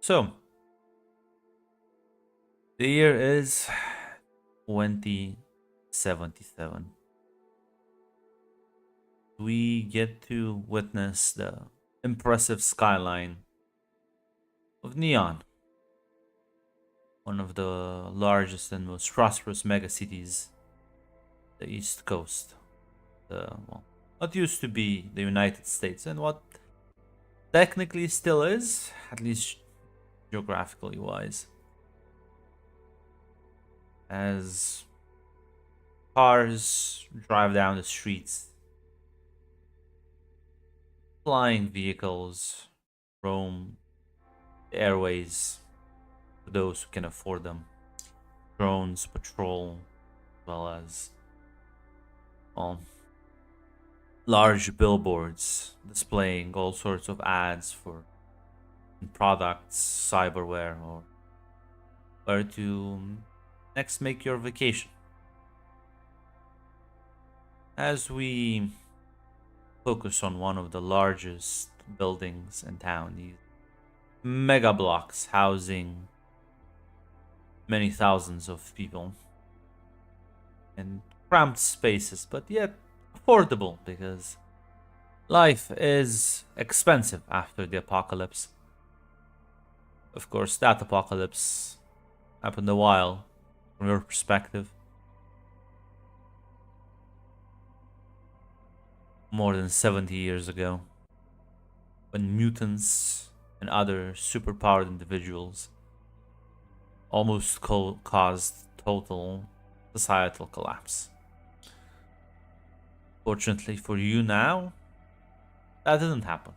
So, the year is 2077. We get to witness the impressive skyline of Neon, one of the largest and most prosperous megacities, the East Coast. Well, what used to be the United States and what technically still is, at least geographically wise, as cars drive down the streets, flying vehicles roam the airways for those who can afford them. Drones patrol, as well as well, large billboards displaying all sorts of ads for products, cyberware, or where to next make your vacation. As we focus on one of the largest buildings in town, these mega blocks housing many thousands of people in cramped spaces, but yet affordable because life is expensive after the apocalypse. Of course, that apocalypse happened a while from your perspective. More than 70 years ago, when mutants and other superpowered individuals almost caused total societal collapse. Fortunately for you now, that didn't happen.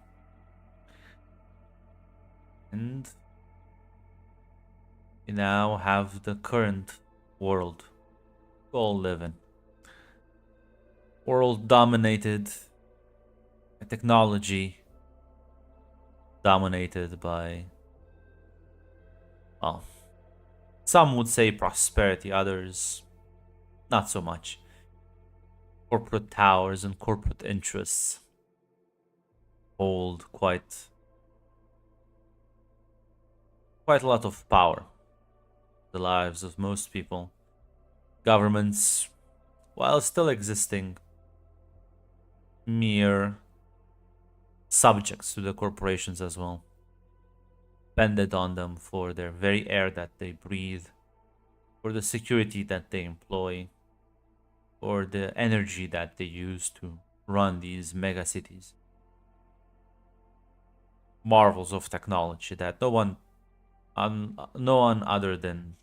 And you now have the current world we all live in. World dominated by technology, dominated by, well, some would say prosperity, others not so much. Corporate towers and corporate interests hold quite a lot of power in the lives of most people. Governments, while still existing, mere subjects to the corporations as well, depended on them for their very air that they breathe, for the security that they employ, or the energy that they use to run these mega cities. Marvels of technology that no one other than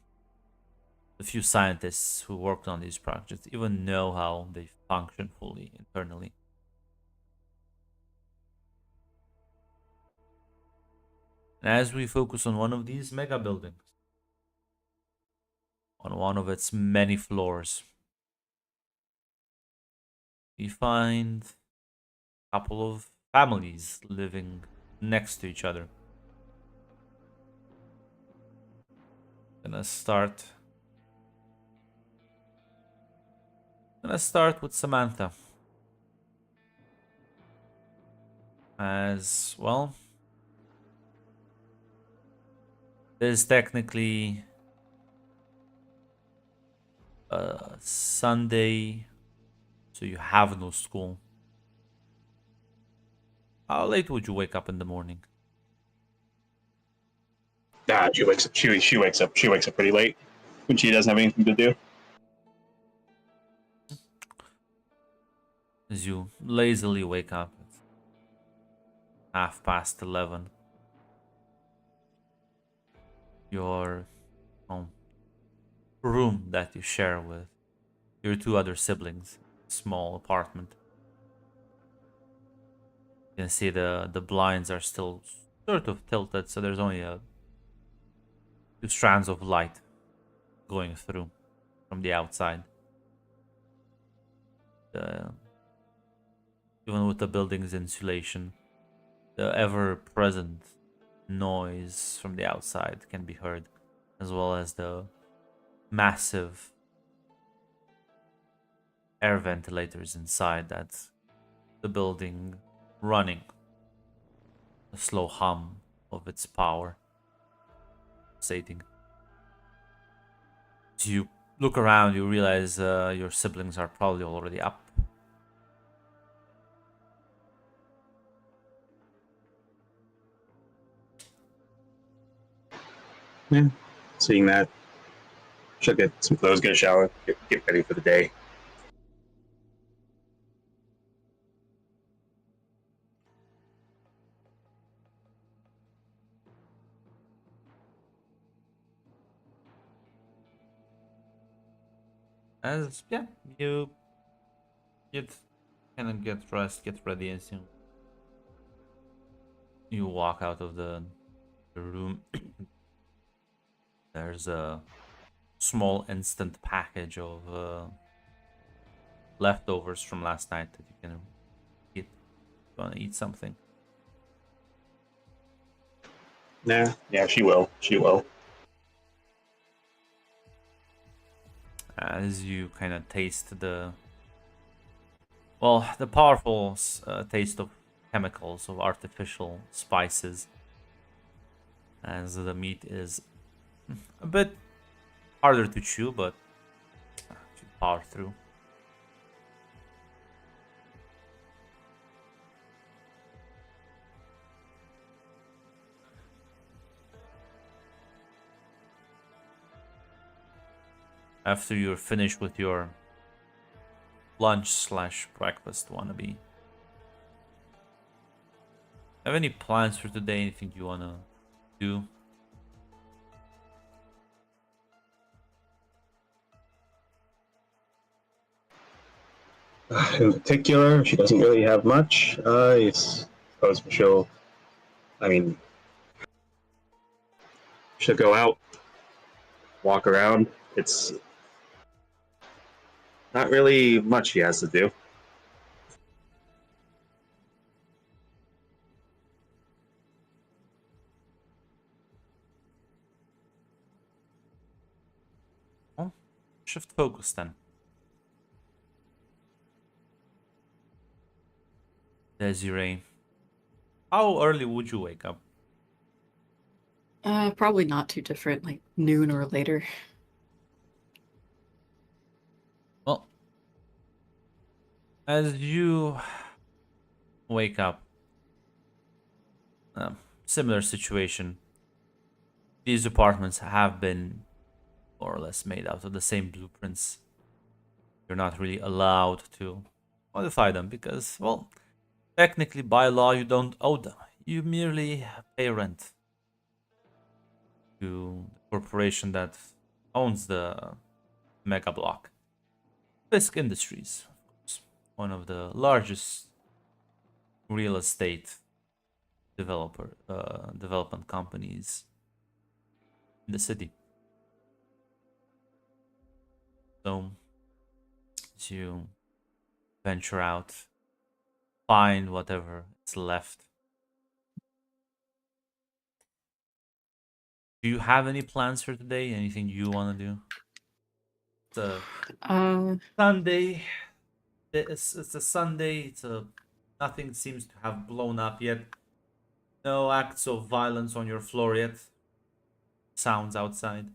the few scientists who worked on these projects even know how they function fully internally. And as we focus on one of these mega buildings, on one of its many floors, we find a couple of families living next to each other. Gonna start. Gonna start with Samantha. As well, this is technically a Sunday, so you have no school. How late would you wake up in the morning? Nah, she wakes up. She wakes up pretty late when she doesn't have anything to do. As you lazily wake up at 11:30, your home room that you share with your two other siblings, small apartment. You can see the blinds are still sort of tilted, so there's only a two strands of light going through from the outside. The, even with the building's insulation, the ever-present noise from the outside can be heard, as well as the massive air ventilators inside that the building running. A slow hum of its power. Sating. As you look around, you realize your siblings are probably already up. Yeah. Seeing that, should get some clothes, get a shower, get ready for the day. As yeah, you kind of get dressed, get ready, and soon you walk out of the room. There's a small instant package of leftovers from last night that you can eat. You want to eat something? Yeah, she will. She will. As you kind of taste the powerful taste of chemicals, of artificial spices, as the meat is a bit harder to chew, but you power through. After you're finished with your lunch/breakfast wannabe, have any plans for today? Anything you wanna do? In particular, she doesn't really have much. I suppose I mean, she'll go out, walk around. It's not really much she has to do. Well, shift focus then. Desiree, how early would you wake up? Probably not too different, like noon or later. Well, as you wake up, similar situation. These apartments have been more or less made out of the same blueprints. You're not really allowed to modify them because, well, technically by law you don't owe them. You merely pay rent to the corporation that owns the mega block. Fisk Industries, of course, one of the largest real estate development companies in the city. So, as you venture out, find whatever is left. Do you have any plans for today? Anything you want to do? It's a Sunday. It's a Sunday. Nothing seems to have blown up yet. No acts of violence on your floor yet. Sounds outside.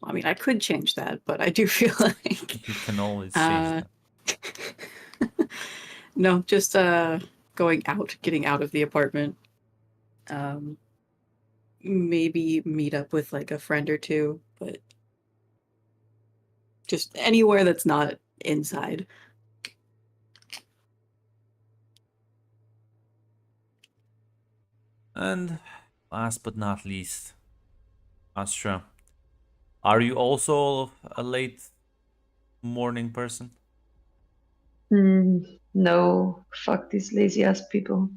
I mean, I could change that, but I do feel like You can always change that. no, just going out, getting out of the apartment. Maybe meet up with like a friend or two, but just anywhere that's not inside. And last but not least, Astra, are you also a late morning person? No, fuck these lazy ass people.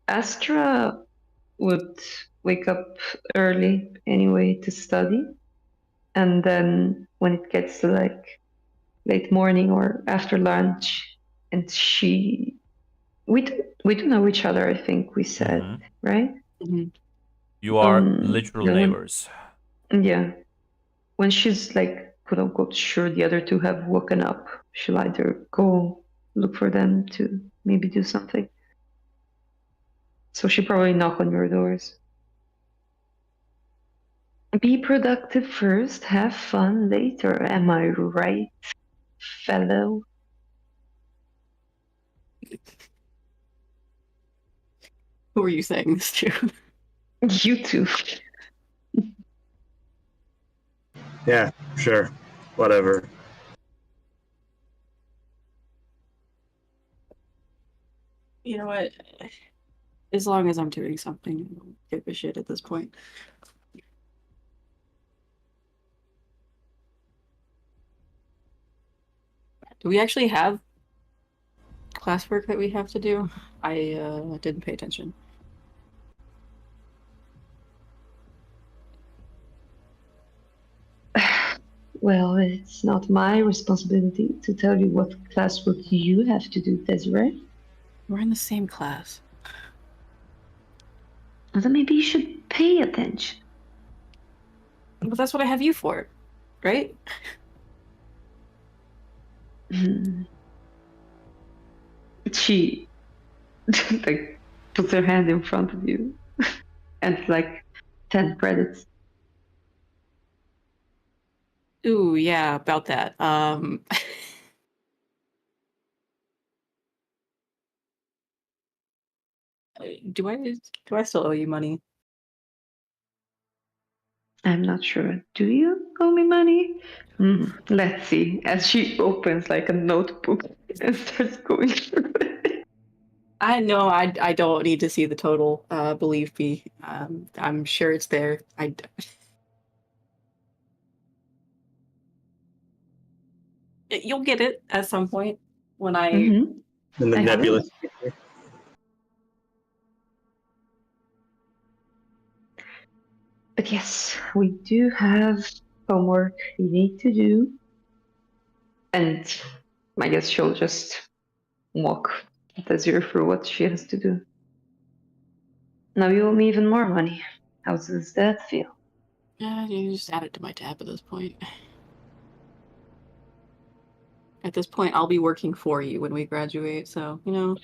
Astra would wake up early anyway to study, and then when it gets to like late morning or after lunch, and we do know each other. I think we said Mhm. right. Mhm. You are Um, literal then when- neighbors. Yeah, when she's like quote unquote sure the other two have woken up, she'll either go look for them to maybe do something, So she probably knock on your doors. Be productive first, have fun later. Am I right, fellow? Who are you saying this to? You too. Yeah, sure. Whatever. You know what? As long as I'm doing something, I don't give a shit at this point. Do we actually have classwork that we have to do? I didn't pay attention. Well, it's not my responsibility to tell you what classwork you have to do, Desiree. We're in the same class. Well, then maybe you should pay attention. But that's what I have you for, right? She like puts her hand in front of you and it's like 10 credits. Ooh, yeah, about that. Do I still owe you money? I'm not sure. Do you owe me money? Let's see. As she opens like a notebook and starts going through it. I know I don't need to see the total, believe me. I'm sure it's there. You'll get it at some point when I And the I hope nebulous. But yes, we do have homework we need to do. And I guess she'll just walk Desiree through what she has to do. Now you owe me even more money. How does that feel? Yeah, you just add it to my tab at this point. At this point, I'll be working for you when we graduate, so, you know,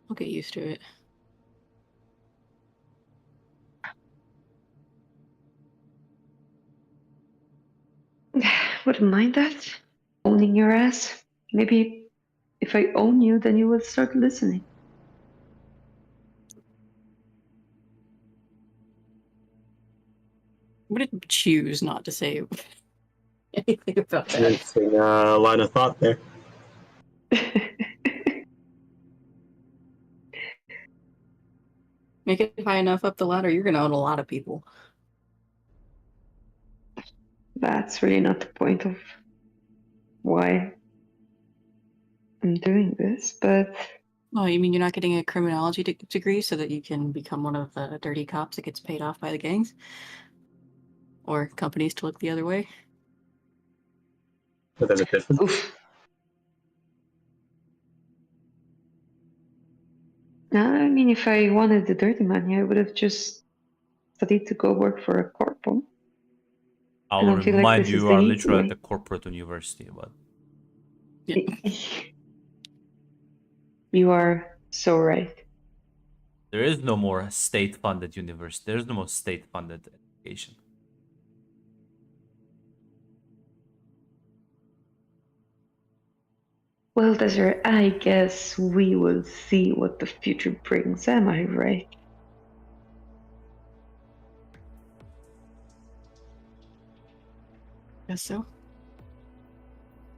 I'll get used to it. Wouldn't mind that. Owning your ass. Maybe if I own you, then you will start listening. I'm gonna choose not to say anything about that. Interesting line of thought there. Make it high enough up the ladder, you're gonna own a lot of people. That's really not the point of why I'm doing this, but Oh, you mean you're not getting a criminology degree so that you can become one of the dirty cops that gets paid off by the gangs? Or companies to look the other way? But there's a difference. oof. I mean, if I wanted the dirty money, I would have just studied to go work for a corporal. I I'll don't feel like remind this you, is you the are easy literally at way. the corporate university, but You are so right. there is no more state-funded university. There's no more state-funded education. Well, Desiree, I guess we will see what the future brings. Am I right? Guess so.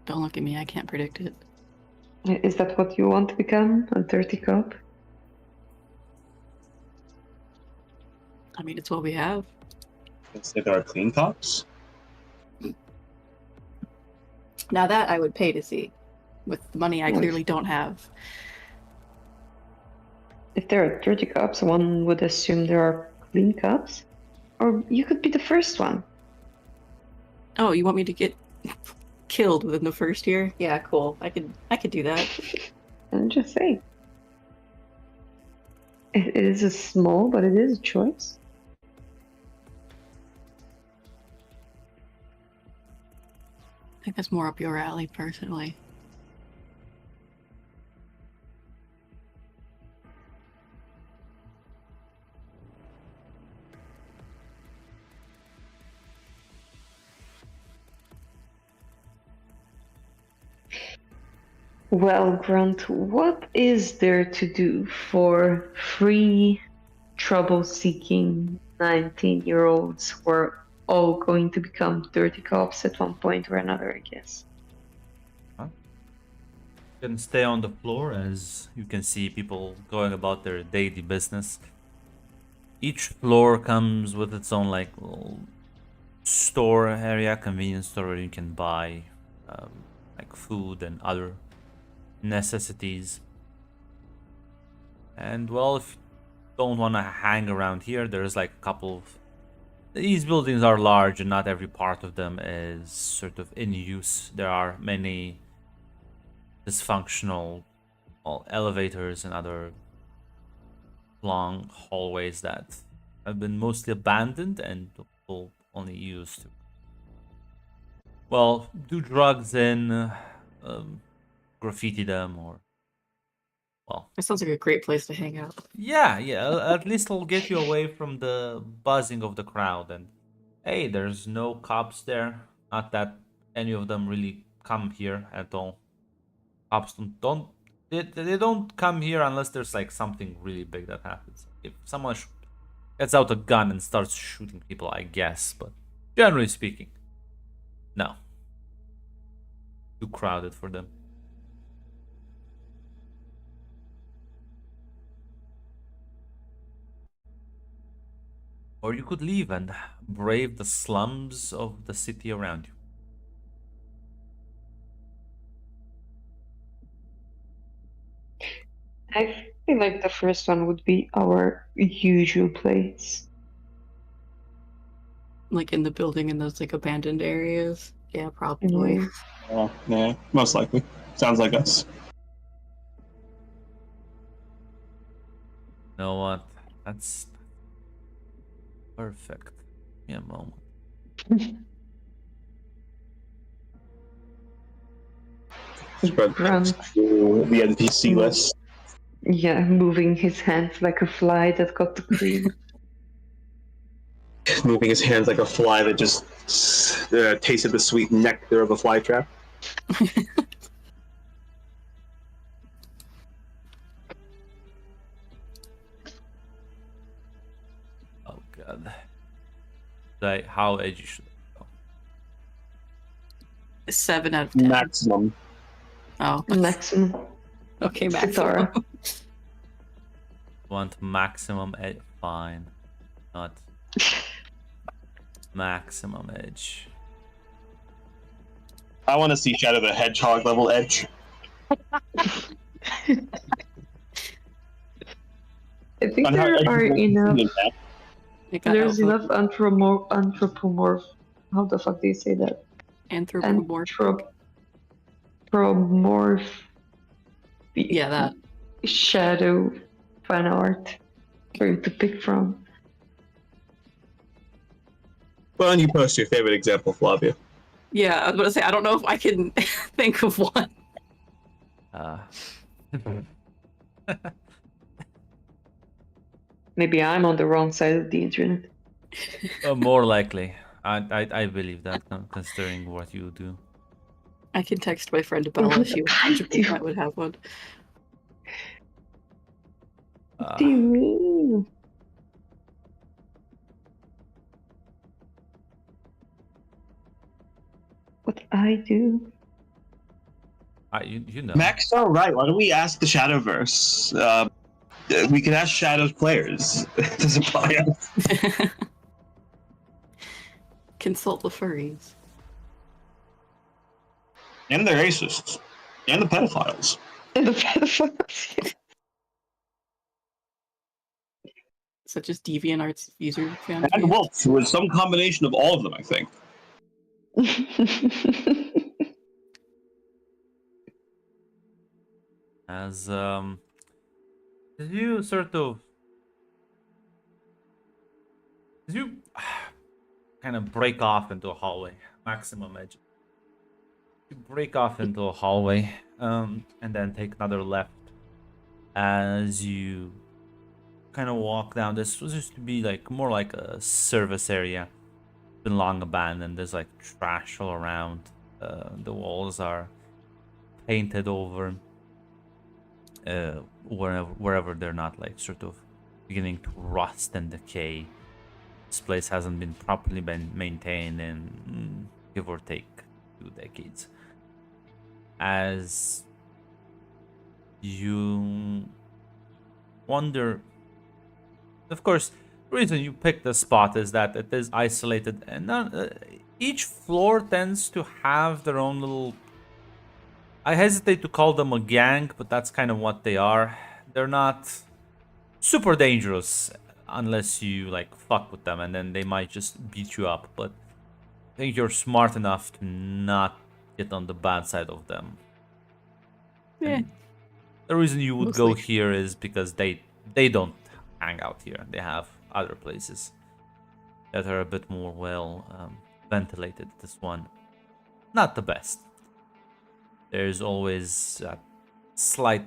Don't look at me, I can't predict it. Is that what you want to become? A dirty cop? I mean, it's what we have. Consider our clean cops. Now that I would pay to see, with the money I Nice. clearly don't have. If there are dirty cops, one would assume there are clean cops. Or you could be the first one. Oh, you want me to get killed within the first year? Yeah, cool. I could do that. I'm just saying. It is a small, but it is a choice. I think that's more up your alley, personally. Well, Grunt, what is there to do for free, trouble-seeking 19-year-olds who are all going to become dirty cops at one point or another, I guess? You can stay on the floor as you can see people going about their daily business. Each floor comes with its own like little store area, convenience store where you can buy like food and other necessities. And well, if you don't want to hang around here, there's like a couple of these buildings are large and not every part of them is sort of in use. There are many dysfunctional elevators and other long hallways that have been mostly abandoned and people only use to, well, do drugs in, graffiti them, or, well, That sounds like a great place to hang out. yeah, at least it'll get you away from the buzzing of the crowd. And hey, there's no cops there. Not that any of them really come here at all. Cops they don't come here unless there's like something really big that happens. If someone gets out a gun and starts shooting people, I guess. But generally speaking, no. Too crowded for them. Or you could leave and brave the slums of the city around you. I feel like the first one would be our usual place. Like in the building in those like abandoned areas. Yeah, probably. Yeah. Yeah, most likely. Sounds like us. You know what? That's perfect. Give me a moment. Grunt. The NPC list. Yeah, moving his hands like a fly that got the cream. Moving his hands like a fly that just tasted the sweet nectar of a fly trap. Oh god. Like, how edgy should I go? 7 out of 10. Maximum. Oh, Maximum. okay, Sitara. maximum. Want maximum edge? Fine. Not maximum edge. I want to see Shadow the Hedgehog level edge. I think there are enough. It got There's outvoted. enough anthropomorph. How the fuck do you say that? Anthropomorphic. Anthropomorph. Yeah, that. Shadow fan art for you to pick from. Why don't you post your favorite example, Flavia? Yeah, I was about to say, I don't know if I can think of one. Maybe I'm on the wrong side of the internet. More likely. I believe that, considering what you do. I can text my friend Bella. She I do. would have one. What do you mean? What I do? You know. Max, all right. Why don't we ask the Shadowverse? We can ask Shadow's players to supply us. Consult the furries. And the racists. And the pedophiles. And the pedophiles. Such as DeviantArts user fan And page. Wolf, who is some combination of all of them, I think. As you sort of as you kind of break off into a hallway, maximum edge. You break off into a hallway, and then take another left as you kind of walk down. This was used to be like more like a service area, been long abandoned. There's like trash all around. The walls are painted over wherever they're not like sort of beginning to rust and decay. This place hasn't been properly maintained in give or take 2 decades. As you wonder, of course, the reason you picked the spot is that it is isolated, and each floor tends to have their own little. I hesitate to call them a gang, but that's kind of what they are. They're not super dangerous unless you like fuck with them, and then they might just beat you up. But I think you're smart enough to not get on the bad side of them. Yeah. And the reason you would go Mostly. here is because they don't hang out here. They have other places that are a bit more well ventilated. This one, not the best. There's always a slight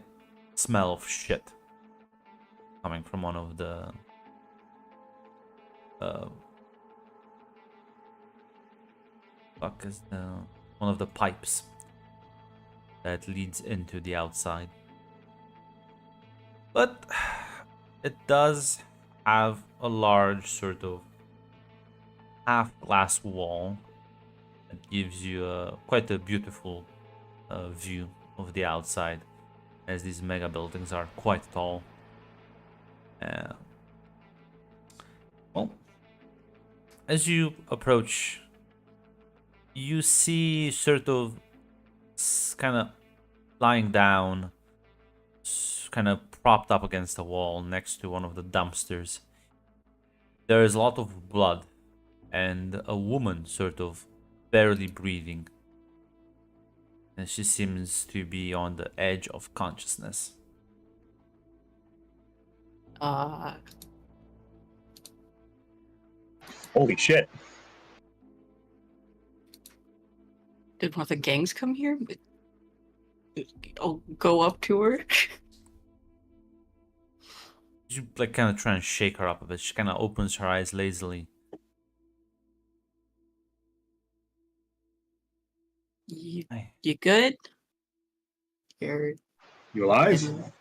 smell of shit coming from one of the one of the pipes that leads into the outside. But it does have a large sort of half glass wall that gives you quite a beautiful view of the outside, as these mega buildings are quite tall. Well, as you approach, you see sort of kind of lying down, kind of propped up against the wall next to one of the dumpsters. There is a lot of blood and a woman sort of barely breathing. And she seems to be on the edge of consciousness. Holy shit. Did one of the gangs come here? I'll go up to her. You like kind of try and shake her up a bit. She kind of opens her eyes lazily. You good? You're You alive? in-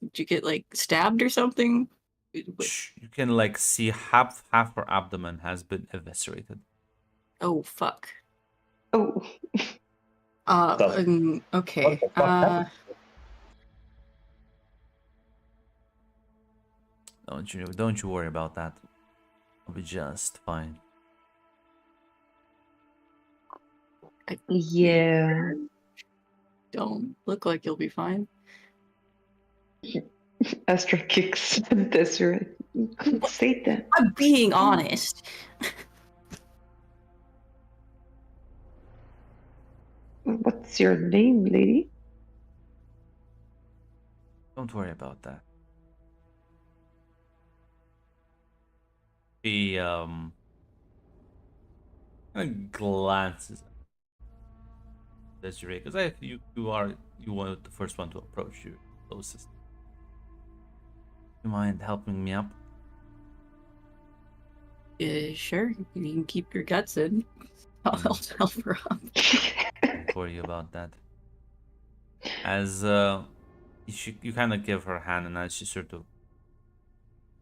Did you get like stabbed or something? You can like see half her abdomen has been eviscerated. Oh fuck. Oh, Okay. What the fuck happened? Don't you worry about that. I'll be just fine. yeah. Don't look like you'll be fine. Astra kicks Desiree. You couldn't say that. I'm being honest. What's your name, lady? Don't worry about that. He kind of glances at Desiree, because you were the first one to approach you closest. You mind helping me up? Sure. You can keep your guts in. I'll help her up. Don't worry about that. As you kind of give her a hand, and as she sort of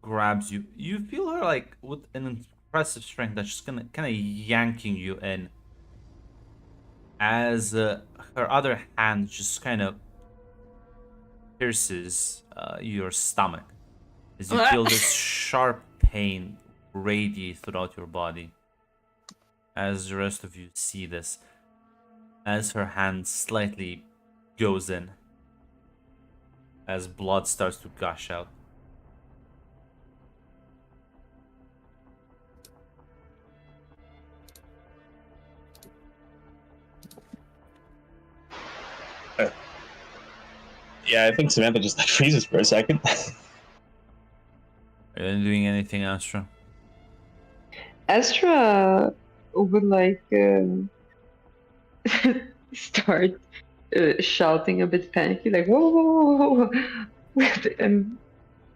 grabs you, you feel her like with an impressive strength that she's kind of yanking you in. As her other hand just kind of pierces your stomach, as you feel this sharp pain radiate throughout your body. As the rest of you see this, as her hand slightly goes in, as blood starts to gush out. Yeah, I think Samantha just like freezes for a second. Are you doing anything, Astra? Astra would like start shouting a bit panicky, like whoa, whoa, whoa, whoa, and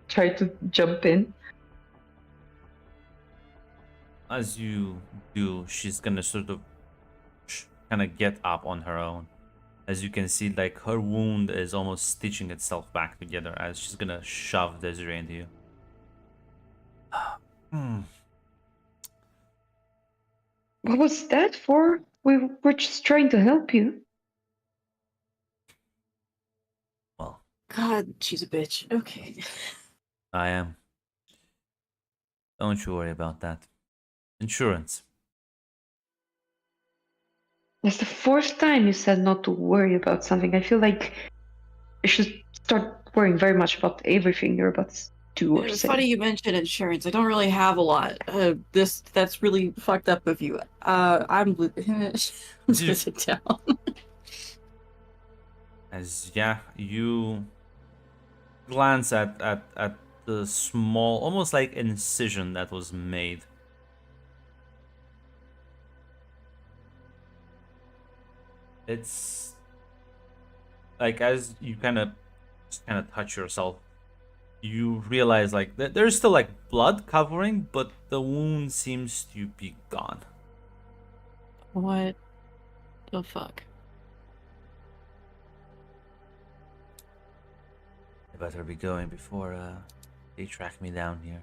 try to jump in. as you do, she's gonna sort of kind of get up on her own. As you can see, like her wound is almost stitching itself back together as she's gonna shove Desiree into you. Hmm. What was that for? We were just trying to help you. Well, God, she's a bitch. Okay. I am. Don't you worry about that. Insurance. It's the fourth time you said not to worry about something. I feel like you should start worrying very much about everything you're about to do or It's say. funny you mentioned insurance. I don't really have a lot. That's really fucked up of you. I'm Dude. sit down. As you glance at the small, almost like incision that was made. It's like as you kind of touch yourself, you realize like there's still like blood covering, but the wound seems to be gone. What the fuck? I better be going before they track me down here.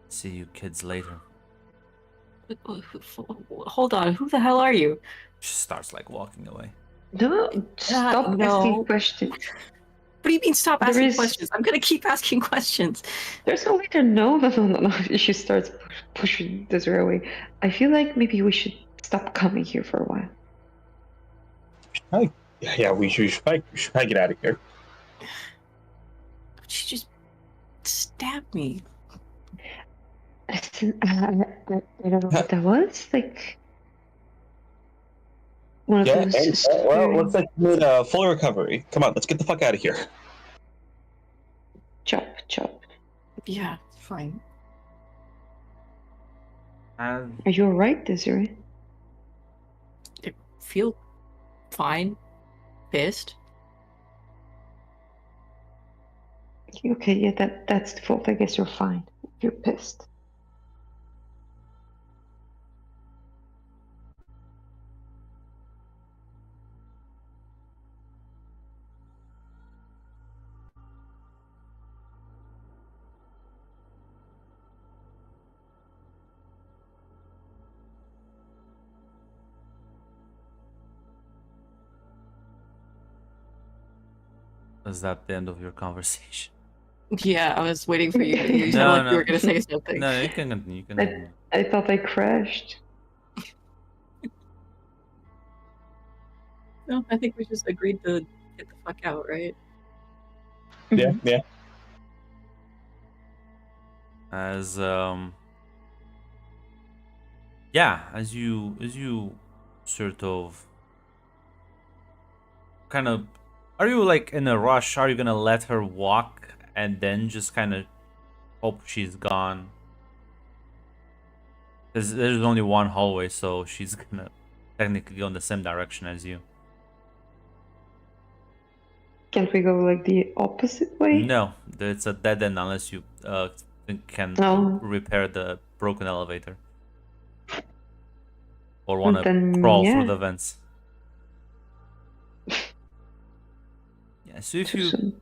See you kids later. Hold on. Who the hell are you? She starts like walking away. No, stop no. asking questions. What do you mean stop There asking is- questions? I'm gonna keep asking questions. There's no way to know. No. She starts pushing Desiree away. I feel like maybe we should stop coming here for a while. Yeah, we should probably get out of here. She just stabbed me. I don't know what that was. Like one of Yeah, those. well, looks like we made a full recovery. Come on, let's get the fuck out of here. Chop. Yeah, fine. Are you alright, Desiree? I feel fine. Pissed. Okay, yeah, that's the fault. I guess you're fine. You're pissed. Was that the end of your conversation? Yeah, I was waiting for you. You No, sounded like no. you were gonna say something. No, you can continue. You can continue. I thought I crashed. No, I think we just agreed to get the fuck out, right? Yeah. As as you sort of kind of, are you like in a rush? Are you gonna let her walk and then just kind of hope she's gone? Because there's only one hallway, so she's gonna technically go in the same direction as you. Can't we go like the opposite way? No, it's a dead end unless you can No. repair the broken elevator or want to Then, crawl yeah. through the vents. Yeah, so Too soon.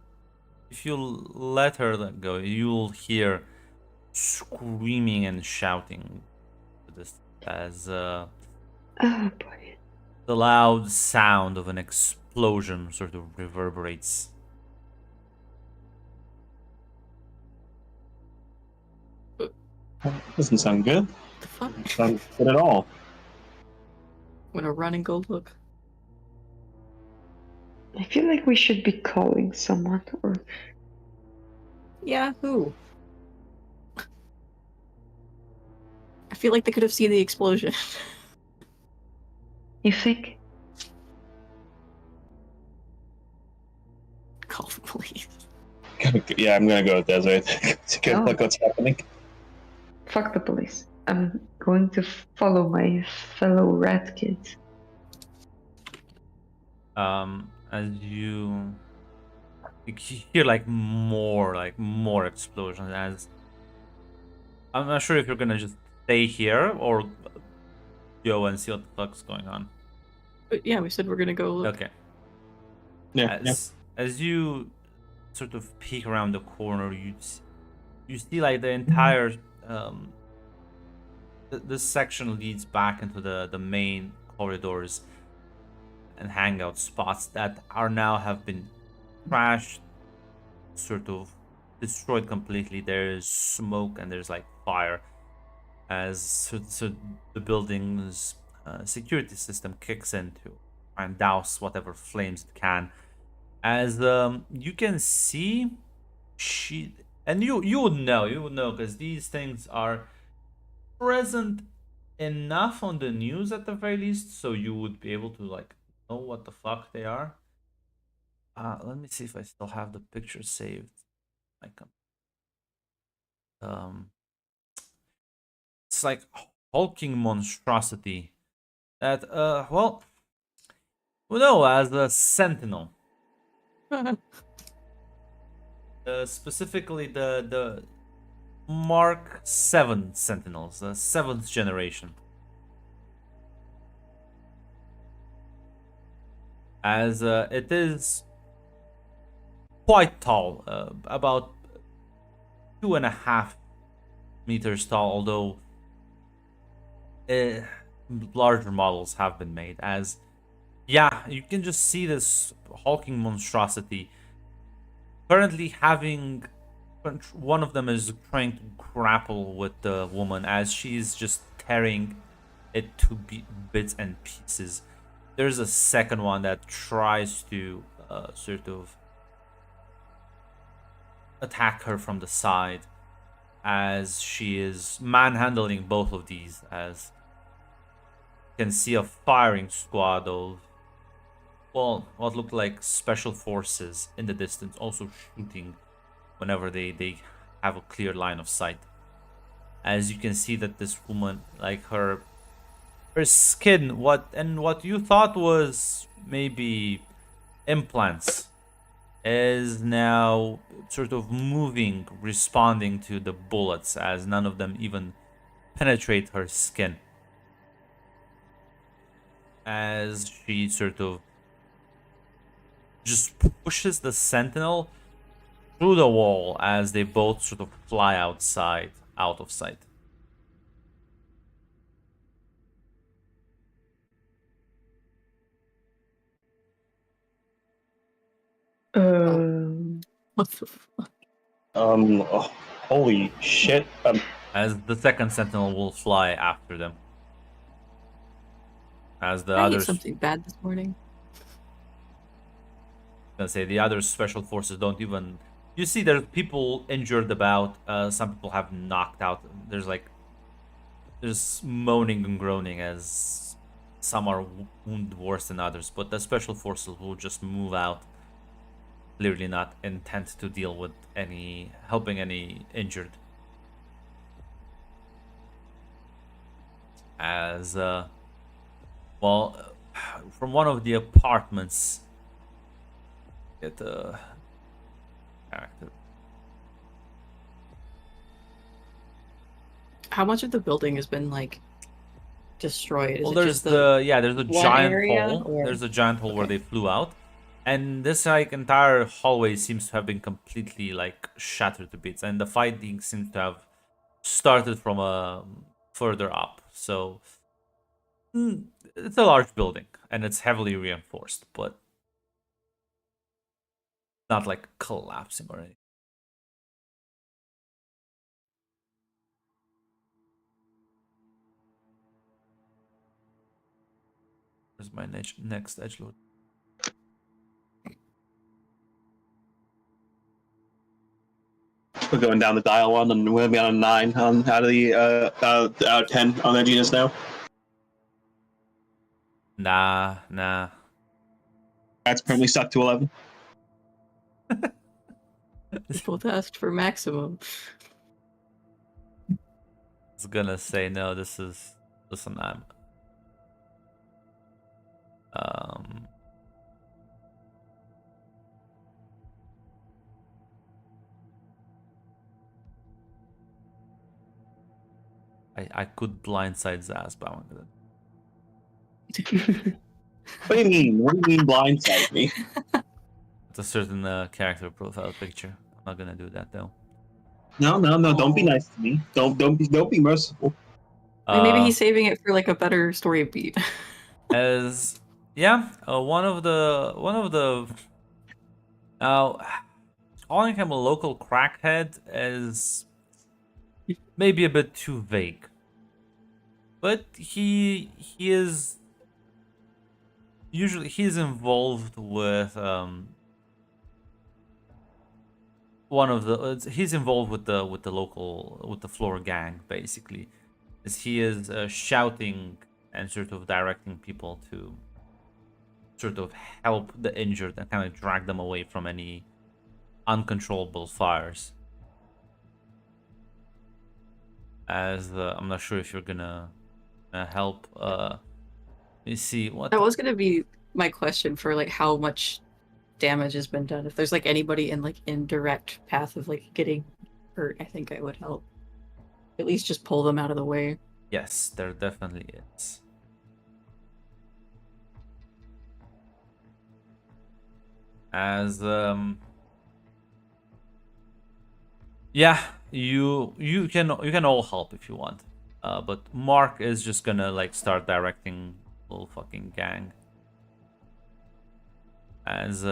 if you let her go, you'll hear screaming and shouting as Oh boy. the loud sound of an explosion sort of reverberates. Doesn't sound good. The fuck? Doesn't sound good at all. I'm gonna run and go look. I feel like we should be calling someone or Yeah, who? I feel like they could have seen the explosion. you think? Call the police. Yeah, I'm gonna go with Desiree to get Oh. look what's happening. Fuck the police. I'm going to follow my fellow rat kids. As you You hear like more explosions. As I'm not sure if you're gonna just stay here or go and see what the fuck's going on. But yeah, we said we're gonna go look. Okay. Yeah, yeah. As you sort of peek around the corner, you see like the entire this section leads back into the main corridors and hangout spots that are now have been crashed, sort of destroyed completely. There's smoke and there's like fire as so the building's security system kicks in to try and douse whatever flames it can. As you can see, you would know because these things are present enough on the news at the very least, so you would be able to like know what the fuck they are. Let me see if I still have the picture saved. I can. It's like hulking monstrosity that we know as a sentinel. Specifically the Mark 7 Sentinels, the 7th generation. As it is quite tall, about 2.5 meters tall, although larger models have been made. As yeah, you can just see this hulking monstrosity currently having one of them is trying to grapple with the woman as she's just tearing it to bits and pieces. There's a second one that tries to sort of attack her from the side as she is manhandling both of these. As you can see a firing squad of, well, what looked like special forces in the distance also shooting whenever they have a clear line of sight. As you can see that this woman, like her skin, what you thought was maybe implants, is now sort of moving, responding to the bullets, as none of them even penetrate her skin. As she sort of just pushes the sentinel through the wall as they both sort of fly out of sight. What the fuck? Oh, holy shit. As the second sentinel will fly after them. As the I ate others, something bad this morning. gonna say the other special forces don't even. You see, there's people injured about. Some people have knocked out. There's moaning and groaning as some are wounded worse than others. But the special forces will just move out. Clearly not intent to deal with helping any injured. As from one of the apartments, get a character. How much of the building has been like destroyed? Well, Is it there's just the there's a one giant area, hole. or- There's a giant hole where Okay. they flew out, and this like entire hallway seems to have been completely like shattered to bits, and the fighting seems to have started from further up. So it's a large building and it's heavily reinforced, but not like collapsing or anything. Where's my next edge load? We're going down the dial one, and we're gonna be on a 9 on out of 10 on that genus now. Nah. That's currently stuck to 11. We both asked for maximum. I was gonna say no. Listen. I could blindside Zaz, but I'm not gonna. What do you mean? What do you mean blindside me? It's a certain character profile picture. I'm not gonna do that though. No, no, no! Don't be Oh. nice to me. Don't be merciful. Like, maybe Uh, he's saving it for like a better story beat. as yeah, one of the now calling him a local crackhead is maybe a bit too vague, but he is usually he's involved with one of the he's involved with the local with the floor gang basically, as he is shouting and sort of directing people to sort of help the injured and kind of drag them away from any uncontrollable fires. As I'm not sure if you're gonna help. Let me see what. That was gonna be my question for like how much damage has been done. If there's like anybody in like indirect path of like getting hurt, I think I would help. At least just pull them out of the way. Yes, there definitely is. As yeah, you can all help if you want. But Mark is just gonna like start directing the whole fucking gang. As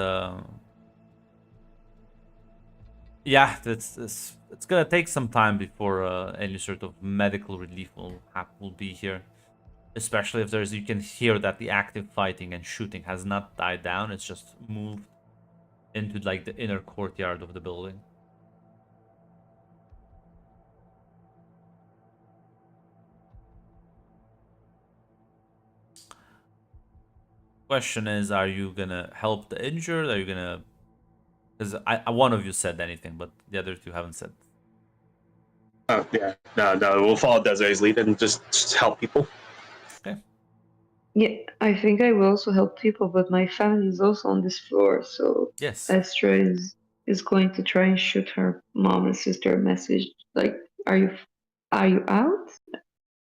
yeah, it's gonna take some time before any sort of medical relief will be here. Especially if there's you can hear that the active fighting and shooting has not died down. It's just moved into like the inner courtyard of the building. Question is, are you gonna help the injured? Are you gonna? Because one of you said anything, but the other two haven't said. Oh yeah, no, no. We'll follow Desiree's lead and just help people. Yeah, I think I will also help people, but my family is also on this floor, so Yes. Astra is going to try and shoot her mom and sister a message like, are you out?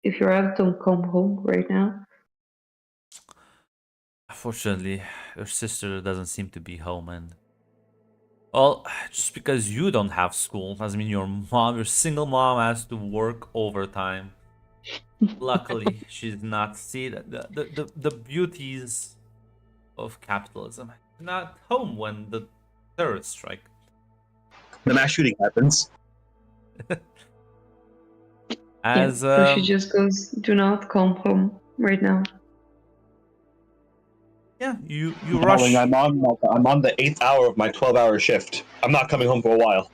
If you're out, don't come home right now. Unfortunately, your sister doesn't seem to be home, and well, just because you don't have school doesn't mean your single mom, has to work overtime. Luckily, she's not. See the beauties of capitalism. Not home when the terrorists strike. The mass shooting happens. As So she just goes, do not come home right now. yeah, you rush. Darling, I'm on the 8th hour of my 12-hour shift. I'm not coming home for a while.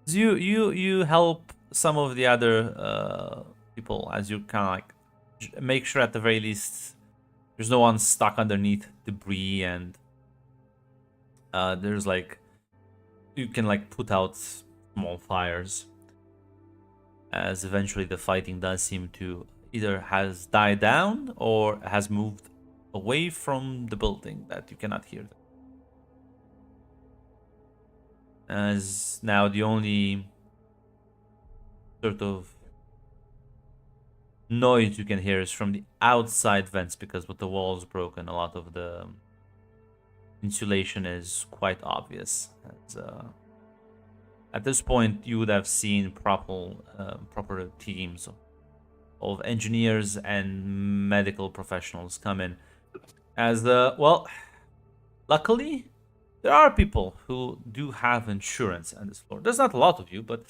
You help some of the other people as you kind of like make sure at the very least there's no one stuck underneath debris, and there's like you can like put out small fires, as eventually the fighting does seem to either has died down or has moved away from the building that you cannot hear them. As now the only sort of noise you can hear is from the outside vents, because with the walls broken, a lot of the insulation is quite obvious. As, at this point, you would have seen proper teams of engineers and medical professionals come in. As well, luckily, there are people who do have insurance on this floor. There's not a lot of you, but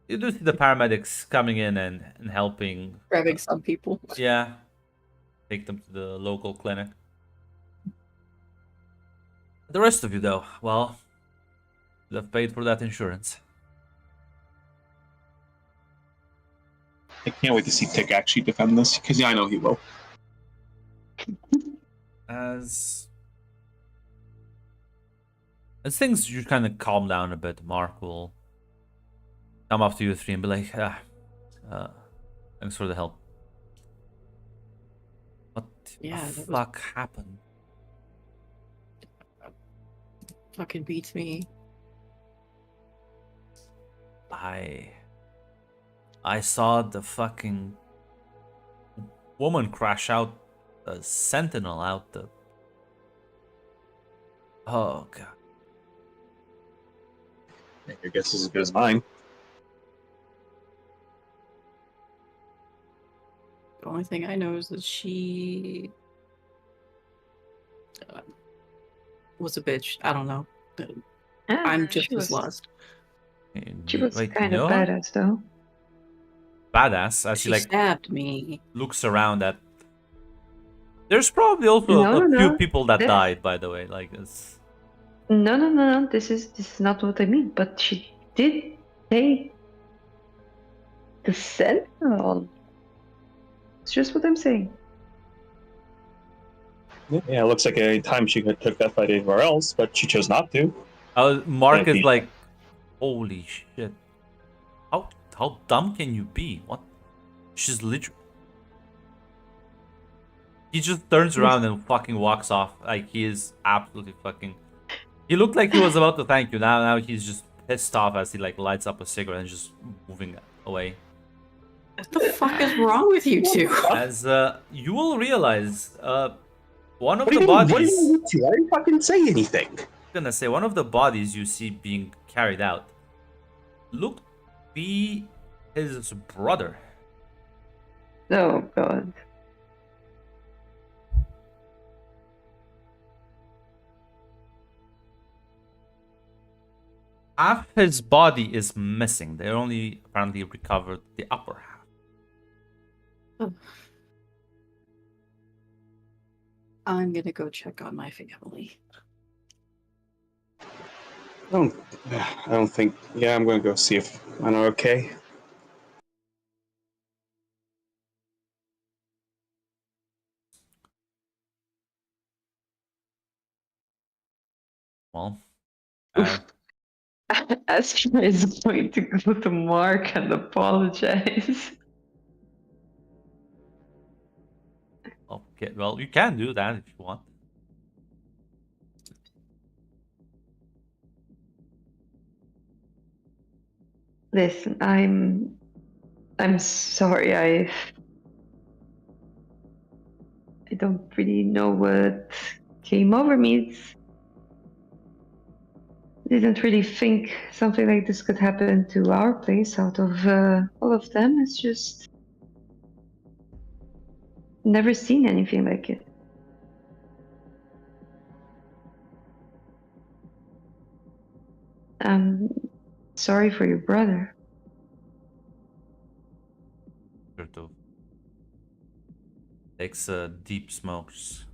you do see the paramedics coming in and helping. Grabbing some people. Yeah, take them to the local clinic. The rest of you, though, well, you have paid for that insurance. I can't wait to see Tick actually defend this, because yeah, I know he will. As things you kind of calm down a bit, Mark will come up to you three and be like, thanks for the help. What Yeah, the that was- fuck happened? Fucking beats me. I I saw the fucking woman crash out a sentinel out the. Oh god. Your guess is as good as mine. The only thing I know is that she was a bitch. I don't know. I'm just she as was lost. she was Wait, kind of no? badass though. Badass as he She like stabbed me. looks around at. There's probably also No, a no, few no. people that This- died, by the way. Like it's. No. This is not what I mean. But she did take the sentinel. It's just what I'm saying. Yeah, it looks like a time she could took that fight anywhere else, but she chose not to. Mark Yeah, is like, holy shit. How dumb can you be? What? She's literally. He just turns around and fucking walks off. Like he is absolutely fucking. He looked like he was about to thank you. Now he's just pissed off as he like lights up a cigarette and just moving away. What the fuck is wrong with you two? As you will realize, one of What do the you mean? What do bodies. you need to? I didn't fucking say anything. I'm gonna say one of the bodies you see being carried out looked be his brother. Oh god. Half his body is missing. They only apparently recovered the upper half. I'm gonna go check on my family. I don't think. Yeah, I'm gonna go see if I know. Okay. Well, Astra is going to go to Mark and apologize. okay. Well, you can do that if you want. Listen, I'm sorry. I don't really know what came over me. Didn't really think something like this could happen to our place out of all of them. It's just never seen anything like it. I'm sorry for your brother. Sort of takes deep smokes.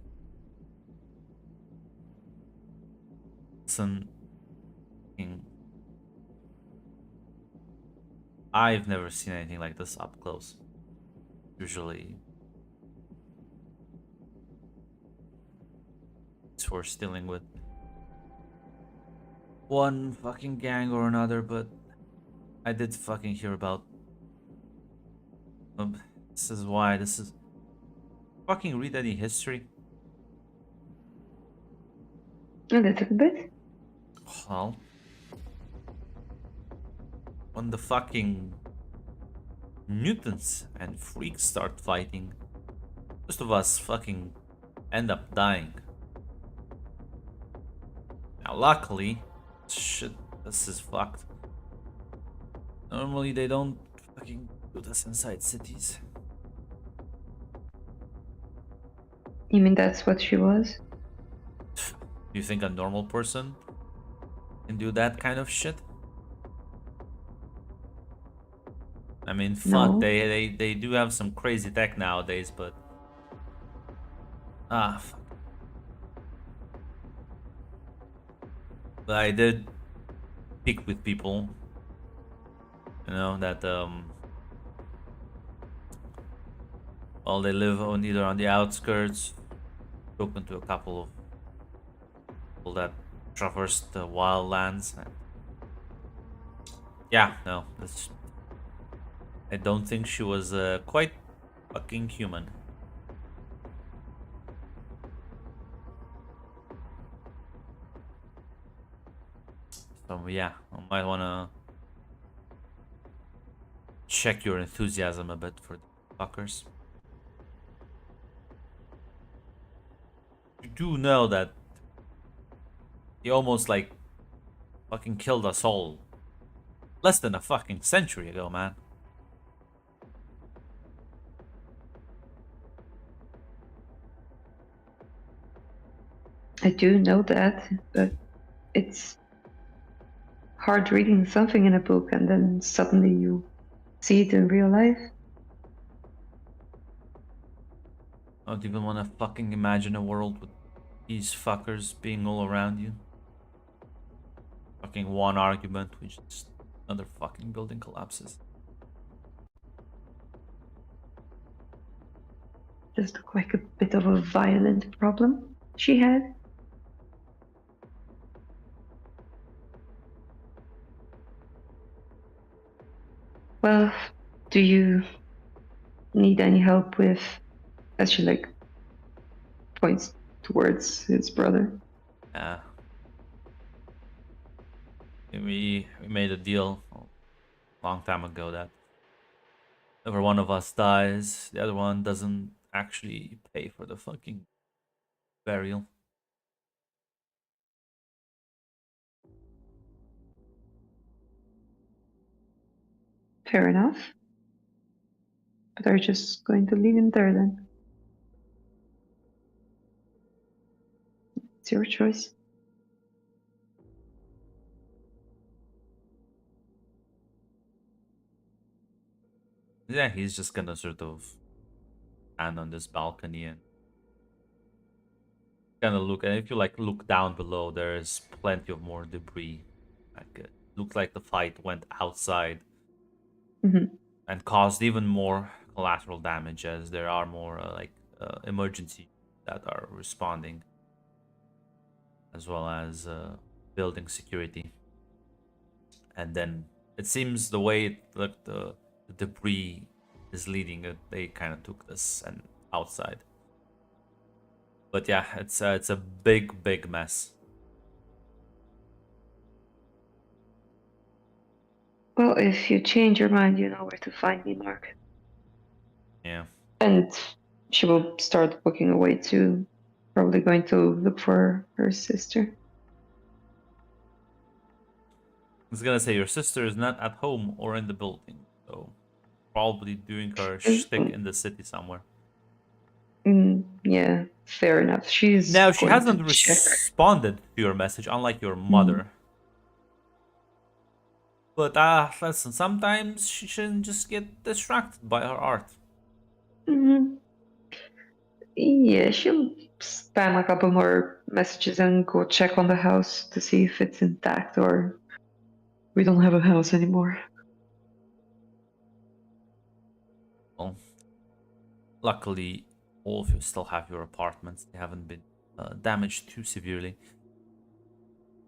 Listen, I've never seen anything like this up close. Usually, it's for dealing with one fucking gang or another, but I did fucking hear about. This is why this is. Fucking read any history? A little bit. Well, when the fucking mutants and freaks start fighting, most of us fucking end up dying. Now, luckily, shit, this is fucked. Normally, they don't fucking do this inside cities. You mean that's what she was? You think a normal person can do that kind of shit? I mean, fuck, No. they do have some crazy tech nowadays, but fuck. But I did speak with people, you know, that well, they live on either on the outskirts. Spoken to a couple of people that traversed the wildlands. Yeah, no, that's. I don't think she was quite fucking human. So yeah, I might wanna check your enthusiasm a bit for the fuckers. You do know that he almost like fucking killed us all less than a fucking century ago, man. I do know that, but it's hard reading something in a book and then suddenly you see it in real life. I don't even want to fucking imagine a world with these fuckers being all around you. Fucking one argument, which just another fucking building collapses. Just looked like a bit of a violent problem she had. Well, do you need any help with, as she like points towards his brother? Yeah. We made a deal a long time ago that whenever one of us dies, the other one doesn't actually pay for the fucking burial. Fair enough. But are you just going to leave him there then? It's your choice. Yeah, he's just gonna sort of stand on this balcony and kind of look. And if you like look down below, there's plenty of more debris. Like it looks like the fight went outside Mhm. and caused even more collateral damage, as there are more emergency that are responding, as well as building security. And then it seems the way the debris is leading it, they kind of took this and outside. But yeah, it's a big mess. Well, if you change your mind, you know where to find me, Mark. Yeah. And she will start walking away too. Probably going to look for her sister. I was gonna say your sister is not at home or in the building, so probably doing her shtick Mm, in the city somewhere. yeah, fair enough. She's Now she going to hasn't check. responded to your message, unlike your Mm, mother. But listen, sometimes she shouldn't just get distracted by her art. mm, yeah, she'll spam a couple more messages and go check on the house to see if it's intact or we don't have a house anymore. Well, luckily, all of you still have your apartments. They haven't been damaged too severely.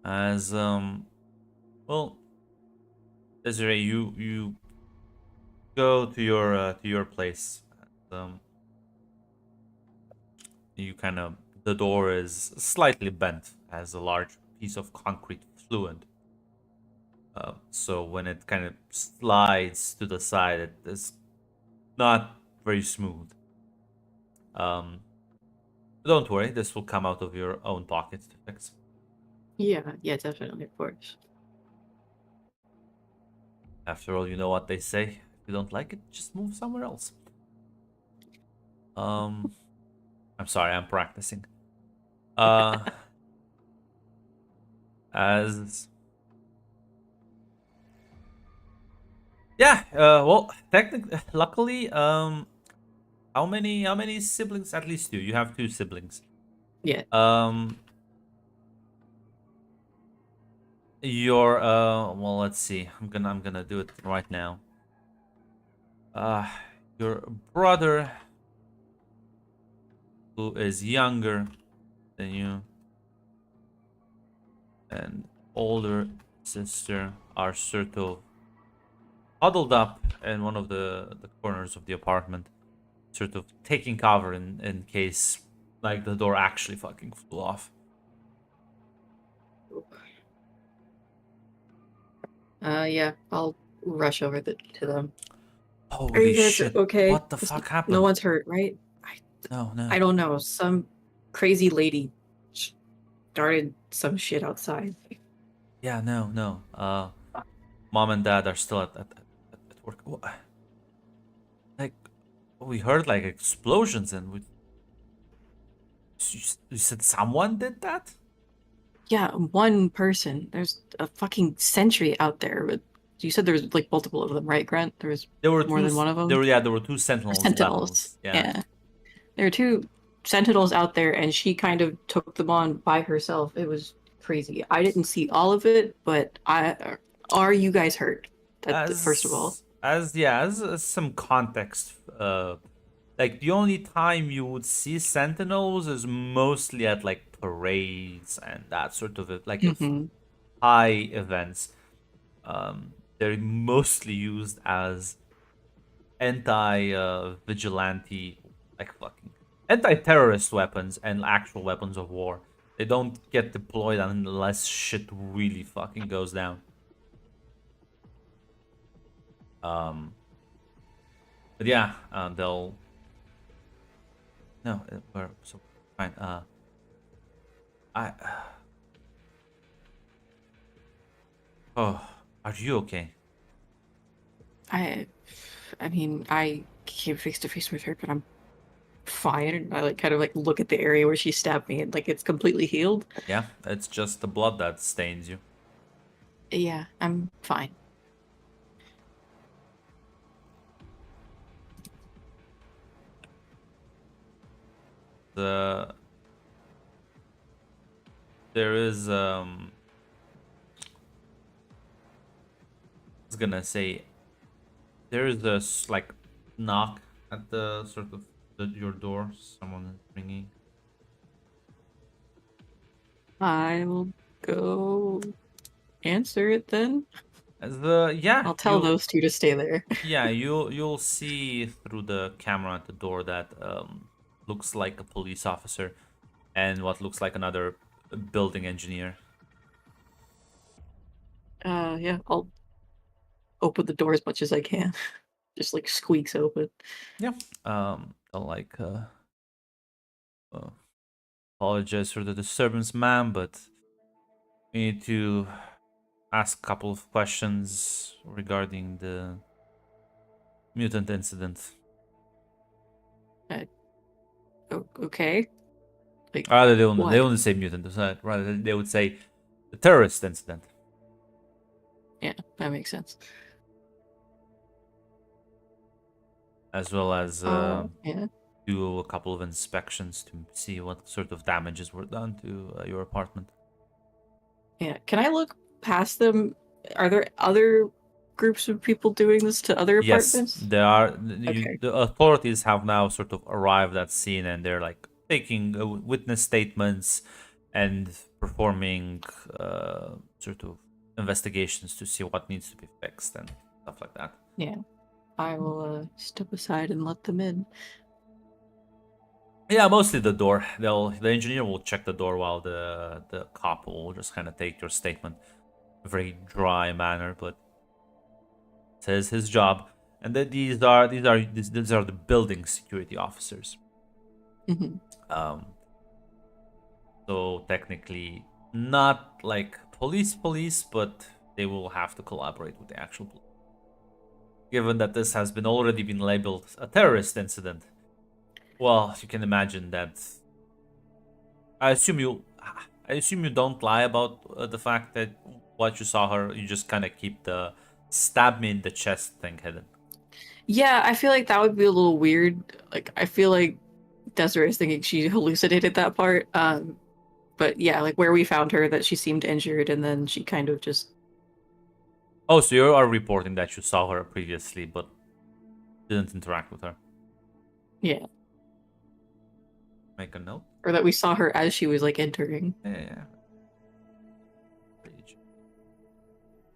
As well, Desiree, you go to your place. And, you kind of the door is slightly bent, as a large piece of concrete fluid. So when it kind of slides to the side, it is not very smooth. Um, don't worry, this will come out of your own pocket to fix. Yeah, definitely, of course. After all, you know what they say. If you don't like it, just move somewhere else. I'm sorry, I'm practicing. As yeah, well, technically, luckily, how many siblings? At least two. You have two siblings. Yeah. Your well, let's see. I'm gonna do it right now. Your brother, who is younger than you, and older sister are sort of huddled up in one of the corners of the apartment, sort of taking cover in case like the door actually fucking flew off. Yeah, I'll rush over to them. Are Holy you guys shit! okay? What the fuck happened? No one's hurt, right? No, no. I don't know. Some crazy lady started some shit outside. Yeah, no. Mom and dad are still at work. Like, we heard like explosions, and you said someone did that? Yeah, one person. There's a fucking sentry out there. But you said there was like multiple of them, right, Grant? There was There were more than one of them. there were two sentinels. Sentinels. Yeah. There are two sentinels out there, and she kind of took them on by herself. It was crazy. I didn't see all of it, but are you guys hurt? First of all. As some context, like the only time you would see sentinels is mostly at like parades and that sort of like high events. They're mostly used as vigilante, like fucking anti-terrorist weapons and actual weapons of war. They don't get deployed unless shit really fucking goes down. But yeah, they'll. No, we're so fine. Oh, are you okay? I mean, I came face to face with her, but I'm fine. And I like kind of like look at the area where she stabbed me, and like it's completely healed. Yeah, it's just the blood that stains you. Yeah, I'm fine. There is I was gonna say there is this like knock at the sort of your door. Someone is ringing. I will go answer it then. Yeah, I'll tell those two to stay there. Yeah, you'll see through the camera at the door that looks like a police officer and what looks like another building engineer. Yeah, I'll open the door as much as I can. Just like squeaks open. Yeah. I'll like apologize for the disturbance, ma'am, but we need to ask a couple of questions regarding the mutant incident. Okay. Like, Rather, they wouldn't say mutant. Rather, they would say the terrorist incident. Yeah, that makes sense. As well as yeah. do a couple of inspections to see what sort of damages were done to your apartment. Yeah, can I look past them? Are there other groups of people doing this to other apartments? Yes, there are. Okay. The authorities have now sort of arrived at scene, and they're like taking witness statements and performing sort of investigations to see what needs to be fixed and stuff like that. Yeah, I will step aside and let them in. Yeah, mostly the door. The engineer will check the door while the cop will just kind of take your statement in a very dry manner, but says his job. And then these are the building security officers. So technically not like police, but they will have to collaborate with the actual police. Given that this has already been labeled a terrorist incident, well, you can imagine that. I assume you don't lie about the fact that what you saw her. You just kind of keep the stab me in the chest thing hidden. Yeah, I feel like that would be a little weird. Like, I feel like Desiree is thinking she hallucinated that part. But yeah, like where we found her, that she seemed injured, and then she kind of just. Oh, so you are reporting that you saw her previously, but didn't interact with her. Yeah. Make a note. Or that we saw her as she was like entering. Yeah.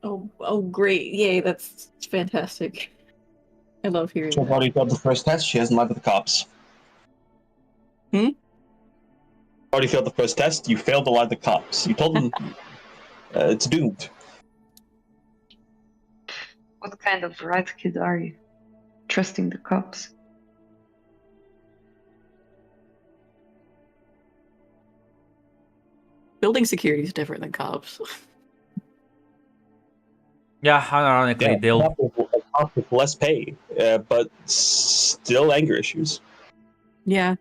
Oh, great! Yay, that's fantastic. I love hearing So that. already failed the first test. She hasn't lied to the cops. Already failed the first test. You failed to lie to the cops. You told them it's doomed. What kind of rat kid are you? trusting the cops. Building security is different than cops. Yeah, ironically, Yeah, they'll a cop with less pay, but still anger issues. Yeah.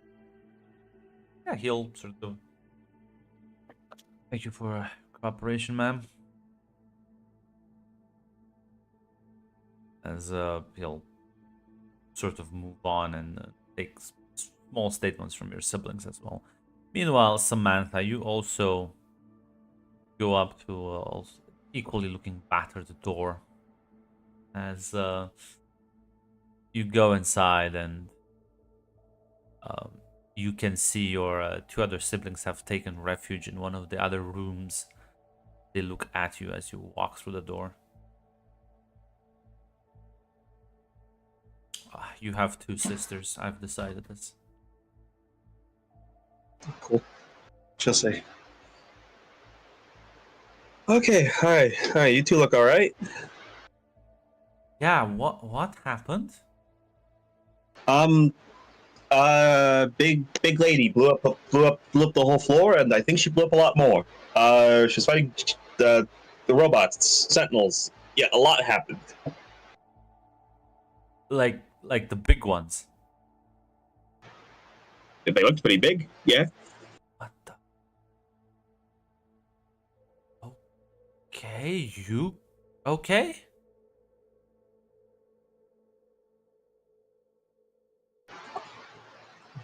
yeah, he'll sort of thank you for cooperation, ma'am. As he'll sort of move on and take small statements from your siblings as well. Meanwhile, Samantha, you also go up to equally looking battered door as you go inside and um, you can see your two other siblings have taken refuge in one of the other rooms. They look at you as you walk through the door. You have two sisters. I've decided this. Cool. Just say. Okay, hi. Hi, you two look alright. Yeah, what happened? Big lady blew up the whole floor, and I think she blew up a lot more. She's fighting the robots, sentinels. Yeah, a lot happened. Like the big ones. They looked pretty big. Yeah. What the? Okay, you okay?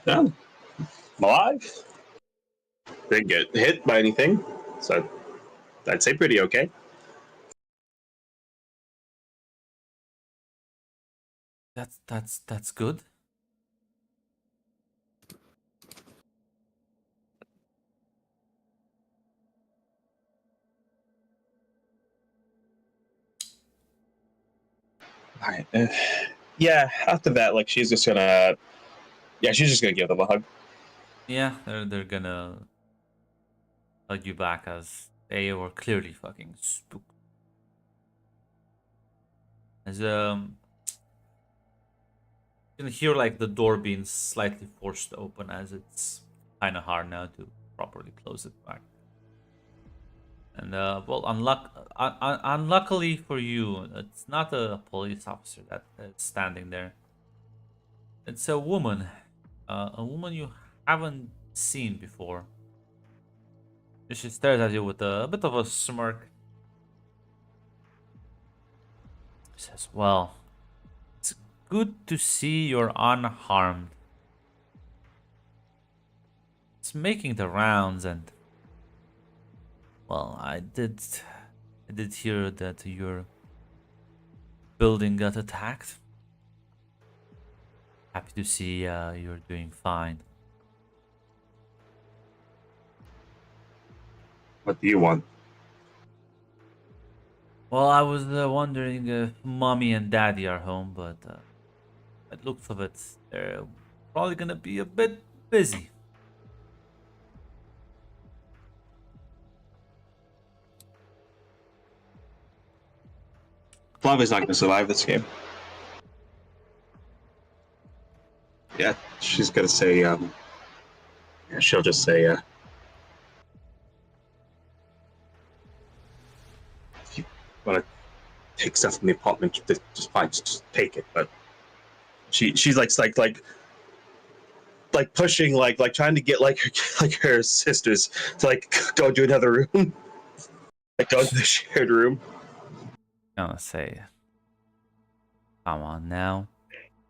Yeah. I'm alive. Didn't get hit by anything, so I'd say pretty okay. That's good. All right. Yeah. After that, like she's just gonna give them a hug. Yeah, they're gonna hug you back as they were clearly fucking spooked. As you can hear like the door being slightly forced open as it's kind of hard now to properly close it back. And well, unluckily for you, it's not a police officer that is standing there. It's a woman you haven't seen before. She stares at you with a bit of a smirk. She says, "Well, it's good to see you're unharmed. It's making the rounds, and well, I did hear that your building got attacked. Happy to see you're doing fine." What do you want? Well, I was wondering if mommy and daddy are home, but by the looks of it, they're probably gonna be a bit busy. Flavia's not gonna survive this game. Yeah, she's gonna say. Yeah, she'll just say. If you want to take stuff from the apartment, just fine, just take it. But she's like pushing like trying to get like her sisters to like go to another room, like go to the shared room. I'm gonna say, come on now.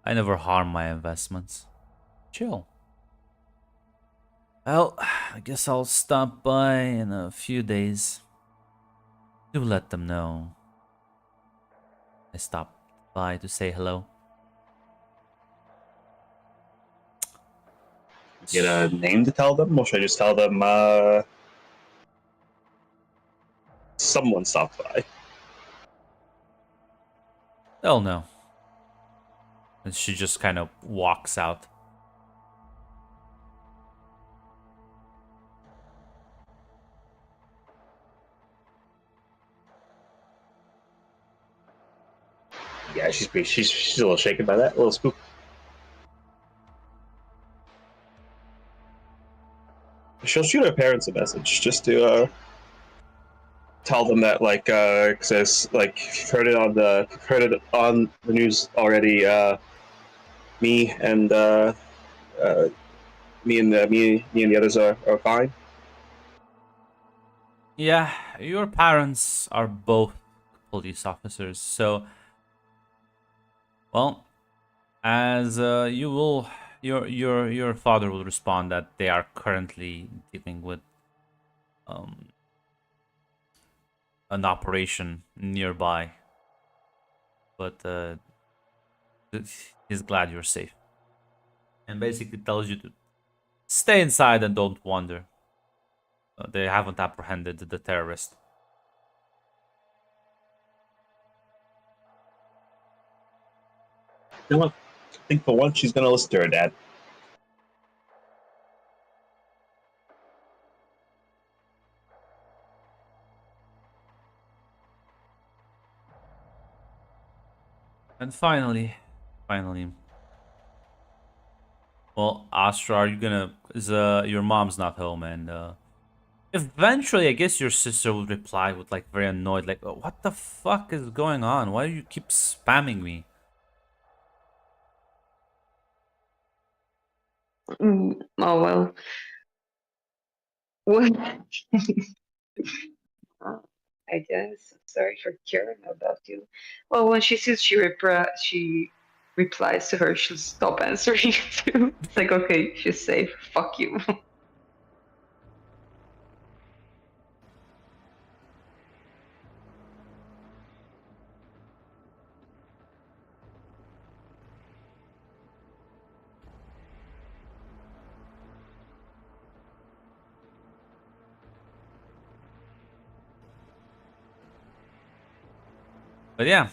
I never harm my investments. Chill. Well, I guess I'll stop by in a few days. Do let them know I stopped by to say hello. Get a name to tell them, or should I just tell them someone stopped by? They'll know. And she just kind of walks out. Yeah, she's a little shaken by that, a little spooked. She'll shoot her parents a message just to tell them that, like, says, like, heard it on the news already. Me and me and the others are fine. Yeah, your parents are both police officers, so well, as your father will respond that they are currently dealing with um an operation nearby, but he's glad you're safe, and basically tells you to stay inside and don't wander. They haven't apprehended the terrorist. You know what? I think for once she's gonna listen to her dad. And finally, well, Astra, are you gonna? Is your mom's not home, and eventually, I guess your sister would reply with like very annoyed, like, "Oh, what the fuck is going on? Why do you keep spamming me?" Oh well. What? I guess. I'm sorry for caring about you. Well, when she sees she replies to her, she'll stop answering too. It's like, okay, she's safe. Fuck you. But yeah,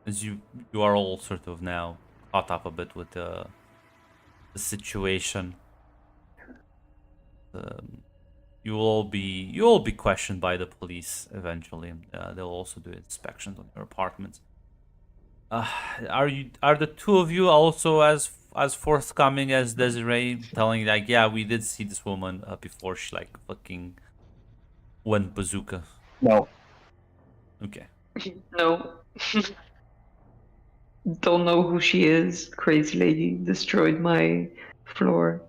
as you are all sort of now caught up a bit with the situation. You will all be questioned by the police eventually. They'll also do inspections on your apartments. Uh, are the two of you also as forthcoming as Desiree, telling like, yeah, we did see this woman before she like fucking went bazooka? No. Okay. No. Don't know who she is. Crazy lady destroyed my floor.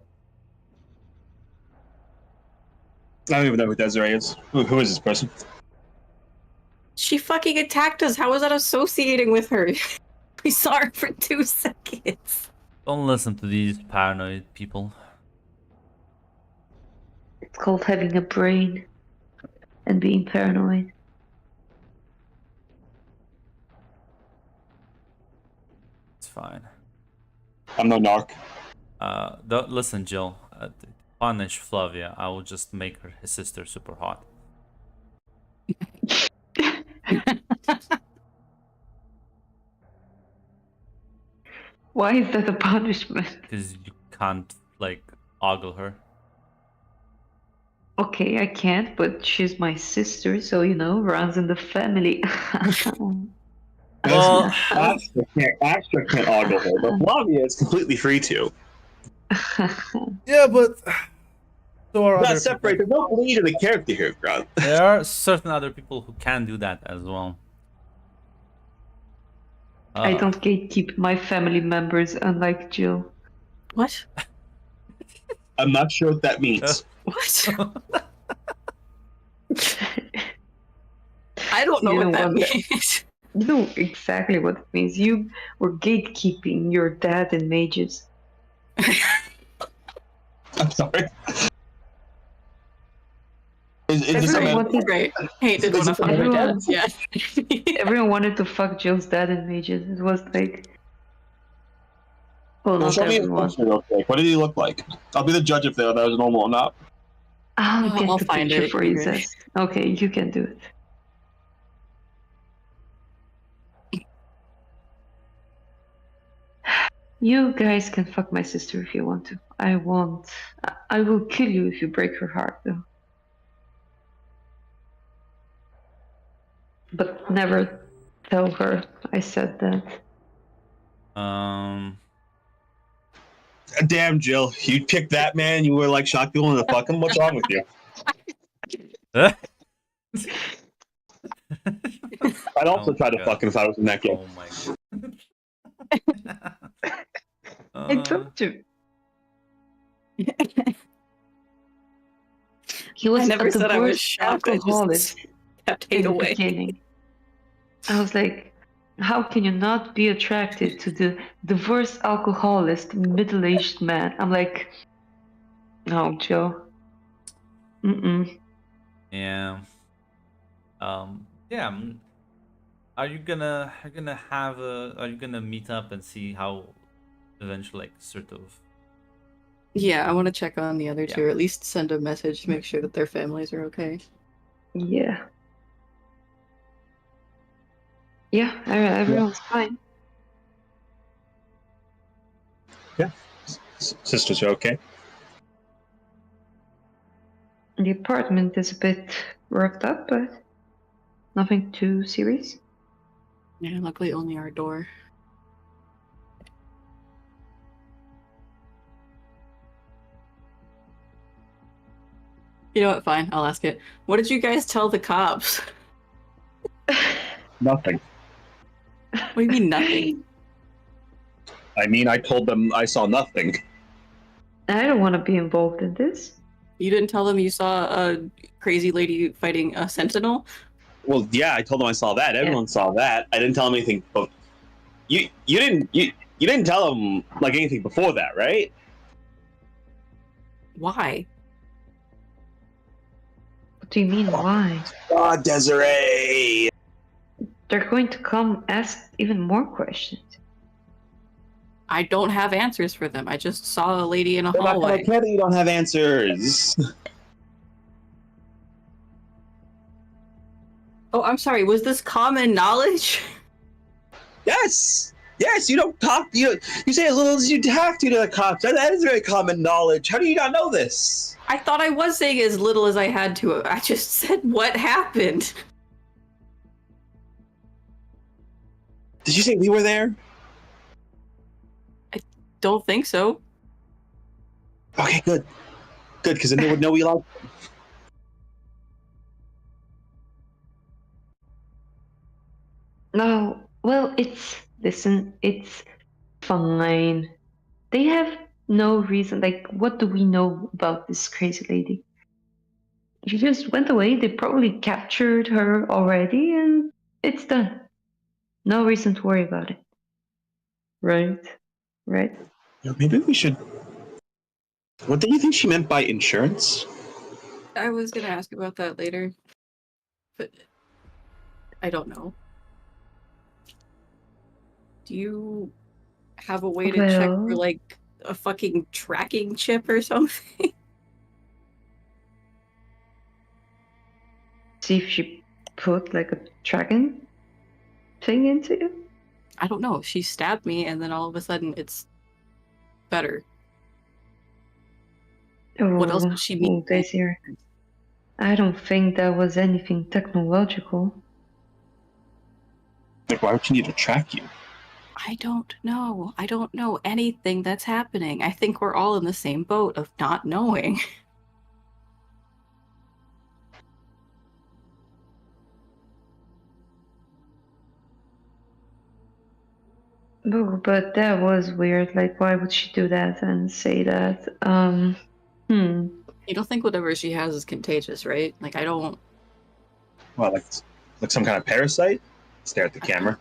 I don't even know who Desiree is. Who is this person? She fucking attacked us. How was that associating with her? We saw her for 2 seconds. Don't listen to these paranoid people. It's called having a brain and being paranoid. It's fine. I'm no narc. Listen, Jill. To punish Flavia, I will just make his sister super hot. Why is that a punishment? Because you can't like ogle her. Okay, I can't, but she's my sister, so runs in the family. Well, Astra can't ogle her, but Flavia is completely free to. yeah, but so are Not separate. There's no bleed in the character here, Grant. There are certain other people who can do that as well. I don't gatekeep my family members, unlike Jill. What? I'm not sure what that means. What? I don't know You what know that what means. You know exactly what it means. You were gatekeeping your dad and mages. I'm sorry. Is this Everyone something? wanted, Right. Hated Is one it of my everyone- dads. Yeah. everyone wanted to fuck Jill's dad and mages. It was like, well, Well, not show me a everyone. picture real quick. What did he look like? I'll be the judge if that was normal or not. I'll get I'll the find picture it. for you, Zest. Okay, you can do it. You guys can fuck my sister if you want to. I won't. I will kill you if you break her heart, though. But never tell her I said that. Damn, Jill, you picked that man. You were like shocked you wanted to fuck him. What's wrong with you? I'd also Oh try to my fuck him if I was in that game. Oh my god. I told you. He was I never a said I was divorced shocked. I alcoholic just kept in hate the away. beginning. I was like, how can you not be attracted to the divorced alcoholic middle-aged man? I'm like, no, Joe. Mm-mm. Yeah. Yeah. Are you gonna meet up and see how eventually, like, sort of? Yeah, I want to check on the other Yeah. two, or at least send a message to make sure that their families are okay. Yeah. Yeah, everyone's fine. Sisters are okay. The apartment is a bit roughed up, but nothing too serious. Yeah, luckily only our door. You know what? Fine, I'll ask it. What did you guys tell the cops? Nothing. What do you mean nothing? I mean, I told them I saw nothing. I don't want to be involved in this. You didn't tell them you saw a crazy lady fighting a sentinel? Well, yeah, I told them I saw that. Everyone saw that. I didn't tell them anything. But you didn't tell them like anything before that, right? Why? What do you mean, why? Ah, Desiree. They're going to come ask even more questions. I don't have answers for them. I just saw a lady in a They're not hallway. gonna care that you don't have answers. Oh, I'm sorry. Was this common knowledge? Yes. Yes, you don't talk. You say as little as you have to the cops. That is very common knowledge. How do you not know this? I thought I was saying as little as I had to. I just said what happened. Did you say we were there? Don't think so. Okay, good. Good, because then they would know we liked them. No, well, it's fine. They have no reason. Like, what do we know about this crazy lady? She just went away. They probably captured her already, and it's done. No reason to worry about it. Right? Right? Maybe we should. What do you think she meant by insurance? I was gonna ask about that later, but I don't know. Do you have a way to check for Well- like a fucking tracking chip or something? See if she put like a dragon thing into you? I don't know. She stabbed me, and then all of a sudden it's better. What else would she mean? Daisy, I don't think that was anything technological. Like, why would she need to track you? I don't know. I don't know anything that's happening. I think we're all in the same boat of not knowing. Oh, but that was weird. Like, why would she do that and say that? You don't think whatever she has is contagious, right? Like, I don't. Well, like some kind of parasite? Stare at the camera.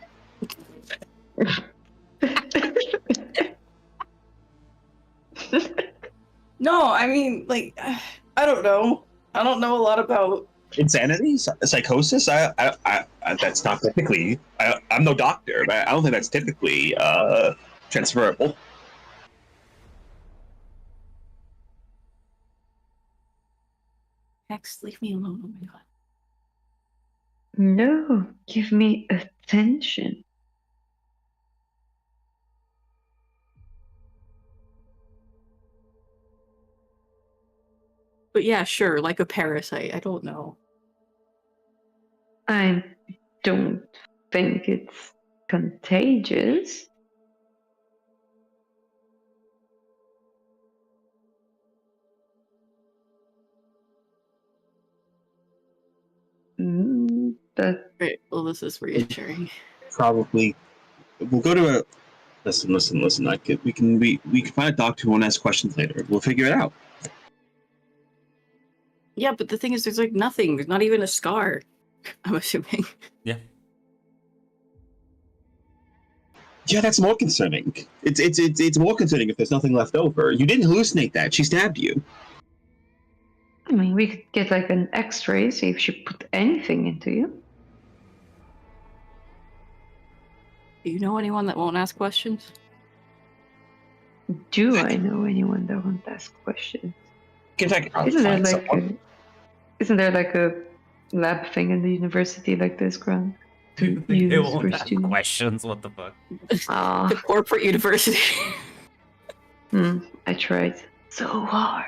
No, I mean, like, I don't know. I don't know a lot about. Insanity? Psychosis? I that's not typically. I'm no doctor, but I don't think that's typically transferable. Hex, leave me alone. Oh my god. No, give me attention. But yeah, sure, like a parasite. I don't know. I don't think it's contagious. But Right. Well, this is reassuring. Probably. We'll go to a. Listen. We can find a doctor who won't ask questions later. We'll figure it out. Yeah, but the thing is, there's like nothing. There's not even a scar. I'm assuming. Yeah. Yeah, that's more concerning. It's more concerning if there's nothing left over. You didn't hallucinate that. She stabbed you. I mean, we could get like an X-ray, see if she put anything into you. Do you know anyone that won't ask questions? Do I know anyone that won't ask questions? In fact, I'll Isn't there find like someone. isn't there like a lab thing in the university like this, Grant? To They use won't for ask students? questions. What the fuck? The Ah, corporate university. I tried so hard.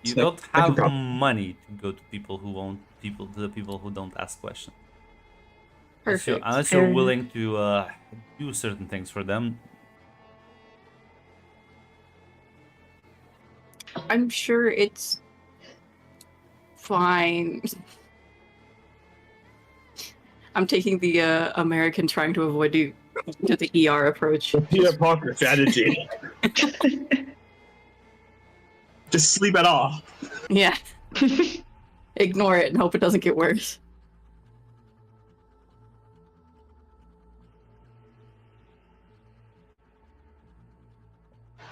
You It's like, don't I could have prob- money to go to people who won't to the people who don't ask questions. Perfect. Unless Fair you're enough. willing to do certain things for them. I'm sure it's fine. I'm taking the American trying to avoid the ER approach. Peter Parker strategy. Just sleep it off. Yeah. Ignore it and hope it doesn't get worse.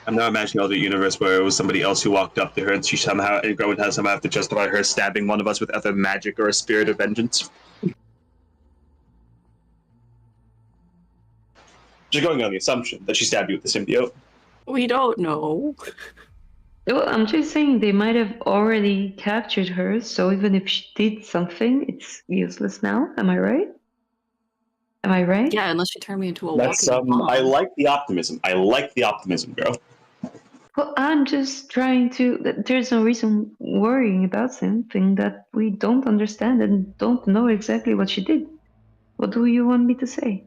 I'm now imagining the universe where it was somebody else who walked up to her and Gwen would somehow have to justify her stabbing one of us with either magic or a spirit of vengeance. Just going on the assumption that she stabbed you with the symbiote. We don't know. Well, I'm just saying they might have already captured her, so even if she did something, it's useless now. Am I right? Am I right? Yeah, unless she turned me into a That's walking bomb. I like the optimism. Girl. Well, I'm just trying to. There's no reason worrying about something that we don't understand and don't know exactly what she did. What do you want me to say?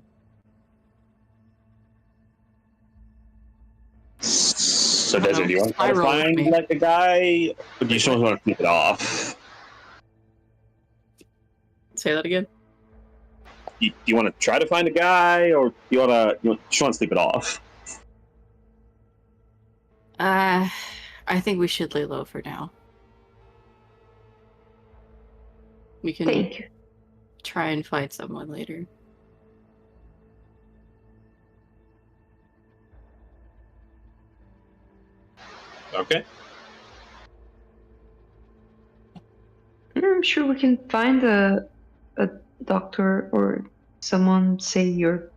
So, Well, Desert, do you want to try to spiral with find me. like a guy, or do you just want to keep it off? Say that again. Do you want to try to find a guy, or do you want to sleep it off? I think we should lay low for now. We can Thank you. try and find someone later. Okay. I'm sure we can find a doctor or someone. Say you're.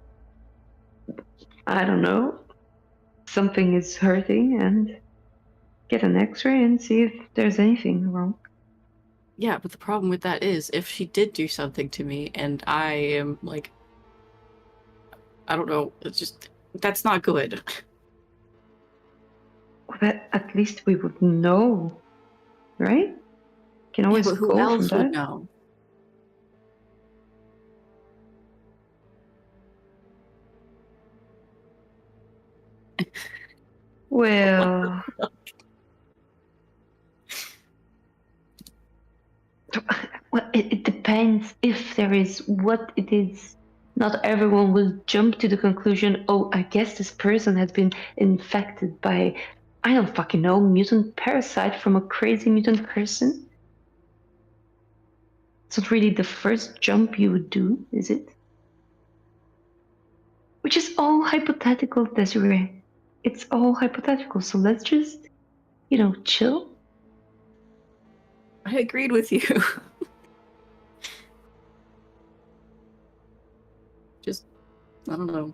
I don't know. Something is hurting, and get an X-ray and see if there's anything wrong. Yeah, but the problem with that is if she did do something to me and I am like, I don't know, it's just, that's not good. But at least we would know, right? Can Yeah, always but who go else from would that. know? Well, well, it depends if there is what it is. Not everyone will jump to the conclusion, oh, I guess this person has been infected by, I don't fucking know, mutant parasite from a crazy mutant person. It's not really the first jump you would do, is it? Which is all hypothetical, Desiree. It's all hypothetical, so let's just, chill. I agreed with you. Just, I don't know.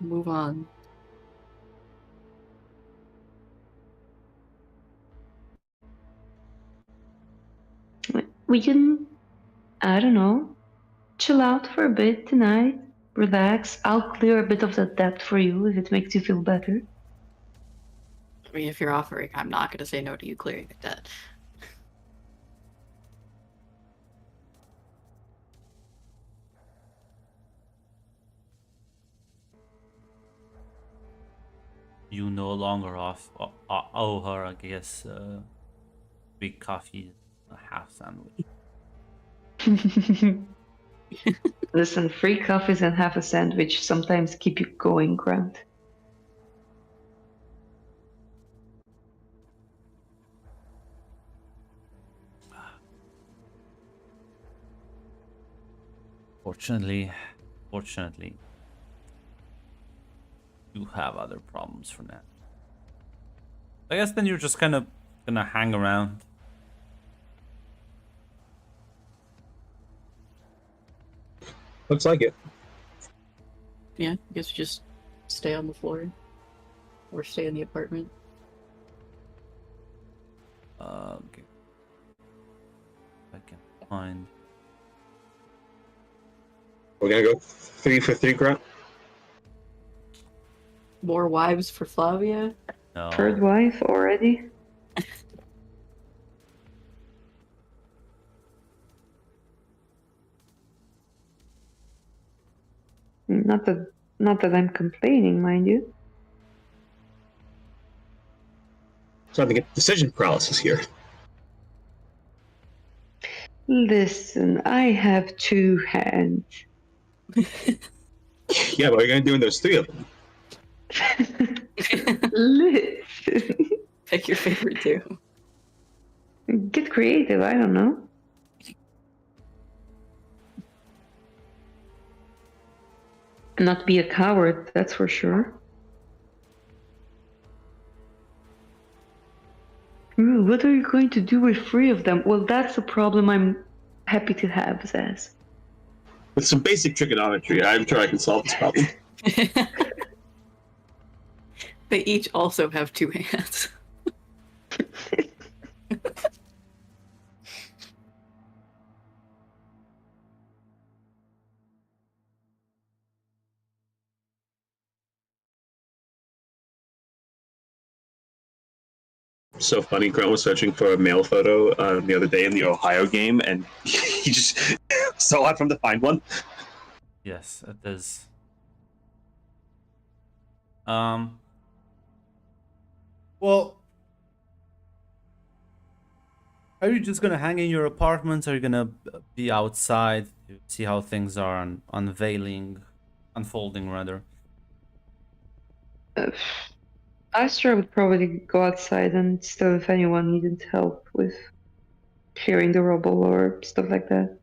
Move on. We can, I don't know, chill out for a bit tonight, relax. I'll clear a bit of that debt for you if it makes you feel better. I mean, if you're offering, I'm not going to say no to you clearing the debt. you no longer owe her, I guess, 3 coffees, a half sandwich. Listen, free coffees and half a sandwich sometimes keep you going, Grant. Fortunately, you have other problems for now. I guess then you're just kind of gonna hang around. Looks like it. Yeah, I guess we just stay on the floor. Or stay in the apartment. Okay. I can find. We're gonna go 3 for 3, Grant. More wives for Flavia? No. Third wife already? Not that I'm complaining, mind you. Starting to get decision paralysis here. Listen, I have 2 hands. Yeah, but what are you gonna do when there's 3 of them? Listen. Pick your favorite two. Get creative, I don't know. Not be a coward, that's for sure. Ooh, what are you going to do with 3 of them? Well, that's a problem I'm happy to have, Zaz. With some basic trigonometry, I'm sure I can solve this problem. They each also have 2 hands. So funny. Grant was searching for a male photo the other day in the Ohio game, and he just so hard for him to find one. Yes, it is. Well, are you just gonna hang in your apartment? Are you gonna be outside to see how things are unfolding rather? Astra would probably go outside and still if anyone needed help with clearing the rubble or stuff like that.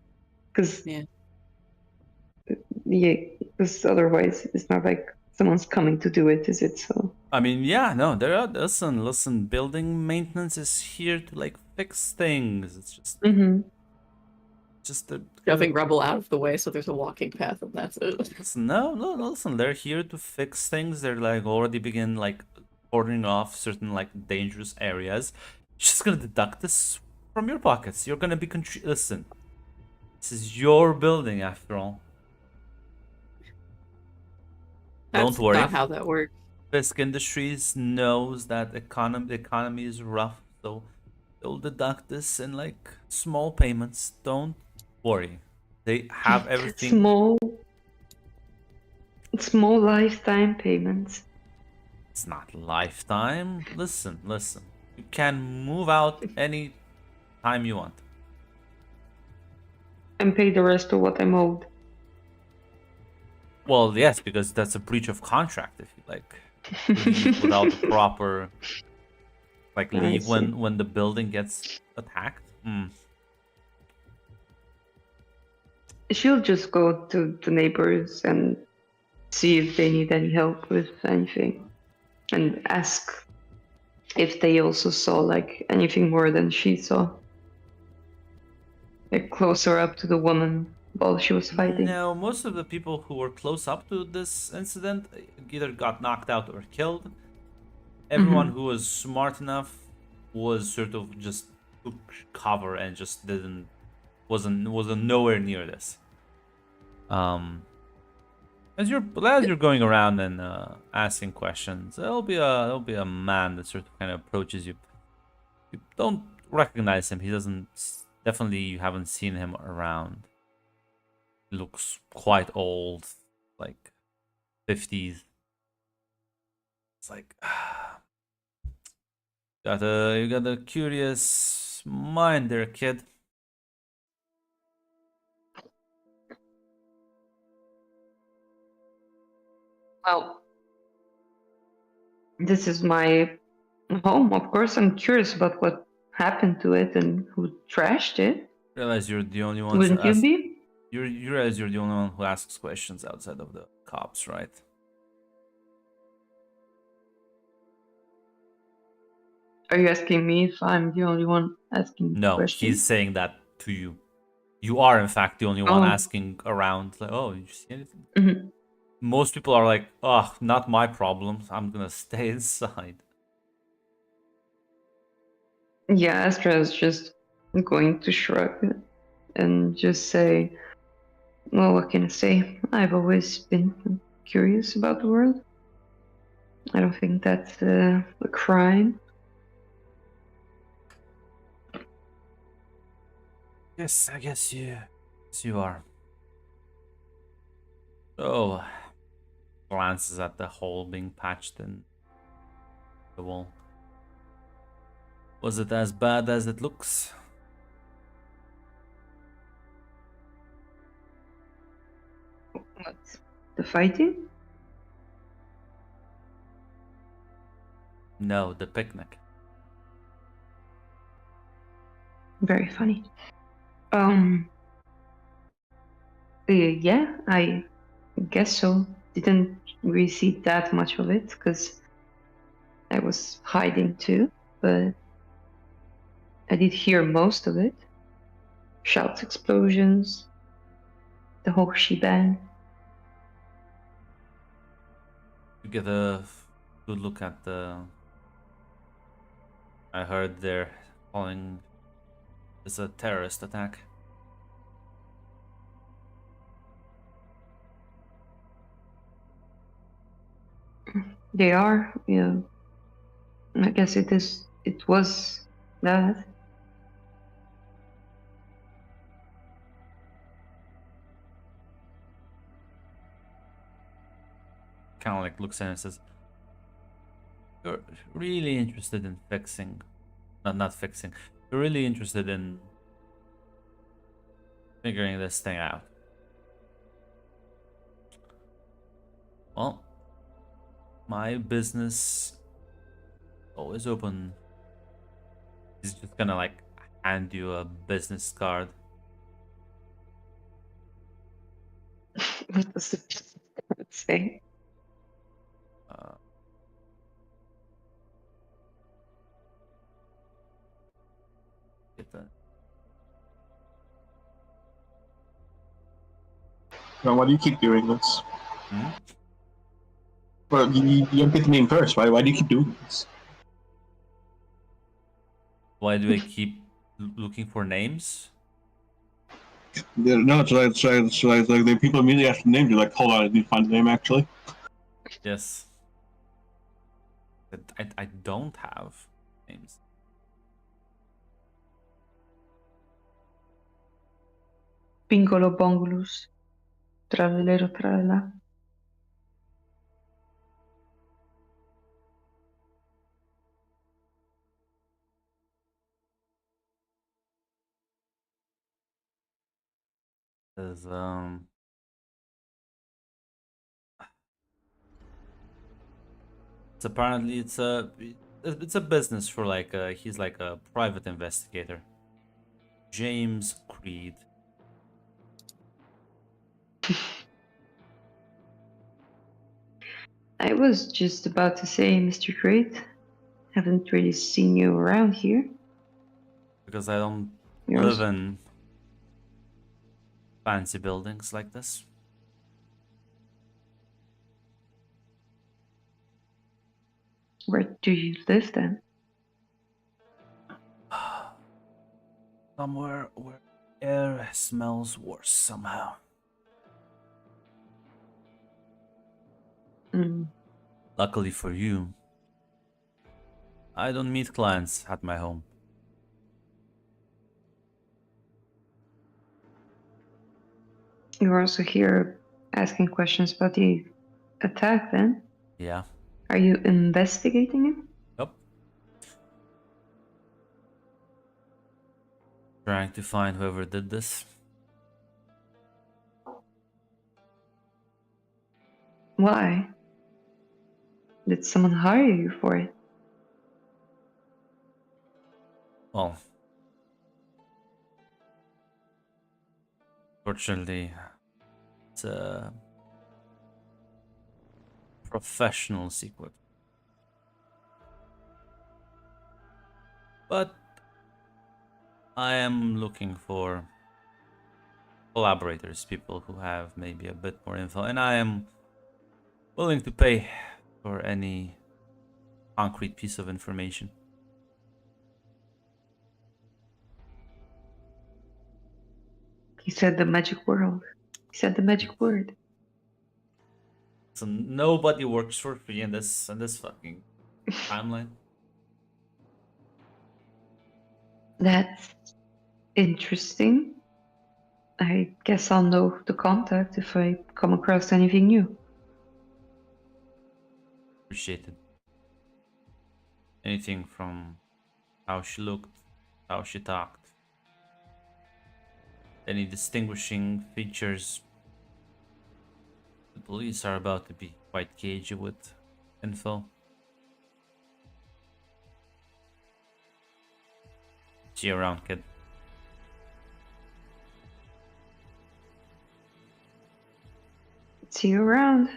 Because Yeah. yeah, because otherwise it's not like someone's coming to do it, is it? So I mean, yeah, no, there are. Listen. Building maintenance is here to like fix things. It's just the Shoving rubble out of the way so there's a walking path and that's it. Listen, no, listen. They're here to fix things. They're like already begin like ordering off certain like dangerous areas. You're just gonna deduct this from your pockets. You're gonna be listen. This is your building after all. That's Don't worry. not how that works. Fisk Industries knows that the economy is rough, so they'll deduct this in like small payments. Don't worry. They have everything. Small lifetime payments. It's not lifetime. Listen. You can move out any time you want. And pay the rest of what I'm owed. Well, yes, because that's a breach of contract if you like leave without the proper leave when the building gets attacked. She'll just go to the neighbors and see if they need any help with anything. And ask if they also saw like anything more than she saw. Like closer up to the woman while she was fighting. No, most of the people who were close up to this incident either got knocked out or killed. Everyone who was smart enough was sort of just took cover and just wasn't nowhere near this. As you're going around and asking questions, there'll be a man that sort of kind of approaches you. You don't recognize him. He doesn't. Definitely, you haven't seen him around. He looks quite old, like 50s. It's like you got a curious mind there, kid. Well, this is my home. Of course, I'm curious about what happened to it and who trashed it. Realize you're the only one Wouldn't you be? you realize you're the only one who asks questions outside of the cops, right? Are you asking me if I'm the only one asking No, questions? he's saying that to you. You are in fact the only one Oh. asking around, like, oh, did you see anything? Mhm. Most people are like, oh, not my problem. I'm gonna stay inside. Yeah, Astra is just going to shrug and just say, well, what can I say? I've always been curious about the world. I don't think that's a crime. Yes, I guess you are. Oh, glances at the hole being patched in the wall. Was it as bad as it looks? What? The fighting? No, the picnic. Very funny. Yeah, I guess so. Didn't really see that much of it because I was hiding too, but I did hear most of it. Shouts, explosions, the whole shebang. You get a good look at the. I heard they're calling this a terrorist attack. They are, yeah. I guess it is. It was that. Kind of like looks at it and says, "You're really interested in fixing, not fixing. You're really interested in figuring this thing out. Well, my business always open." He's just gonna like hand you a business card. What does it say? Uh, get the Now, why do you keep doing this? hmm? Well, you don't get the name first. Why do you keep doing this? Why do I keep looking for names? Yeah, no, it's like the people immediately ask the name. You're like, hold on, I need to find the name actually. Yes. I don't have names. Piccolo Bongulus. Travelero tralala. There's it's apparently it's a business for like he's like a private investigator. James Creed. I was just about to say, Mr. Great, haven't really seen you around here. Because I don't You're live also- in fancy buildings like this. Where do you live then? Somewhere where air smells worse somehow. Mm. Luckily for you, I don't meet clients at my home. You're also here asking questions about the attack then? Yeah. Are you investigating it? Yep. Trying to find whoever did this. Why? Did someone hire you for it? Well, fortunately, it's a professional secret. But I am looking for collaborators, people who have maybe a bit more info, and I am willing to pay for any concrete piece of information. He said the magic word. He said the magic word. So nobody works for free in this fucking timeline. That's interesting. I guess I'll know the contact if I come across anything new. Appreciated. Anything from how she looked, how she talked, any distinguishing features. The police are about to be quite cagey with info. See you around, kid. See you around.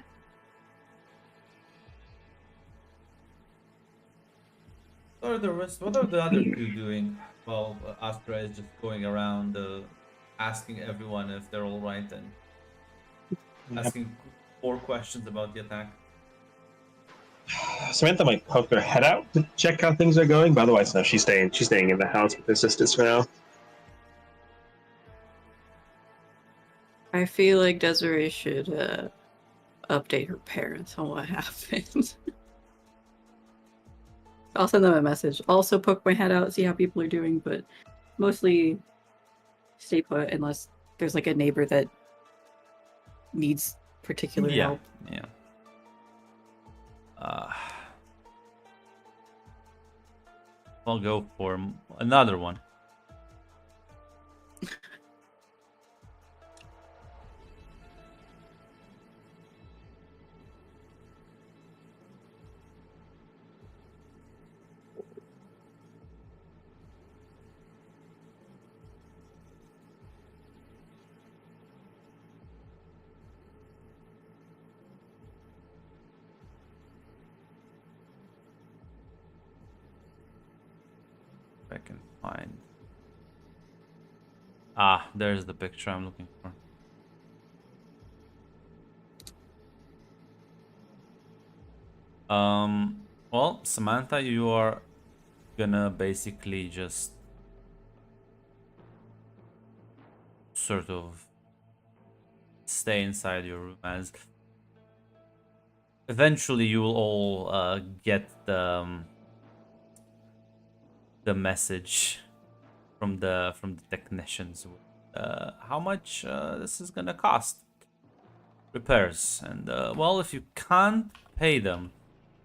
What are the rest? What are the other two doing? Well, Astra is just going around asking everyone if they're all right and asking 4 questions about the attack. Samantha might poke her head out to check how things are going, but otherwise, no, she's staying in the house with her sisters for now. I feel like Desiree should update her parents on what happened. I'll send them a message. Also poke my head out, see how people are doing, but mostly stay put unless there's like a neighbor that needs particular help. Yeah. I'll go for another one. I can find. Ah, there's the picture I'm looking for. Well, Samantha, you are gonna basically just sort of stay inside your room, as eventually you will all get the message from the technicians. How much this is gonna cost? Repairs, and well, if you can't pay them,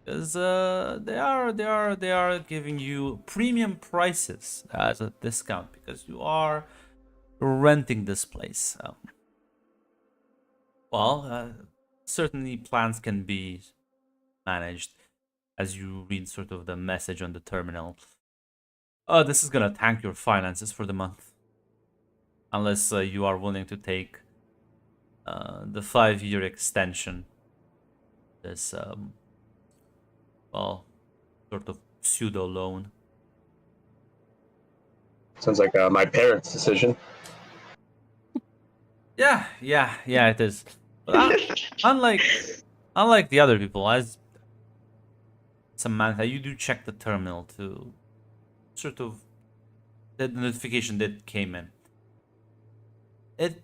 because they are giving you premium prices as a discount because you are renting this place. Well, certainly plans can be managed as you read sort of the message on the terminal. This is gonna tank your finances for the month, unless you are willing to take the 5-year extension. This well, sort of pseudo loan. Sounds like my parents' decision. Yeah, it is. But unlike the other people, as Samantha, you do check the terminal to sort of the notification that came in.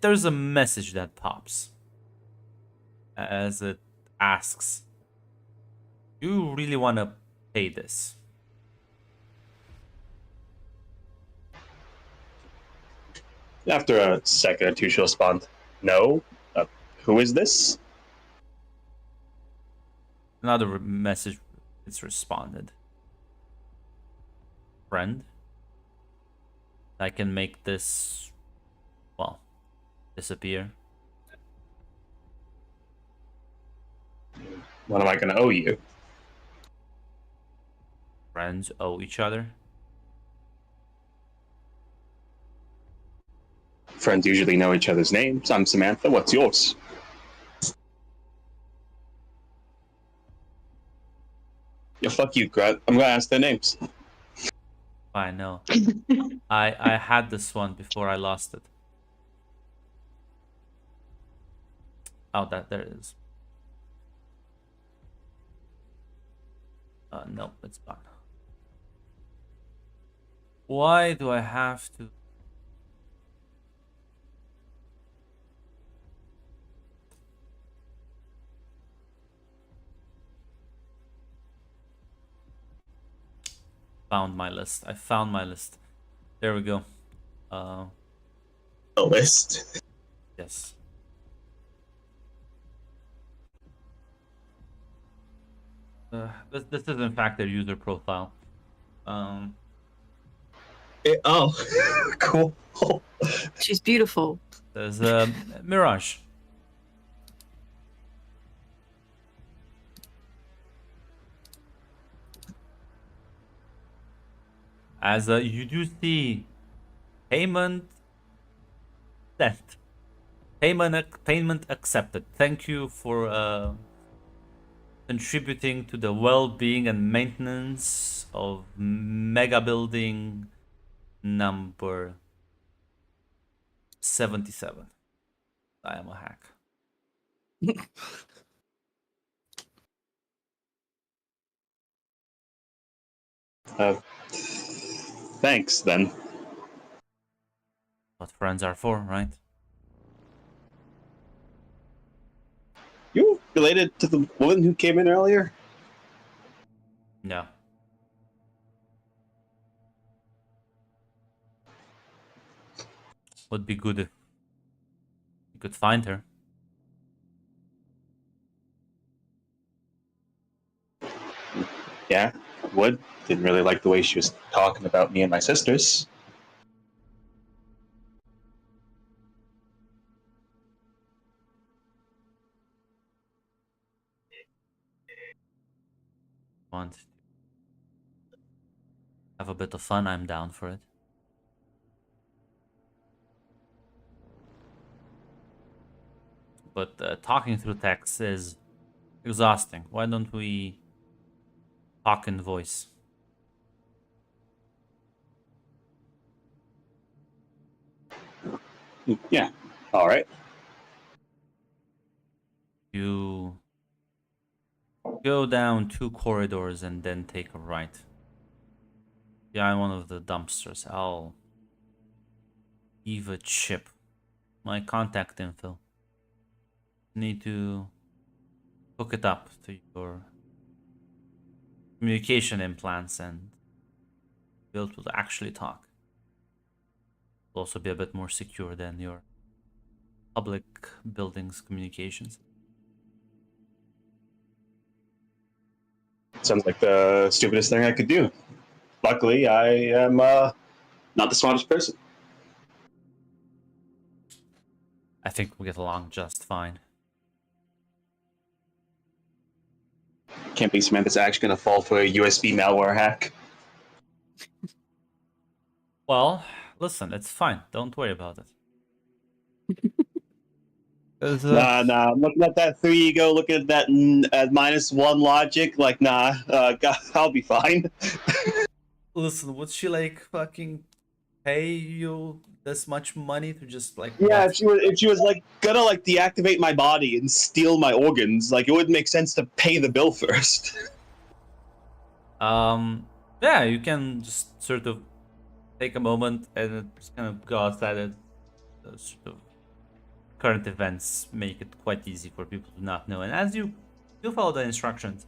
There's a message that pops as it asks, "You really want to pay this?" After a second or two, she'll respond, "No. Who is this?" Another message is responded. Friend, I can make this, well, disappear. What am I going to owe you? Friends owe each other. Friends usually know each other's names. I'm Samantha. What's yours? Yeah, fuck you, Grut. I'm gonna ask their names. I know. I had this one before I lost it. Oh, there it is. No, it's gone. Why do I have to? Found my list. I found my list. There we go. A list. Yes. This is in fact their user profile. Oh, cool. She's beautiful. There's Mirage. As you do see, payment sent. Payment accepted. Thank you for contributing to the well-being and maintenance of Mega Building number 77. I am a hack. Thanks, then. What friends are for, right? You related to the woman who came in earlier? No. Would be good if you could find her. Yeah, would. Didn't really like the way she was talking about me and my sisters. Want to have a bit of fun, I'm down for it. But talking through text is exhausting. Why don't we talk in voice? Yeah, all right. You go down 2 corridors and then take a right. Behind one of the dumpsters, I'll leave a chip. My contact info. Need to hook it up to your communication implants and be able to actually talk. It'll also be a bit more secure than your public buildings communications. Sounds like the stupidest thing I could do. Luckily, I am not the smartest person. I think we'll get along just fine. Can't be Samantha's actually going to fall for a USB malware hack. Well, listen, it's fine. Don't worry about it. Nah. I'm looking at that 3 ego, looking at that -1 logic. Like, nah, I'll be fine. Listen, would she like fucking pay you this much money to just like? Yeah, if she was like gonna like deactivate my body and steal my organs, like it would make sense to pay the bill first. Yeah, you can just sort of take a moment and just kind of go outside and sort of current events make it quite easy for people to not know. And as you follow the instructions,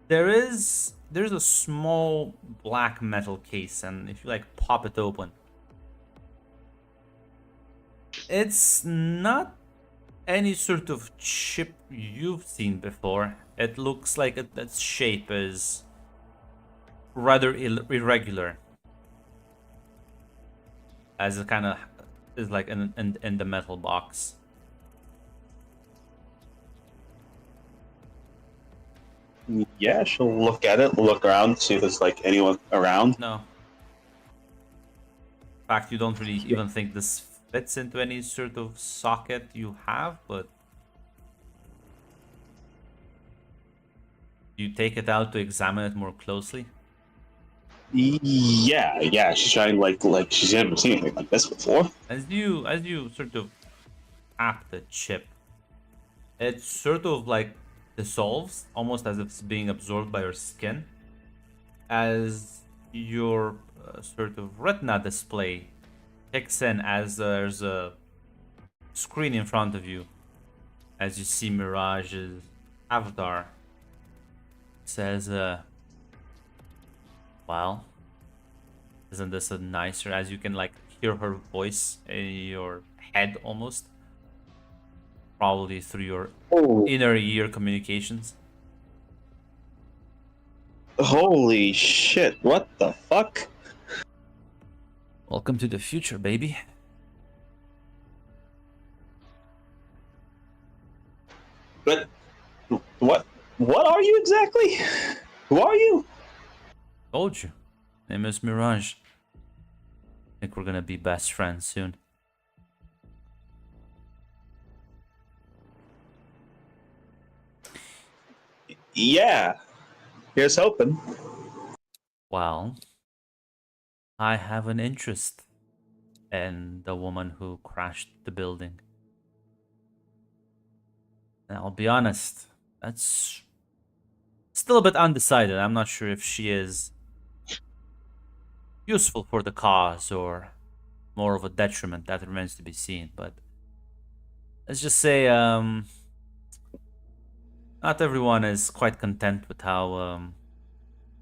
there's a small black metal case, and if you like pop it open, it's not any sort of chip you've seen before. It looks like its shape is rather irregular, as it kind of is like in the metal box. Yeah, she'll look at it, look around, see if there's like anyone around. No. In fact, you don't really even think this fits into any sort of socket you have, but you take it out to examine it more closely. Yeah. She's trying like she's never seen anything like this before. As you sort of tap the chip, it sort of like dissolves, almost as if it's being absorbed by your skin, as your sort of retina display kicks in, as there's a screen in front of you, as you see Mirage's avatar. It says, well, isn't this a nicer, as you can like hear her voice in your head almost, probably through your inner ear communications. Holy shit, what the fuck? Welcome to the future, baby. But what are you exactly? Who are you? Told you. Name is Mirage. Think we're gonna be best friends soon. Yeah. Here's hoping. Well, I have an interest in the woman who crashed the building. And I'll be honest, that's still a bit undecided. I'm not sure if she is useful for the cause or more of a detriment. That remains to be seen. But let's just say, not everyone is quite content with how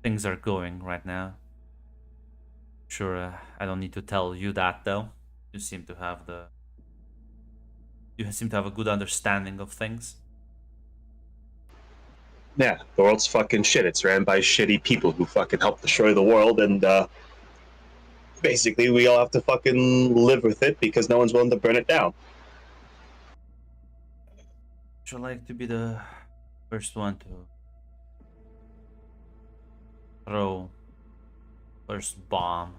things are going right now. Sure, I don't need to tell you that though. You seem to have a good understanding of things. Yeah, the world's fucking shit. It's ran by shitty people who fucking help destroy the world, and basically we all have to fucking live with it because no one's willing to burn it down. Would you like to be the first one to throw first bomb?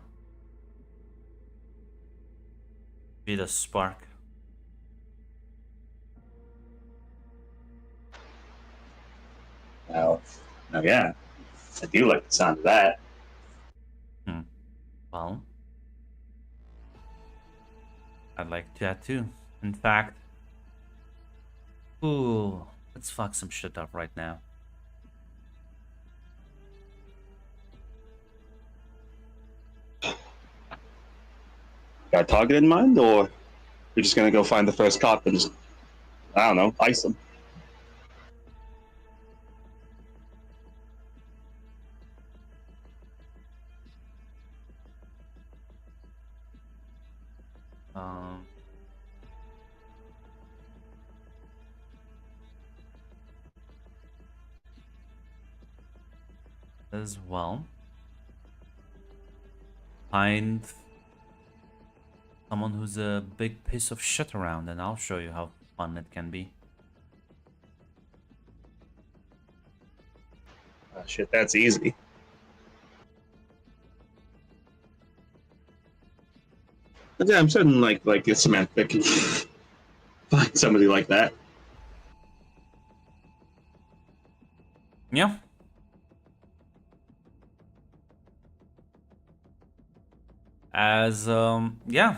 Be the spark. Now, yeah, I do like the sound of that. Well, I'd like that too. In fact, ooh, let's fuck some shit up right now. Got a target in mind, or you're just gonna go find the first cop and just, I don't know, ice them? As well, find someone who's a big piece of shit around, and I'll show you how fun it can be. Shit, that's easy. But yeah, I'm certain like Samantha can find somebody like that. Yeah. As yeah,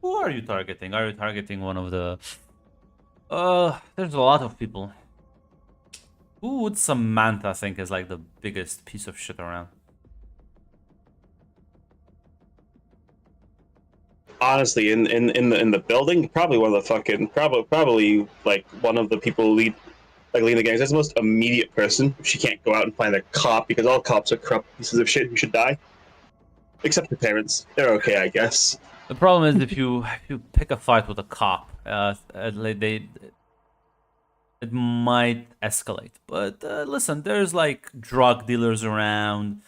who are you targeting? Are you targeting one of the there's a lot of people. Who would Samantha think is like the biggest piece of shit around? Honestly, in the building, probably one of the fucking probably like one of the people leading the gangs. That's the most immediate person. She can't go out and find a cop because all cops are corrupt pieces of shit who should die. Except her parents. They're okay, I guess. The problem is if you pick a fight with a cop, it might escalate. But listen, there's like drug dealers around.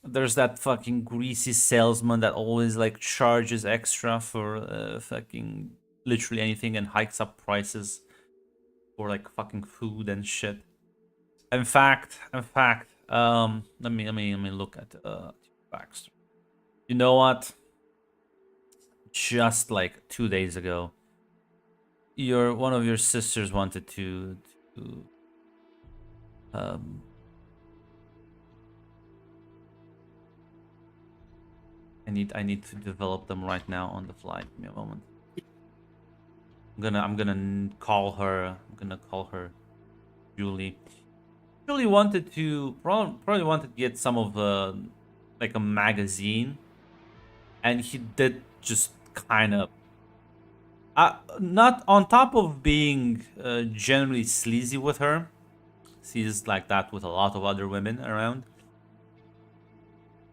There's that fucking greasy salesman that always like charges extra for fucking literally anything and hikes up prices for like fucking food and shit. In fact, let me look at Baxter. You know what? Just like 2 days ago, one of your sisters wanted to um I need to develop them right now on the fly. Give me a moment. I'm gonna call her. I'm gonna call her Julie. Julie wanted to probably wanted to get some of like a magazine, and he did just kind of not on top of being generally sleazy with her. He's like that with a lot of other women around.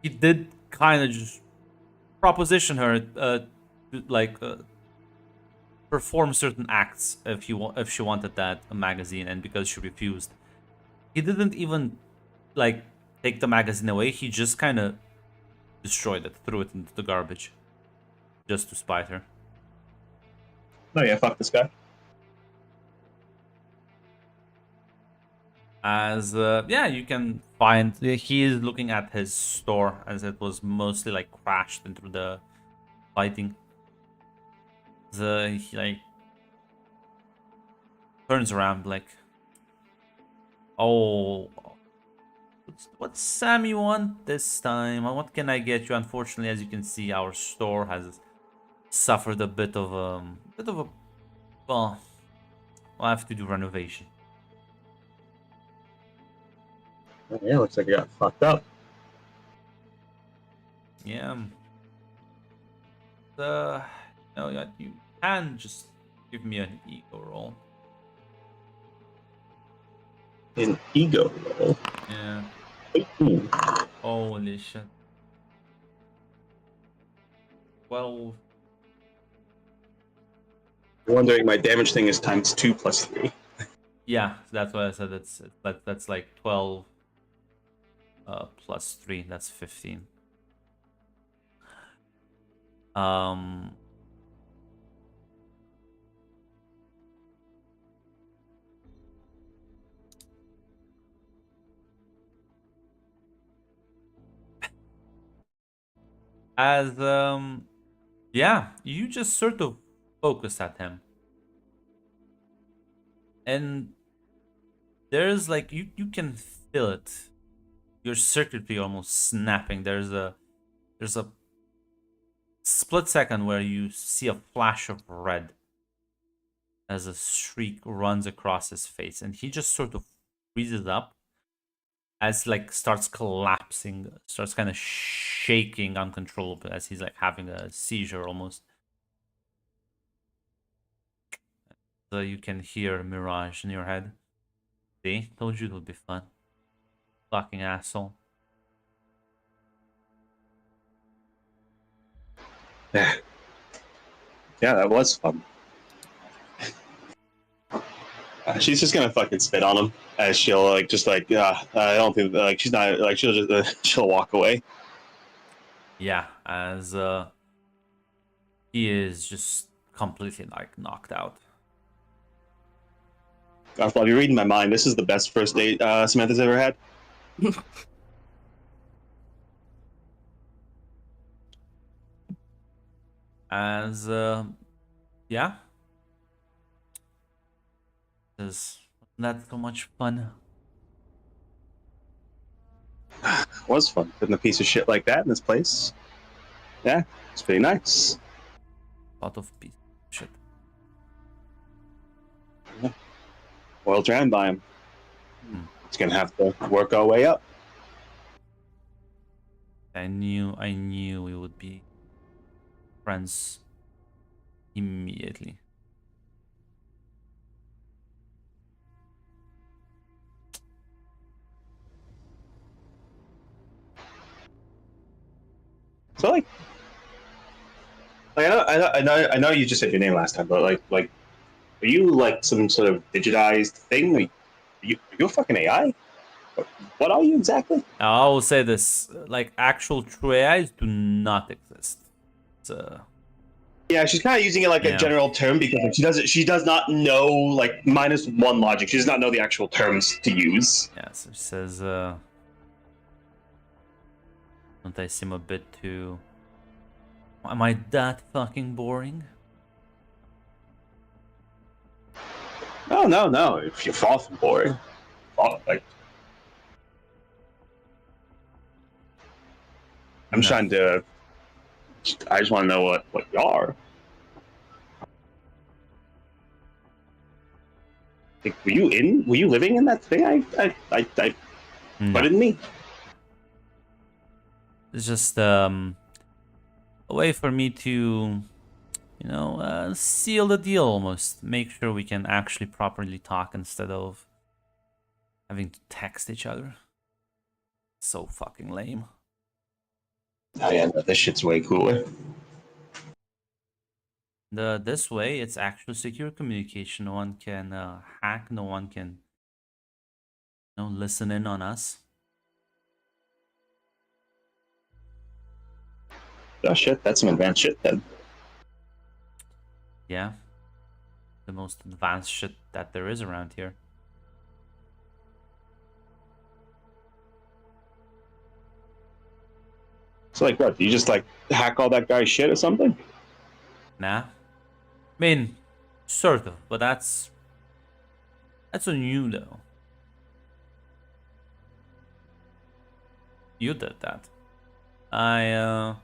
He did kind of just proposition her to, like perform certain acts if she wanted that magazine, and because she refused, he didn't even like take the magazine away. He just kind of destroyed it, threw it into the garbage, just to spite her. No, yeah, fuck this guy. As yeah, you can find he is looking at his store as it was mostly like crashed into the fighting. He like turns around like, oh, what's Sammy want this time? What can I get you? Unfortunately, as you can see, our store has suffered a bit of a well, we'll have to do renovation. Yeah, looks like I got fucked up. Yeah. No, yeah, you can just give me an ego roll. An ego roll. Yeah. 18. Holy shit. 12. You're wondering my damage thing is times 2 plus 3. Yeah, that's why I said that's like 12 plus 3, that's 15. Um as yeah, you just sort of focus at him. And there's like you can feel it. Your circuitry almost snapping. There's a split second where you see a flash of red as a shriek runs across his face, and he just sort of freezes up as like starts collapsing, starts kind of shaking uncontrollably as he's like having a seizure almost. So you can hear Mirage in your head. See, told you it would be fun. Fucking asshole. Yeah, that was fun. She's just gonna fucking spit on him as she'll like just like I don't think like she's not like she'll just she'll walk away. Yeah, as he is just completely like knocked out. Godfall, you're reading my mind. This is the best first date Samantha's ever had. As yeah, is not so much fun. It was fun putting a piece of shit like that in this place. Yeah, it's pretty nice. Lot of piece of shit. Well drowned by him. It's gonna have to work our way up. I knew we would be friends immediately. So like I know you just said your name last time, but like, are you like some sort of digitized thing? Are you a fucking AI? What are you exactly? I will say this: like actual true AIs do not exist. It's, Yeah, she's kind of using it like a yeah. general term because she does not know like -1 logic. She does not know the actual terms to use. Yeah, so it says, don't I seem a bit too... Am I that fucking boring? No. If you're far from boring, like I'm No. trying to. I just want to know what you are. Like, were you living in that thing? I No. put in me. It's just a way for me to, seal the deal almost. Make sure we can actually properly talk instead of having to text each other. So fucking lame. Oh yeah, no, this shit's way cooler. This way, it's actually secure communication. No one can hack. No one can, listen in on us. Oh shit, that's some advanced shit then. Yeah, the most advanced shit that there is around here. So like, what? Do you just like hack all that guy's shit or something? Nah, I mean, sort of, but that's on you though. You did that. I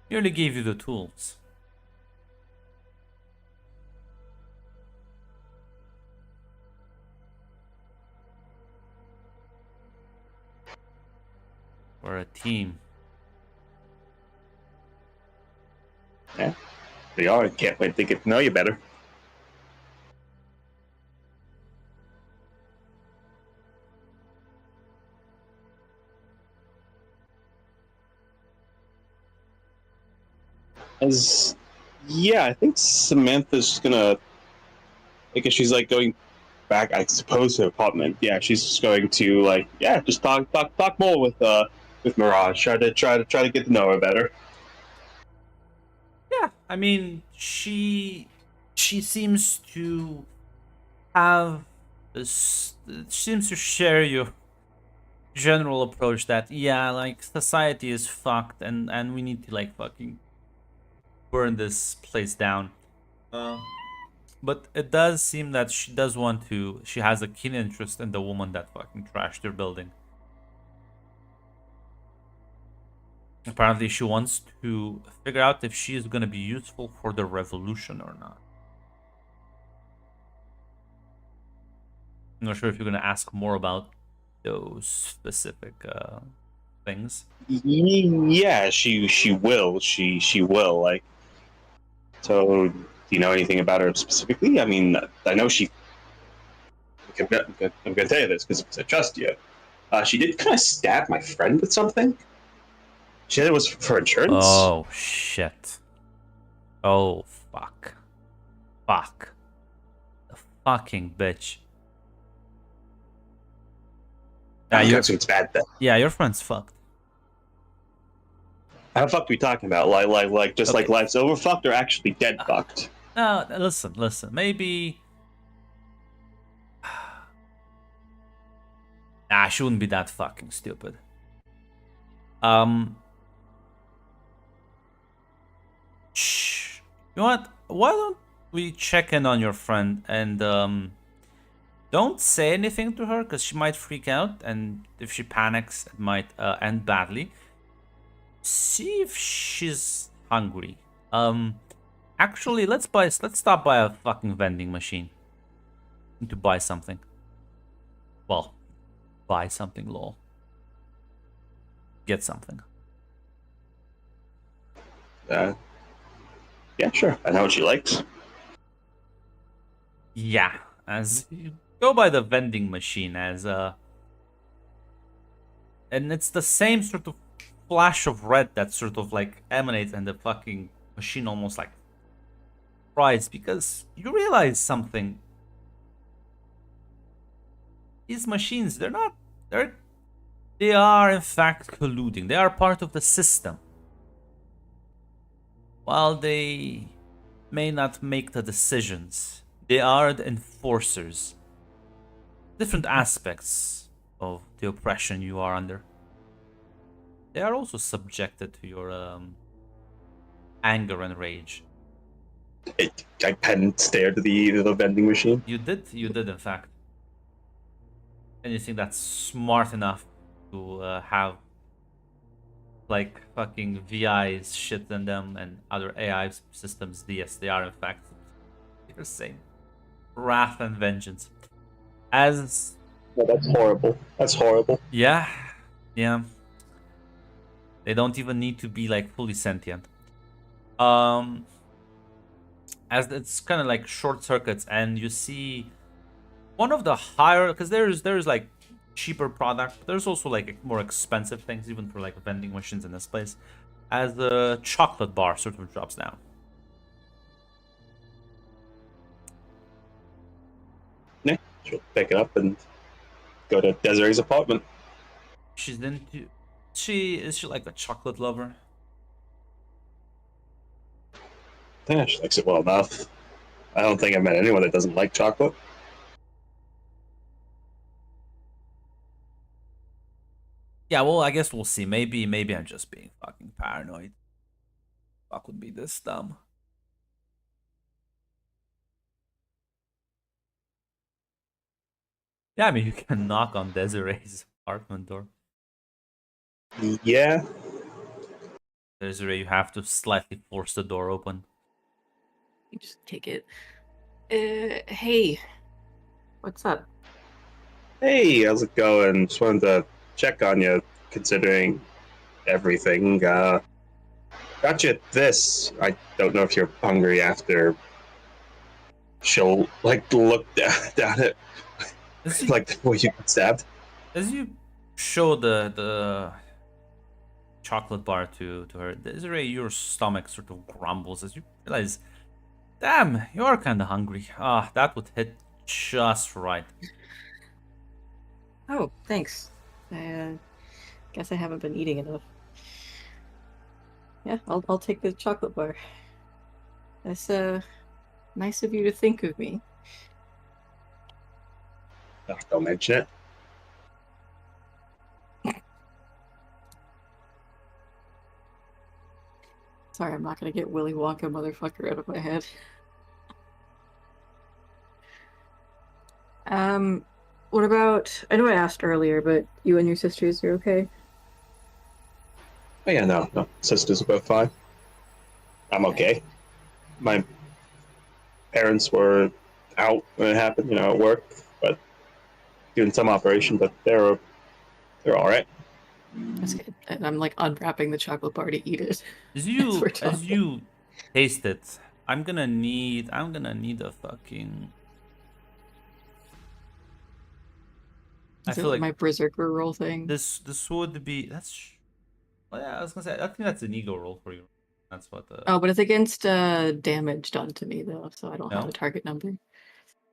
merely gave you the tools. We're a team. Yeah, they are. I can't wait to get to know you better. Yeah, I think Samantha's gonna. I guess she's like going back, I suppose, to her apartment. Yeah, she's just going to like, yeah, just talk more with Mirage. Try to get to know her better. Yeah, I mean, she seems to have this. Seems to share your general approach that yeah, like society is fucked and we need to like fucking burn this place down. But it does seem that she does want to. She has a keen interest in the woman that fucking trashed her building. Apparently, she wants to figure out if she is gonna be useful for the revolution or not. I'm not sure if you're gonna ask more about those specific things. Yeah, she will. She will. Like, so do you know anything about her specifically? I mean, I know she. I'm gonna tell you this because I trust you. She did kind of stab my friend with something. She said it was for insurance. Oh shit. Oh fuck. Fuck. The fucking bitch. Okay, so it's bad then. Yeah, your friend's fucked. How fucked are we talking about? Like just Okay. like life's over fucked or actually dead fucked? No, listen. Maybe. Nah, she wouldn't be that fucking stupid. Shh. You know what? Why don't we check in on your friend and don't say anything to her because she might freak out, and if she panics, it might end badly. See if she's hungry. Actually, let's stop by a fucking vending machine to buy something. Well, buy something, lol. Get something. Yeah, sure. I know what she likes. Yeah, as you go by the vending machine as and it's the same sort of flash of red that sort of like emanates in the fucking machine almost like fries because you realize something. These machines, they are in fact colluding. They are part of the system. While they may not make the decisions, they are the enforcers. Different aspects of the oppression you are under. They are also subjected to your anger and rage. I pen stared at the vending machine. You did in fact. Anything that's smart enough to have like fucking VIs shit in them and other AI systems, yes, they are in fact the same. Wrath and vengeance. As Oh, that's horrible. That's horrible. yeah. They don't even need to be like fully sentient. As it's kind of like short circuits, and you see one of the higher, because there's like cheaper product, but there's also like more expensive things, even for like vending machines in this place. As the chocolate bar sort of drops down. Yeah, she'll pick it up and go to Desiree's apartment. She's into. Is she like a chocolate lover? Yeah, she likes it well enough. I don't think I've met anyone that doesn't like chocolate. Yeah, well, I guess we'll see. Maybe I'm just being fucking paranoid. Fuck would be this dumb. Yeah, I mean, you can knock on Desiree's apartment door. Yeah. Desiree, you have to slightly force the door open. You just take it. Hey, what's up? Hey, how's it going? Just wanted to check on you, considering everything. Got you this. I don't know if you're hungry after. She'll like look down at like the way you got stabbed. As you show the chocolate bar to her, Desiree, your stomach sort of grumbles as you realize, damn, you are kind of hungry. Ah, that would hit just right. Oh, thanks. Guess I haven't been eating enough. Yeah, I'll take the chocolate bar. That's nice of you to think of me. Oh, don't mention it. Sorry, I'm not gonna get Willy Wonka motherfucker out of my head. What about? I know I asked earlier, but you and your sisters are okay? Oh yeah, no. Sisters are both fine. I'm okay. My parents were out when it happened, at work, but doing some operation, but they're all right. That's good. And I'm like unwrapping the chocolate bar to eat it. As we're you taste it, I'm gonna need a fucking. I feel like my berserker roll thing. this would be well, yeah, I was gonna say I think that's an ego roll for you. That's what the. Oh, but it's against damage done to me though, so I don't have No? a target number.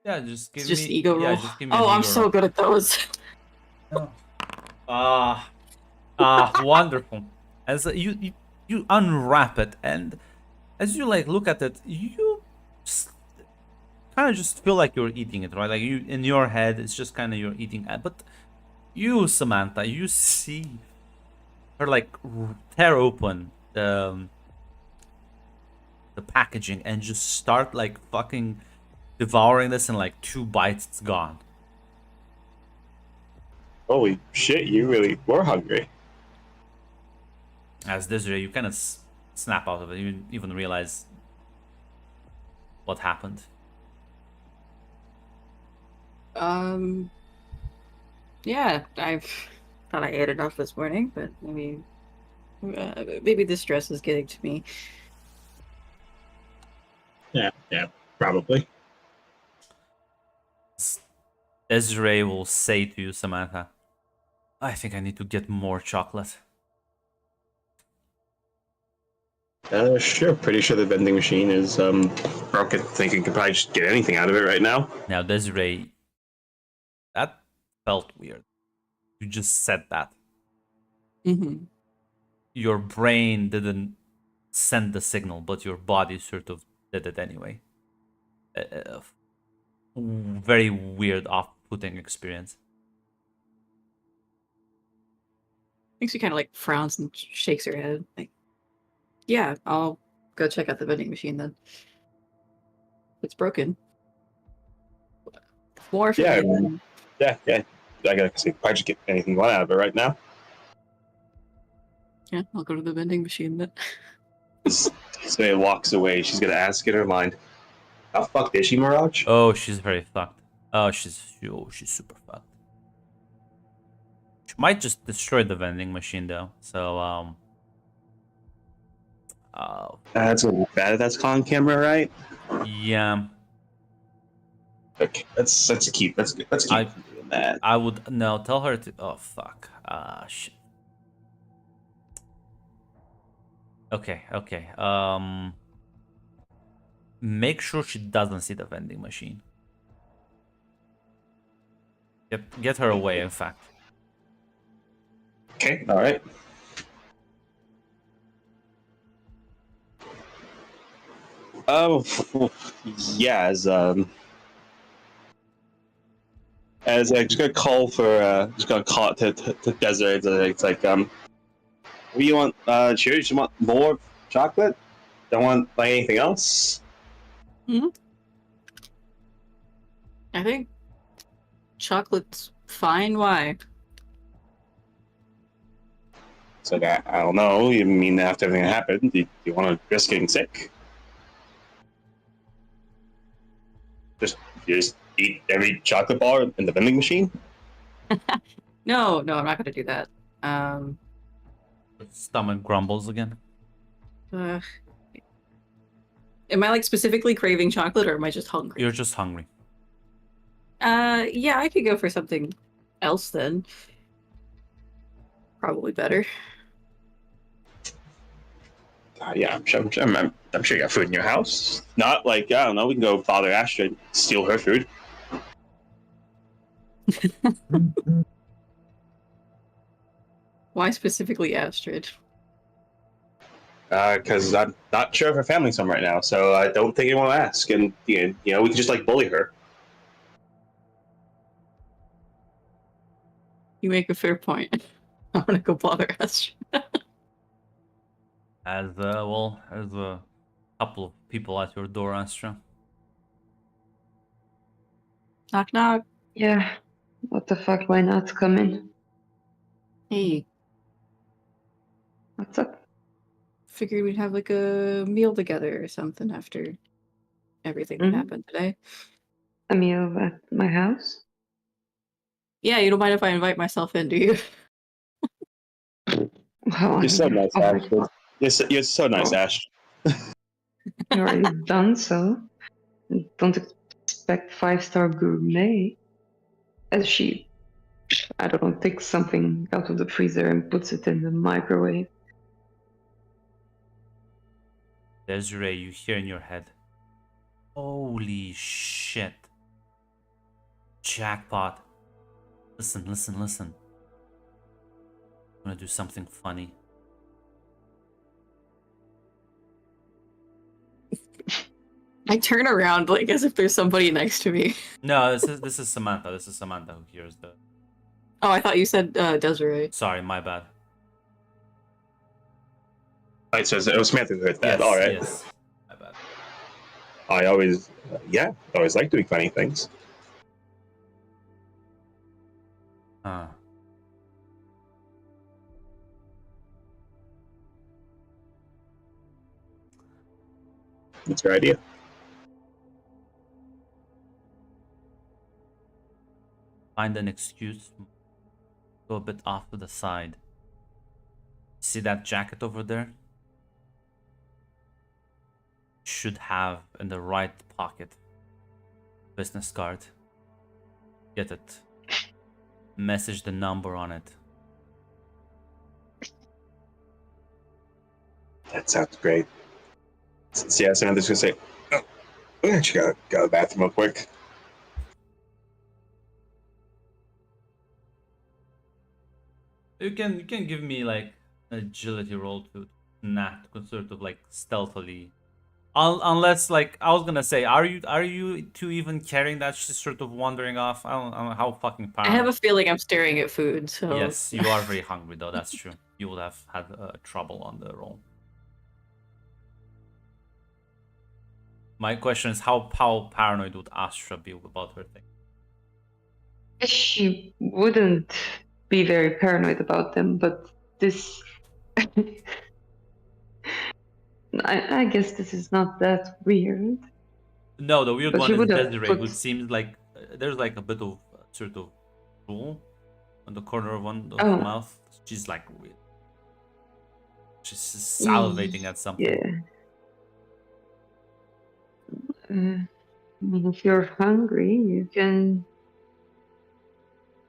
Yeah, just give It's just me. ego Yeah, roll. just give me an Oh, I'm ego so roll. good at those. Wonderful. As you unwrap it, and as you like look at it, you kind of just feel like you're eating it, right? Like you in your head, it's just kind of you're eating it. But you, Samantha, you see her like tear open the packaging and just start like fucking devouring this in like 2 bites. It's gone. Holy shit, you really were hungry. As Desiree, you kind of snap out of it. You even realize what happened. Yeah, I've thought I ate enough this morning, but maybe the stress is getting to me. Yeah, probably. Desiree will say to you, Samantha, I think I need to get more chocolate. Sure. Pretty sure the vending machine is broken. Think you could probably just get anything out of it right now. Now, Desiree, that felt weird. You just said that. Mm-hmm. Your brain didn't send the signal, but your body sort of did it anyway. Very weird, off-putting experience. Makes you kind of like frowns and shakes her head. Like, yeah, I'll go check out the vending machine then. It's broken. More for Yeah, me then. Yeah. I gotta say, probably just get anything you want out of it right now. Yeah, I'll go to the vending machine then. Samaya walks away. She's gonna ask in her mind, "How fucked is she, Mirage?" Oh, she's very fucked. Oh, she's super fucked. She might just destroy the vending machine though. So That's gonna be bad if that's on camera, right? yeah. Okay, let's keep doing that. I would no tell her to. Oh fuck. Shit. Okay. Make sure she doesn't see the vending machine. Get her away. In fact. Okay, all right. Oh, yeah. As I just gonna call for, just gonna call it to Desiree. It's like, what do you want? Cheers? You want more chocolate? Don't want like anything else? I think chocolate's fine. Why? It's like I don't know. You mean after everything that happened, do you want to risk getting sick? You just eat every chocolate bar in the vending machine? No, I'm not gonna do that. Stomach grumbles again. Am I like specifically craving chocolate, or am I just hungry? You're just hungry. Yeah, I could go for something else then. Probably better. Yeah, I'm sure you got food in your house. Not like, I don't know, we can go bother Astrid, steal her food. Why specifically Astrid? Because I'm not sure if her family's home right now, so I don't think anyone will ask. And, we can just like bully her. You make a fair point. I'm gonna go bother Astrid. As a couple of people at your door, Astra. Knock knock. Yeah. What the fuck? Why not come in? Hey, What's up? figured we'd have like a meal together or something after everything that happened today. A meal at my house? Yeah, you don't mind if I invite myself in, do you? Well, You're so nice, oh my Astrid. You're so nice, Ash. You already done so. Don't expect 5-star gourmet. As she, I don't know, takes something out of the freezer and puts it in the microwave. Desiree, you hear in your head. Holy shit. Jackpot. Listen. I'm gonna do something funny. I turn around like as if there's somebody next to me. No, this is Samantha. This is Samantha who hears the. Oh, I thought you said Desiree. Sorry, my bad. Right, so it was Samantha who heard that. Yes, All right. Yes. My bad. I always like doing funny things. Huh. What's your idea? Find an excuse. Go a bit off to the side. See that jacket over there? Should have in the right pocket. Business card. Get it. Message the number on it. That sounds great. Yeah, Samantha's gonna say, "Oh, we actually gotta go to the bathroom real quick." You can give me like an agility roll to not sort of like stealthily. Unless like I was gonna say, are you two even carrying that? She's sort of wandering off. I don't know how fucking I have paranoid. a feeling I'm staring at food, so Yes, you are very hungry though. That's true. You would have had trouble on the roll. My question is how paranoid would Astra be about her thing? She wouldn't be very paranoid about them, but this. I guess this is not that weird. No, the weird But one she is would have Desiree, put. who seems like there's like a bit of sort of drool on the corner of one of her Oh, mouth. She's like weird. She's just salivating at something. yeah. I mean, if you're hungry, you can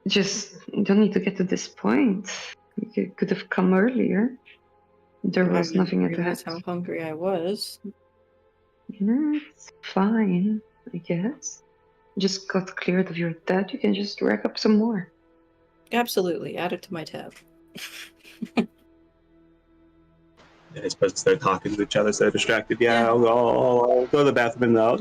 just. You don't need to get to this point. You could have come earlier. There I was didn't nothing at the realize house. how hungry I was. Yeah, it's fine, I guess. Just got cleared of your debt. You can just rack up some more. Absolutely, add it to my tab. And I suppose they're talking to each other, so they're distracted. Yeah, Yeah. I'll go to the bathroom and I'll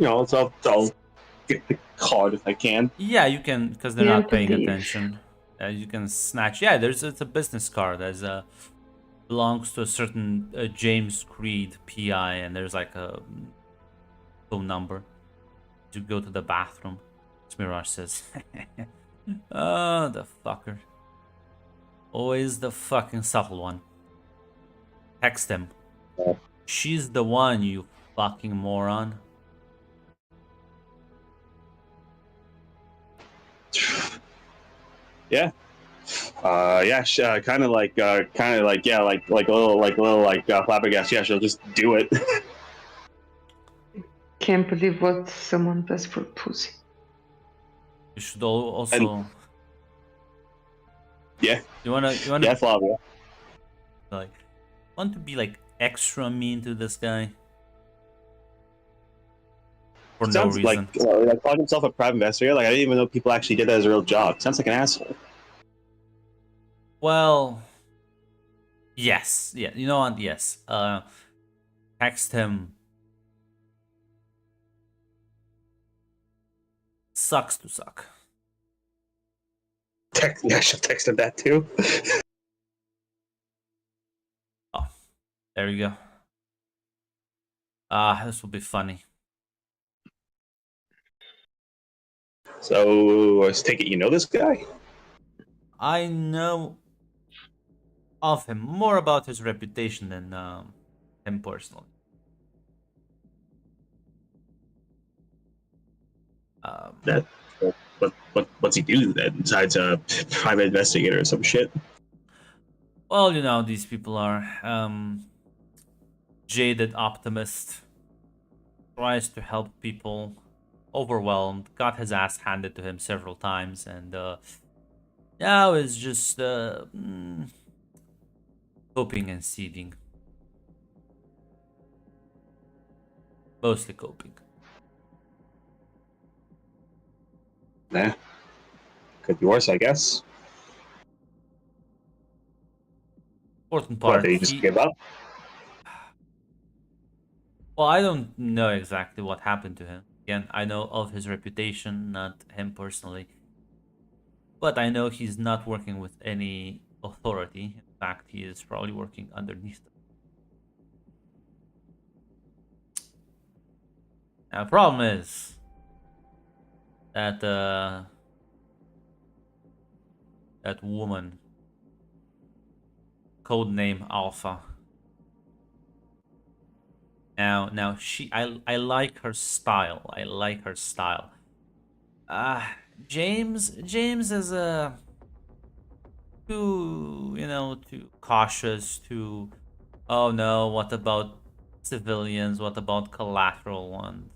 get the card if I can. Yeah, you can because they're Yeah, not paying believe. attention. You can snatch. Yeah, it's a business card. There's a belongs to a certain James Creed PI, and there's like a phone number to go to the bathroom. Mirage says, "Oh, the fucker! Always the fucking subtle one." Text him. Yeah. She's the one, you fucking moron. Yeah. Yeah, kind of like, yeah, like a little flabbergasted. Yeah, she'll just do it. Can't believe what someone does for pussy. You should also. Yeah. You wanna Yeah, Flavia. like want to be like extra mean to this guy for no Sounds reason. like calling himself a private investigator. Like I didn't even know people actually did that as a real job. Sounds like an asshole. Well, yes, yeah. You know what? Yes. Text him. Sucks to suck. Yeah, I should text him that too. Oh, there you go. This will be funny. So let's take it. You know this guy? I know of him more about his reputation than him personally. That what's he do then besides a private investigator or some shit? Well, you know these people are jaded optimist. Tries to help people. Overwhelmed. Got his ass handed to him several times, and now is just coping and seeding. Mostly coping. Nah. Could be worse, I guess. Important What, part. did he just give up? Well, I don't know exactly what happened to him. Again, I know of his reputation, not him personally. But I know he's not working with any authority. In fact, he is probably working underneath them. Now, the problem is that that woman, codename Alpha. Now I like her style. I like her style. James is too cautious. Too, oh no, what about civilians? What about collateral ones?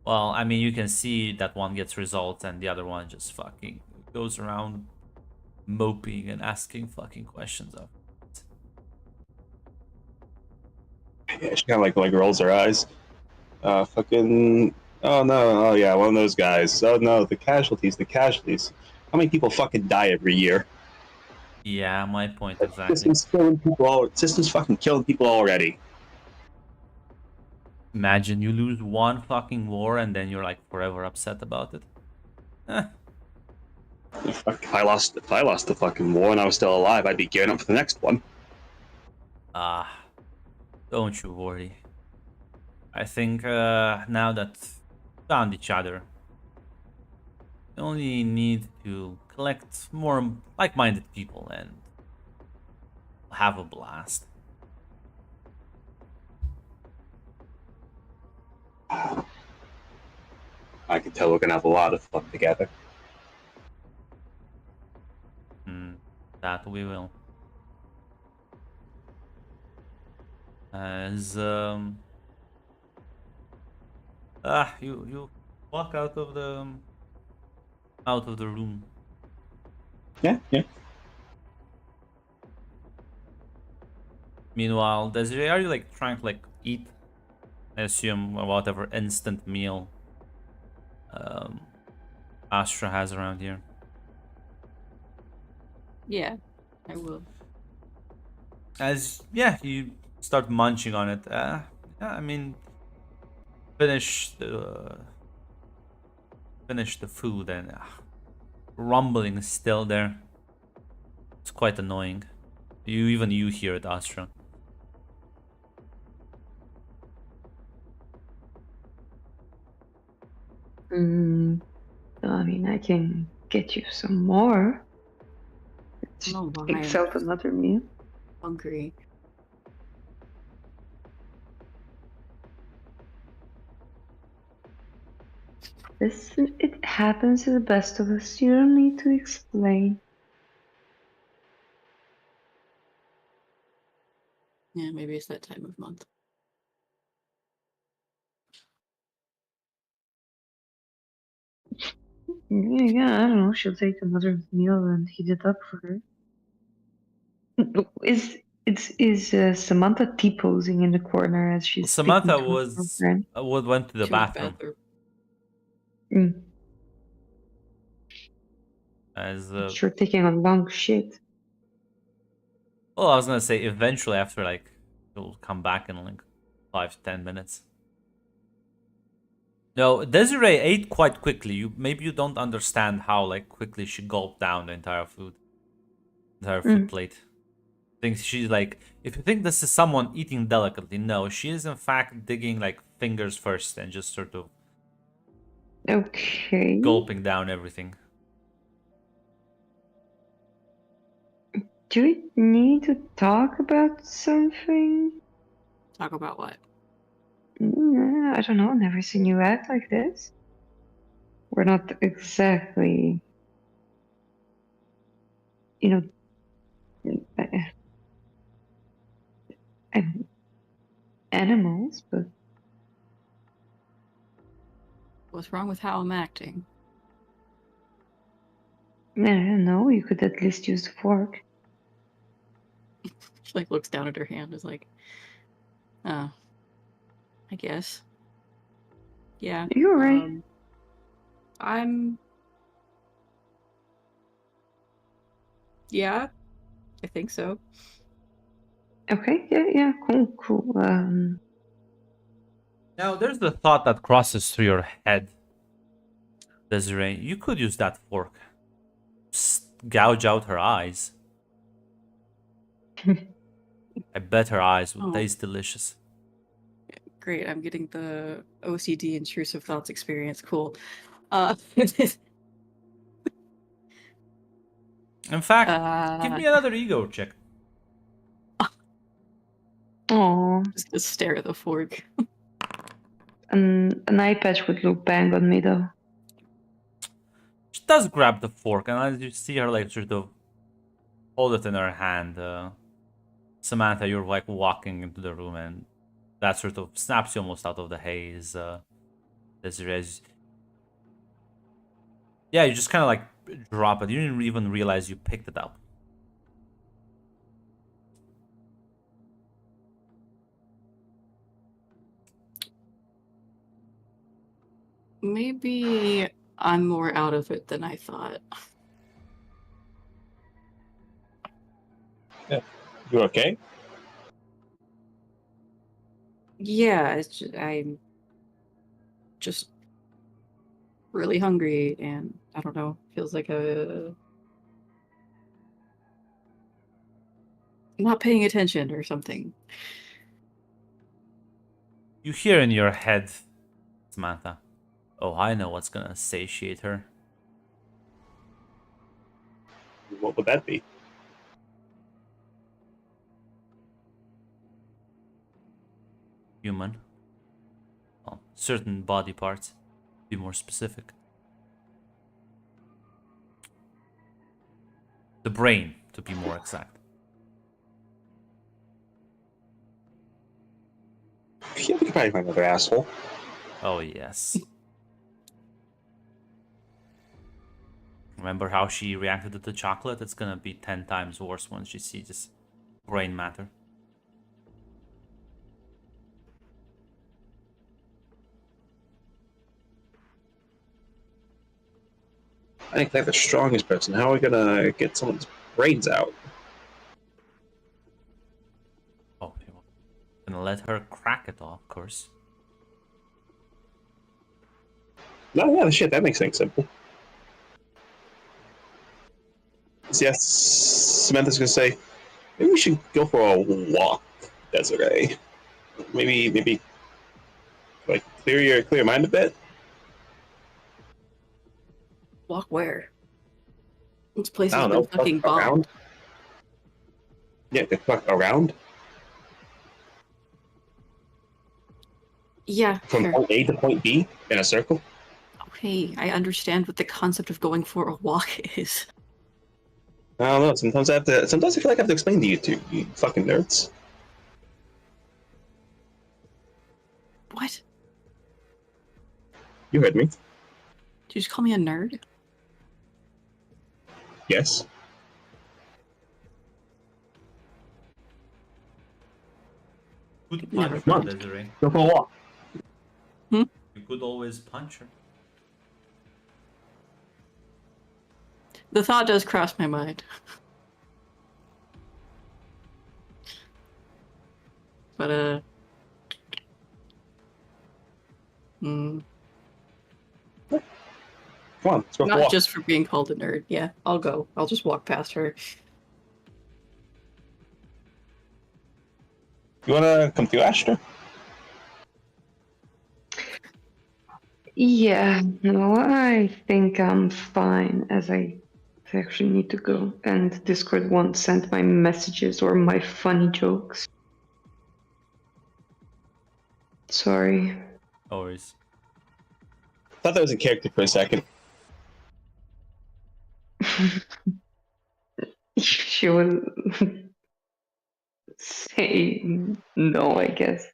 Well, I mean, you can see that one gets results and the other one just fucking goes around moping and asking fucking questions of. Yeah, she kind of like rolls her eyes. Fucking. Oh no! Oh yeah, one of those guys. Oh no, the casualties. The casualties. How many people fucking die every year? Yeah, my point exactly. System's killing people. System's fucking killing people already. Imagine you lose one fucking war and then you're like forever upset about it. Eh. If I lost the fucking war and I was still alive, I'd be gearing up for the next one. Ah, don't you worry. I think now that we found each other, we only need to collect more like-minded people and have a blast. I can tell we're gonna have a lot of fun together. That we will. As you walk out of the room. Yeah, yeah. Meanwhile, Desiree, are you like trying to like eat? I assume whatever instant meal Astra has around here. Yeah, I will. As you start munching on it. Yeah, I mean, finish the food and rumbling is still there. It's quite annoying. You hear it, Astra. I mean, I can get you some more. No, why? Takes out another meal. Hungry. Listen, it happens to the best of us. You don't need to explain. Yeah, maybe it's that time of month. Yeah, I don't know. She'll take another meal and heat it up for her. Is Samantha T-posing in the corner as she's Samantha speaking to her friend? went to the She went bathroom. Mm. As Sure, taking a long shit. well, I was gonna say eventually after like she'll come back in like 5-10 minutes. No, Desiree ate quite quickly. Maybe you don't understand how like quickly she gulped down the entire food plate. I think she's like, if you think this is someone eating delicately, no, she is in fact digging like fingers first and just sort of Okay. gulping down everything. Do we need to talk about something? Talk about what? I don't know. Never seen you act like this. We're not exactly, you know, animals, but What's wrong with how I'm acting? I don't know. You could at least use the fork. She like looks down at her hand, is like, oh, I guess. Yeah. You're right. Yeah, I think so. Okay. Yeah. Cool. Now, there's the thought that crosses through your head, Desiree. You could use that fork. Gouge out her eyes. I bet her eyes would taste delicious. Great, I'm getting the OCD intrusive thoughts experience. Cool. In fact, give me another ego check. Oh. Just gonna stare at the fork. An eye patch would look bang on me though. She does grab the fork, and as you see her like sort of hold it in her hand, Samantha, you're like walking into the room, and that sort of snaps you almost out of the haze. As yeah, you just kind of like drop it. You didn't even realize you picked it up. Maybe I'm more out of it than I thought. You okay? Yeah, I'm just really hungry, and I don't know. Feels like I'm not paying attention or something. You hear in your head, Samantha. Oh, I know what's gonna satiate her. What would that be? Human. Well, certain body parts. Be more specific. The brain, to be more exact. Yeah, we could probably find another asshole. Oh, yes. Remember how she reacted to the chocolate? It's gonna be 10 times worse when she sees this brain matter. I think they're the strongest person. How are we gonna get someone's brains out? Oh, you're gonna let her crack it all, of course. No, yeah, shit, that makes things simple. So yes, Samantha's gonna say, maybe we should go for a walk, Desiree. Maybe, like clear your mind a bit. Walk where? This place I has don't been know, fucking fuck around. bombed. Yeah, the fuck around Yeah, from sure. point A to point B in a circle. Okay, I understand what the concept of going for a walk is. I don't know. Sometimes I have to. Sometimes I feel like I have to explain to you two, you fucking nerds. What? You heard me. Did you just call me a nerd? Yes. Could Never punch her, mind. Desiree. Go for a walk. You could always punch her. The thought does cross my mind. But, Come on, let's go for a not walk. just for being called a nerd. Yeah, I'll go. I'll just walk past her. You wanna come through, Ashton? Yeah, no, I think I'm fine as I actually need to go. And Discord won't send my messages or my funny jokes. Sorry. No worries. Thought that was in character for a second. She will say no, I guess,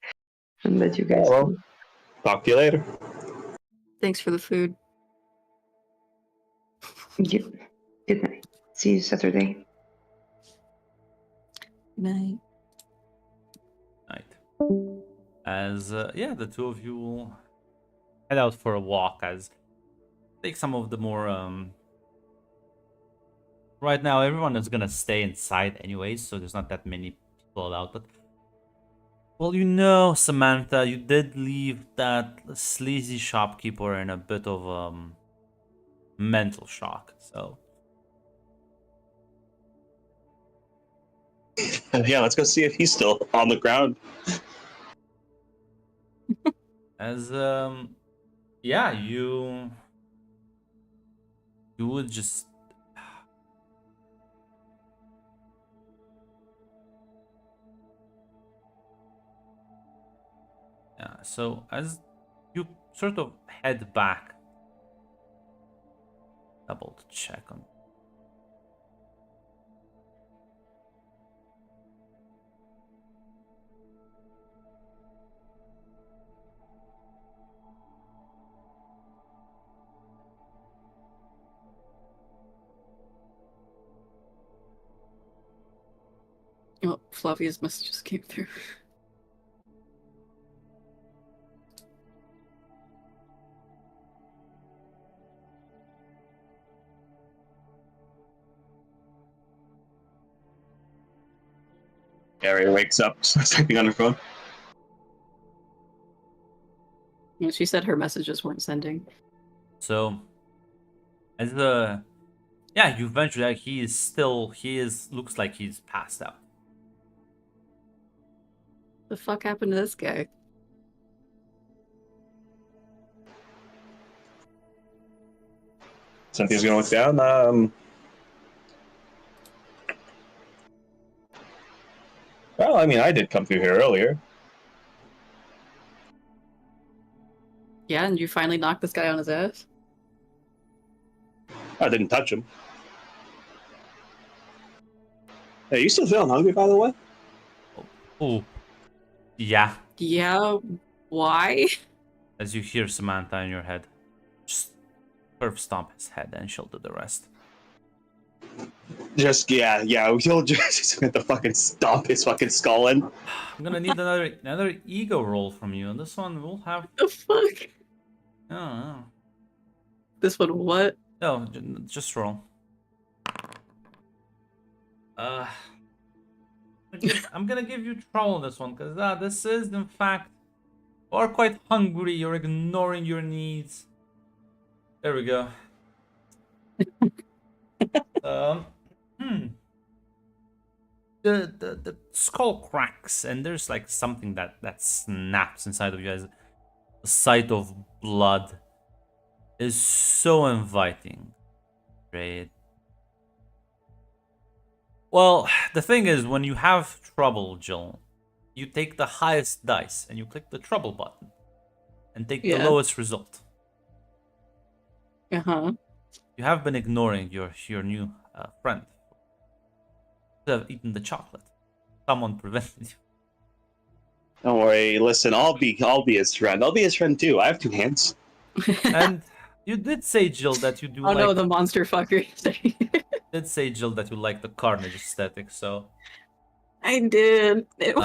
and let you guys Well, go. talk to you later. Thanks for the food. Yeah. Good night. See you Saturday. Good night. Night. As, yeah, the two of you will head out for a walk as take some of the more, right now everyone is gonna stay inside anyways, so there's not that many people allowed, but well, you know, Samantha, you did leave that sleazy shopkeeper in a bit of mental shock, so Yeah, let's go see if he's still on the ground. as yeah, you would just yeah, so as you sort of head back, double to check on. Oh, Flavia's messages came through. Ari wakes up, starts typing on her phone. Yeah, she said her messages weren't sending. So, as the yeah, you ventured out. Looks like he's passed out. The fuck happened to this guy? Cynthia's gonna look down. Well, I mean, I did come through here earlier. Yeah, and you finally knocked this guy on his ass? I didn't touch him. Hey, you still feeling hungry, by the way? Oh, yeah. Yeah, why? As you hear Samantha in your head, just curve stomp his head, and she'll do the rest. Just yeah. He'll just get the fucking stomp his fucking skull in. I'm gonna need another ego roll from you, and this one will have. The fuck? Oh, This one what? no, just roll. I'm gonna give you trouble on this one, because this is, in fact, you are quite hungry, you're ignoring your needs. There we go. The skull cracks, and there's like something that snaps inside of you as the sight of blood is so inviting. Right? Well, the thing is, when you have trouble, Jill, you take the highest dice and you click the trouble button and take the lowest result. Uh-huh. You have been ignoring your new friend. You could have eaten the chocolate. Someone prevented you. Don't worry. Listen, I'll be his friend. I'll be his friend too. I have two hands. And you did say, Jill, that you do oh no, the monster fucker. did say, Jill, that you like the carnage aesthetic, so... I did. It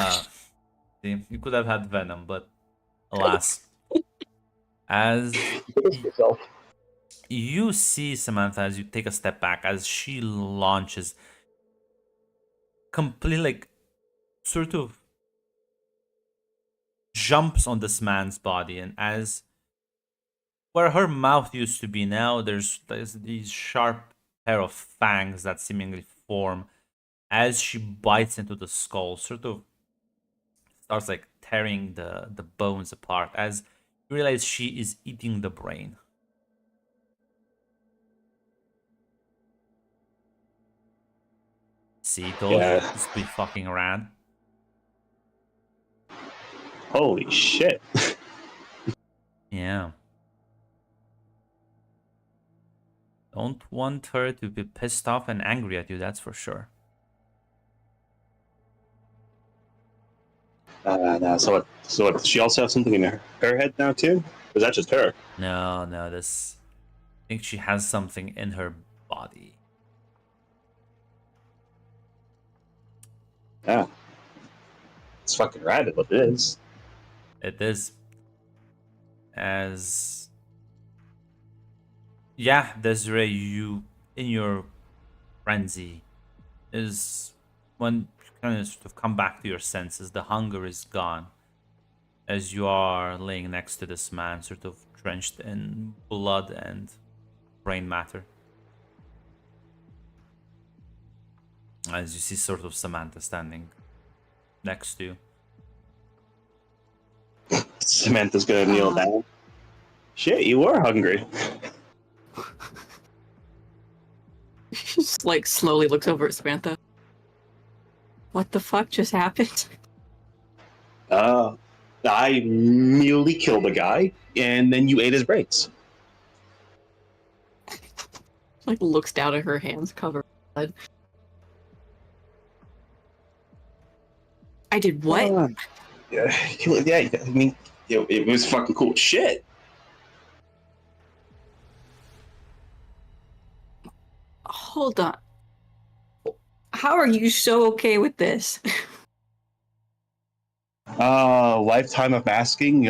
see, you could have had Venom, but alas. As you see Samantha, as you take a step back, as she launches, completely, like, sort of jumps on this man's body, and as where her mouth used to be now, there's these sharp pair of fangs that seemingly form as she bites into the skull, sort of starts like tearing the bones apart, as you realize she is eating the brain. See, told you, just be fucking around. Holy shit. Yeah. Don't want her to be pissed off and angry at you, that's for sure. No, so what? Does she also have something in her head now too? Or is that just her? No, this... I think she has something in her body. Yeah. It's fucking rad what it is. It is. As... Yeah, Desiree, you, in your frenzy, is when you kind of sort of come back to your senses. The hunger is gone. As you are laying next to this man, sort of drenched in blood and brain matter. As you see sort of Samantha standing next to you. Samantha's gonna kneel down. Shit, you were hungry. just like slowly looks over at Samantha. What the fuck just happened? I merely killed a guy, and then you ate his brains. Like looks down at her hands covered in blood. I did what? Yeah, I mean, it was fucking cool shit. Hold on. How are you so okay with this? Lifetime of masking,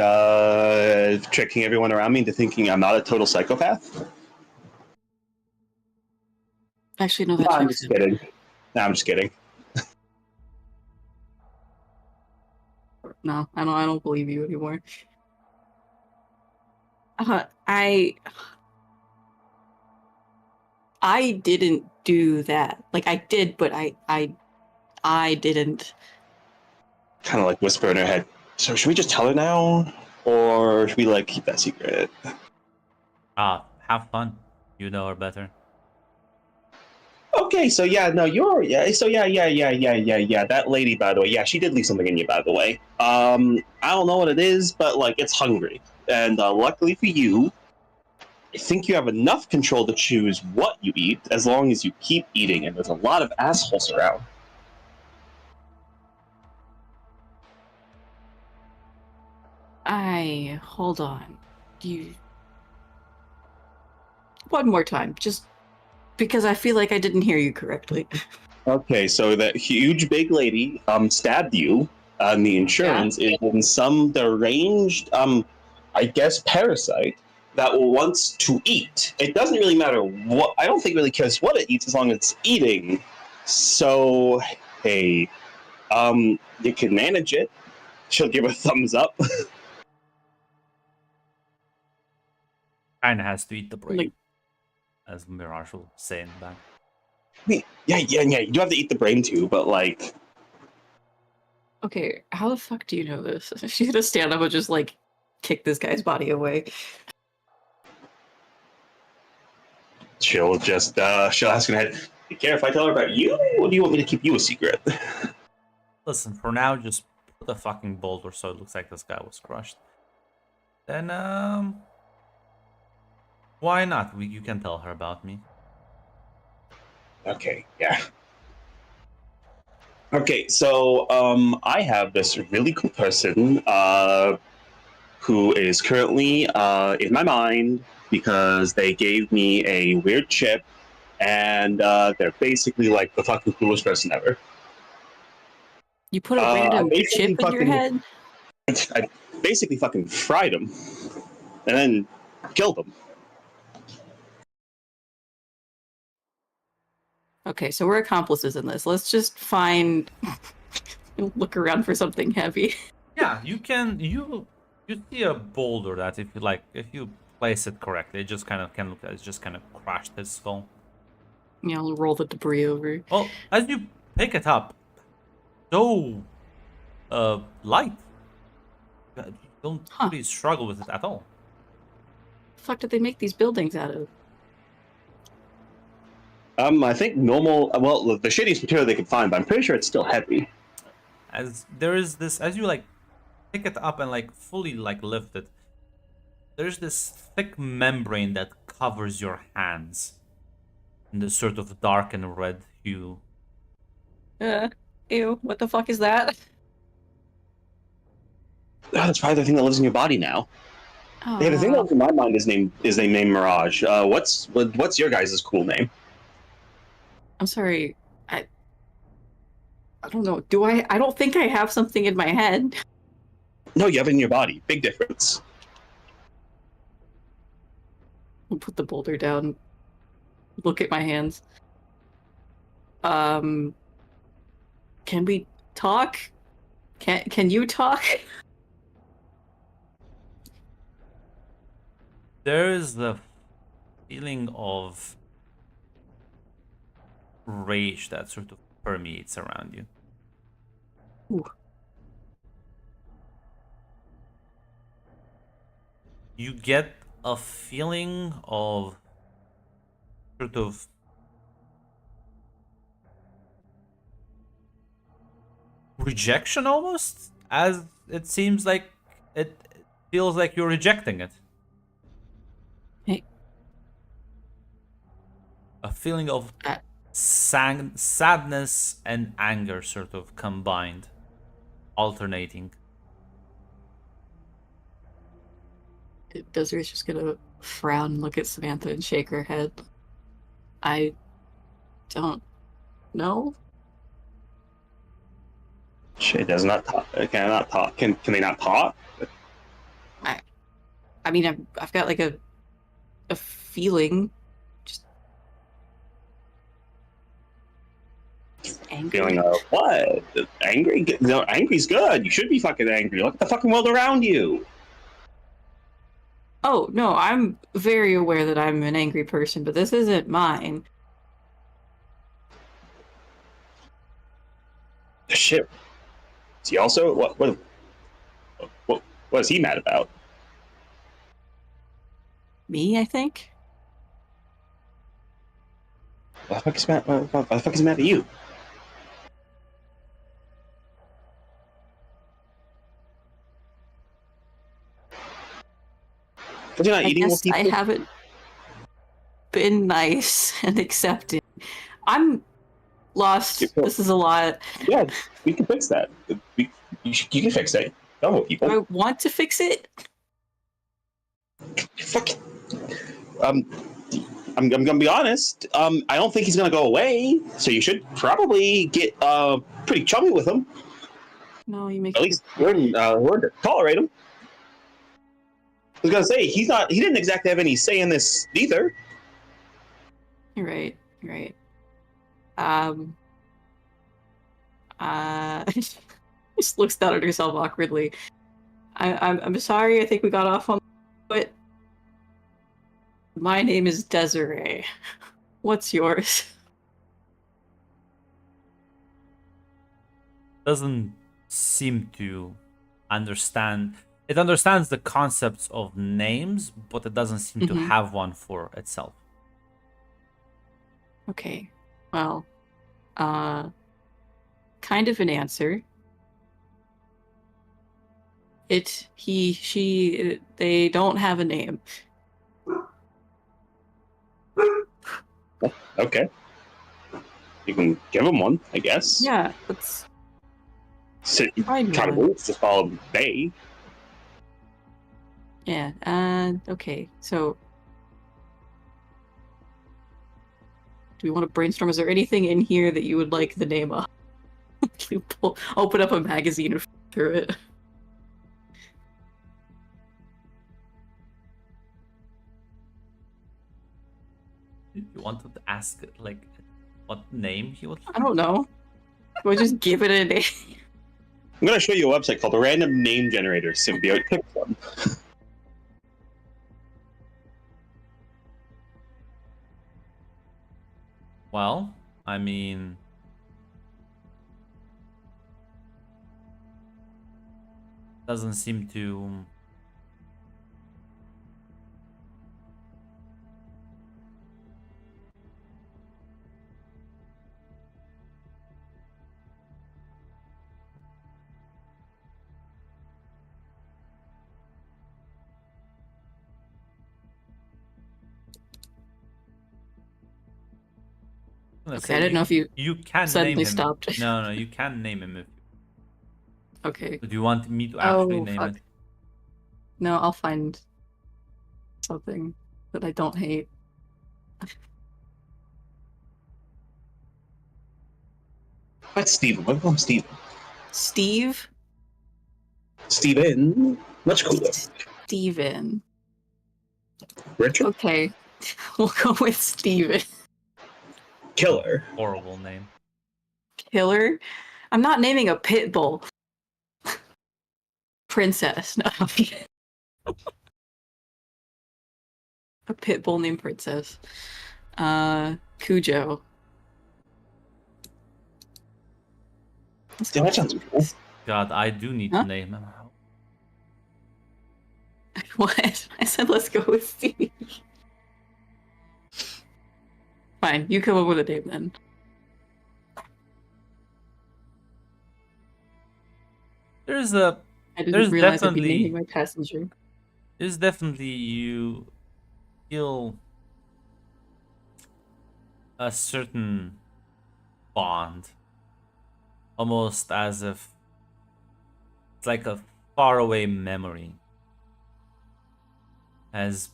tricking everyone around me into thinking I'm not a total psychopath. Actually, no, that I'm checks just kidding. No, I'm just kidding. No, I don't believe you anymore. I didn't do that. Like I did, but I didn't. Kind of like whisper in her head. So should we just tell her now, or should we like keep that secret? Have fun. You know her better. Okay, so yeah, no, yeah. That lady, by the way, yeah, she did leave something in you, by the way. I don't know what it is, but like it's hungry, and luckily for you, I think you have enough control to choose what you eat as long as you keep eating. And there's a lot of assholes around. Hold on. You one more time, just because I feel like I didn't hear you correctly. Okay, so that huge big lady stabbed you, and the insurance is in some deranged I guess parasite that wants to eat. It doesn't really matter what. I don't think it really cares what it eats as long as it's eating. So hey, you can manage it. She'll give a thumbs up. Kinda has to eat the brain, Like, as Mirage will say in the back. Yeah. You do have to eat the brain too, but like, okay, how the fuck do you know this? She's gonna stand up and just like kick this guy's body away. she'll ask in her head, "You care if I tell her about you, or do you want me to keep you a secret?" Listen, for now, just put a fucking boulder so it looks like this guy was crushed. Then, why not? You can tell her about me. Okay, yeah. Okay, so I have this really cool person who is currently in my mind because they gave me a weird chip, and they're basically like the fucking coolest person ever. You put a I random basically chip in your head? I basically fucking fried him, and then killed him. Okay, so we're accomplices in this. Let's just find look around for something heavy. Yeah, you see a boulder that if you place it correctly, it just kind of can look like it's just kind of crushed his skull. Yeah, I'll roll the debris over. Well, as you pick it up, so light. You don't really struggle with it at all. The fuck did they make these buildings out of? I think normal. Well, the shittiest material they could find, but I'm pretty sure it's still heavy. As there is this, as you like pick it up and like fully like lift it, there's this thick membrane that covers your hands in this sort of dark and red hue. Ew, what the fuck is that? That's probably the thing that lives in your body now. Yeah, the thing that lives in my mind is named Mirage. What's your guys' cool name? I'm sorry. I don't know. Do I don't think I have something in my head. No, you have it in your body. Big difference. I'll put the boulder down. Look at my hands. Can we talk? Can you talk? There is the feeling of rage that sort of permeates around you. Ooh. You get a feeling of sort of rejection almost, as it seems like it feels like you're rejecting it. Hey. A feeling of sadness and anger sort of combined, alternating. Desiree's just gonna frown, look at Samantha, and shake her head. I don't know. She does not talk. Can I not talk? Can they not talk? I mean, I've got like a feeling. Just Angry. Feeling what? Angry? No, angry's good. You should be fucking angry. Look at the fucking world around you. Oh, no, I'm very aware that I'm an angry person, but this isn't mine. Shit. Is he also what is he mad about? Me, I think? What the fuck is mad? What the fuck is mad at you? Because you're not I eating with guess people. I haven't been nice and accepting. I'm lost. Yeah. This is a lot. Yeah, we can fix that. You can fix that. Don't with people. Do I want to fix it? Fuck. I'm gonna be honest. I don't think he's gonna go away. So you should probably get pretty chummy with him. No, you make At least learn to tolerate him. I was gonna say he didn't exactly have any say in this either. You're right. You're right. Just looks down at herself awkwardly. I'm sorry. I think we got off on it. My name is Desiree. What's yours? Doesn't seem to understand. It understands the concepts of names, but it doesn't seem to have one for itself. Okay. Well, kind of an answer. It, he, she, they don't have a name. Okay. You can give him one, I guess. Yeah, that's Kind of one. weird to just call him Bay. Yeah, okay, so do we want to brainstorm? Is there anything in here that you would like the name of? You open up a magazine and flip through it. You wanted to ask like what name he would. I don't know. Do I just give it a name? I'm gonna show you a website called the Random Name Generator Symbiote. Pick one. Well, I mean, doesn't seem to. Okay, I didn't know if you can suddenly name him. stopped. No, you can name him if. Okay. Do you want me to actually name fuck. it? No, I'll find something that I don't hate. What's Steven? What call him Steven? Steve? Steven. Much cooler. Steven. Richard? Okay. We'll go with Steven. Killer. Horrible name. Killer? I'm not naming a pit bull. Princess. No. A pit bull named Princess. Cujo. Yeah, that sounds cool. God, I do need Huh? to name him. What? I said let's go with Steve. Fine, you come up with a name then. There's I didn't There's realize I'd be definitely- naming my passenger. you feel a certain bond, almost as if it's like a faraway memory. As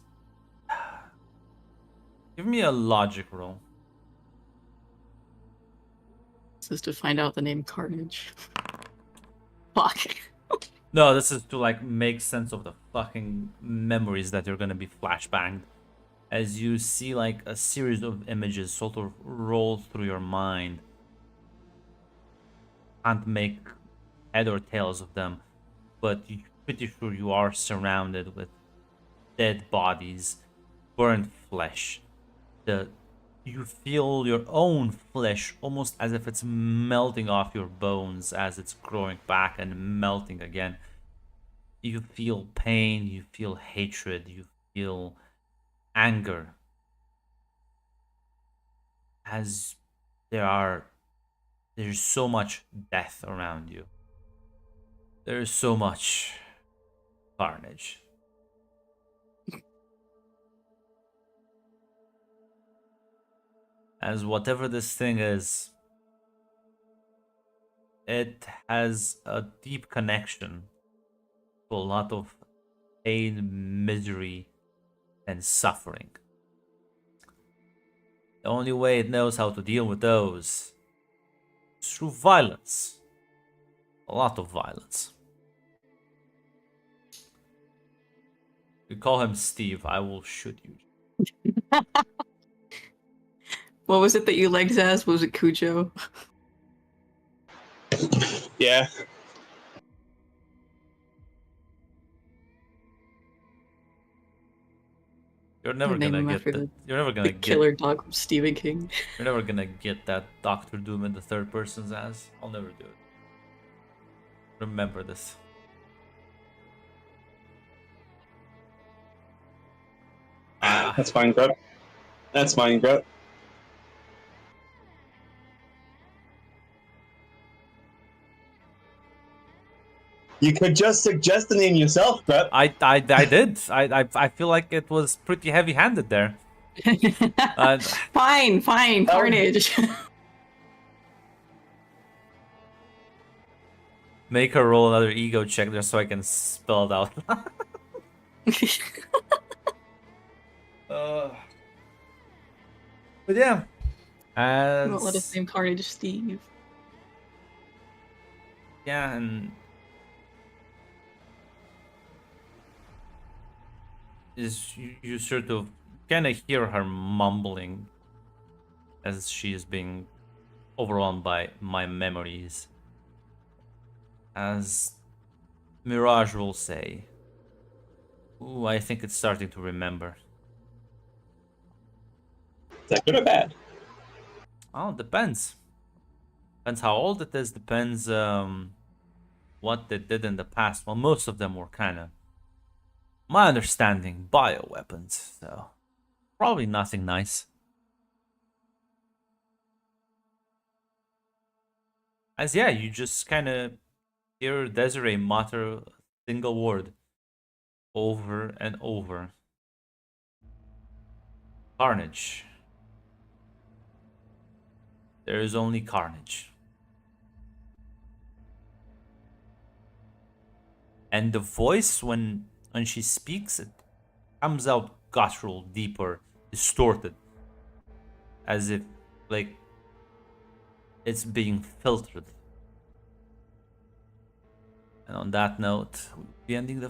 give me a logic roll. This is to find out the name Carnage. Fuck. No, this is to like make sense of the fucking memories that you're gonna be flashbanged as you see like a series of images sort of roll through your mind can't make head or tails of them, but you're pretty sure you are surrounded with dead bodies, burnt flesh. You feel your own flesh almost as if it's melting off your bones as it's growing back and melting again. You feel pain, you feel hatred, you feel anger. As there's so much death around you. There's so much carnage. As whatever this thing is, it has a deep connection to a lot of pain, misery, and suffering. The only way it knows how to deal with those is through violence. A lot of violence. You call him Steve, I will shoot you. What was it that you liked, Zaz? Was it Cujo? Yeah. You're never Name gonna him get after that. You're never gonna The get. killer dog from Stephen King. You're never gonna get that Doctor Doom in the third person's ass. I'll never do it. Remember this. That's fine, Grub. That's fine, Grub. You could just suggest the name yourself, Grub. I did. I feel like it was pretty heavy-handed there. Fine, Carnage. Make her roll another ego check there so I can spell it out. But yeah. Won't let us name Carnage Steve. Yeah, and you sort of kind of hear her mumbling as she is being overwhelmed by my memories. As Mirage will say, ooh, I think it's starting to remember. Is that good or bad? Oh, it depends. Depends how old it is, depends what they did in the past. Well, most of them were kind of, my understanding, bioweapons, so probably nothing nice. As yeah, you just kind of hear Desiree mutter a single word over and over. Carnage. There is only carnage. And the voice, when she speaks, it comes out guttural, deeper, distorted. As if, like, it's being filtered. And on that note, we'll be ending the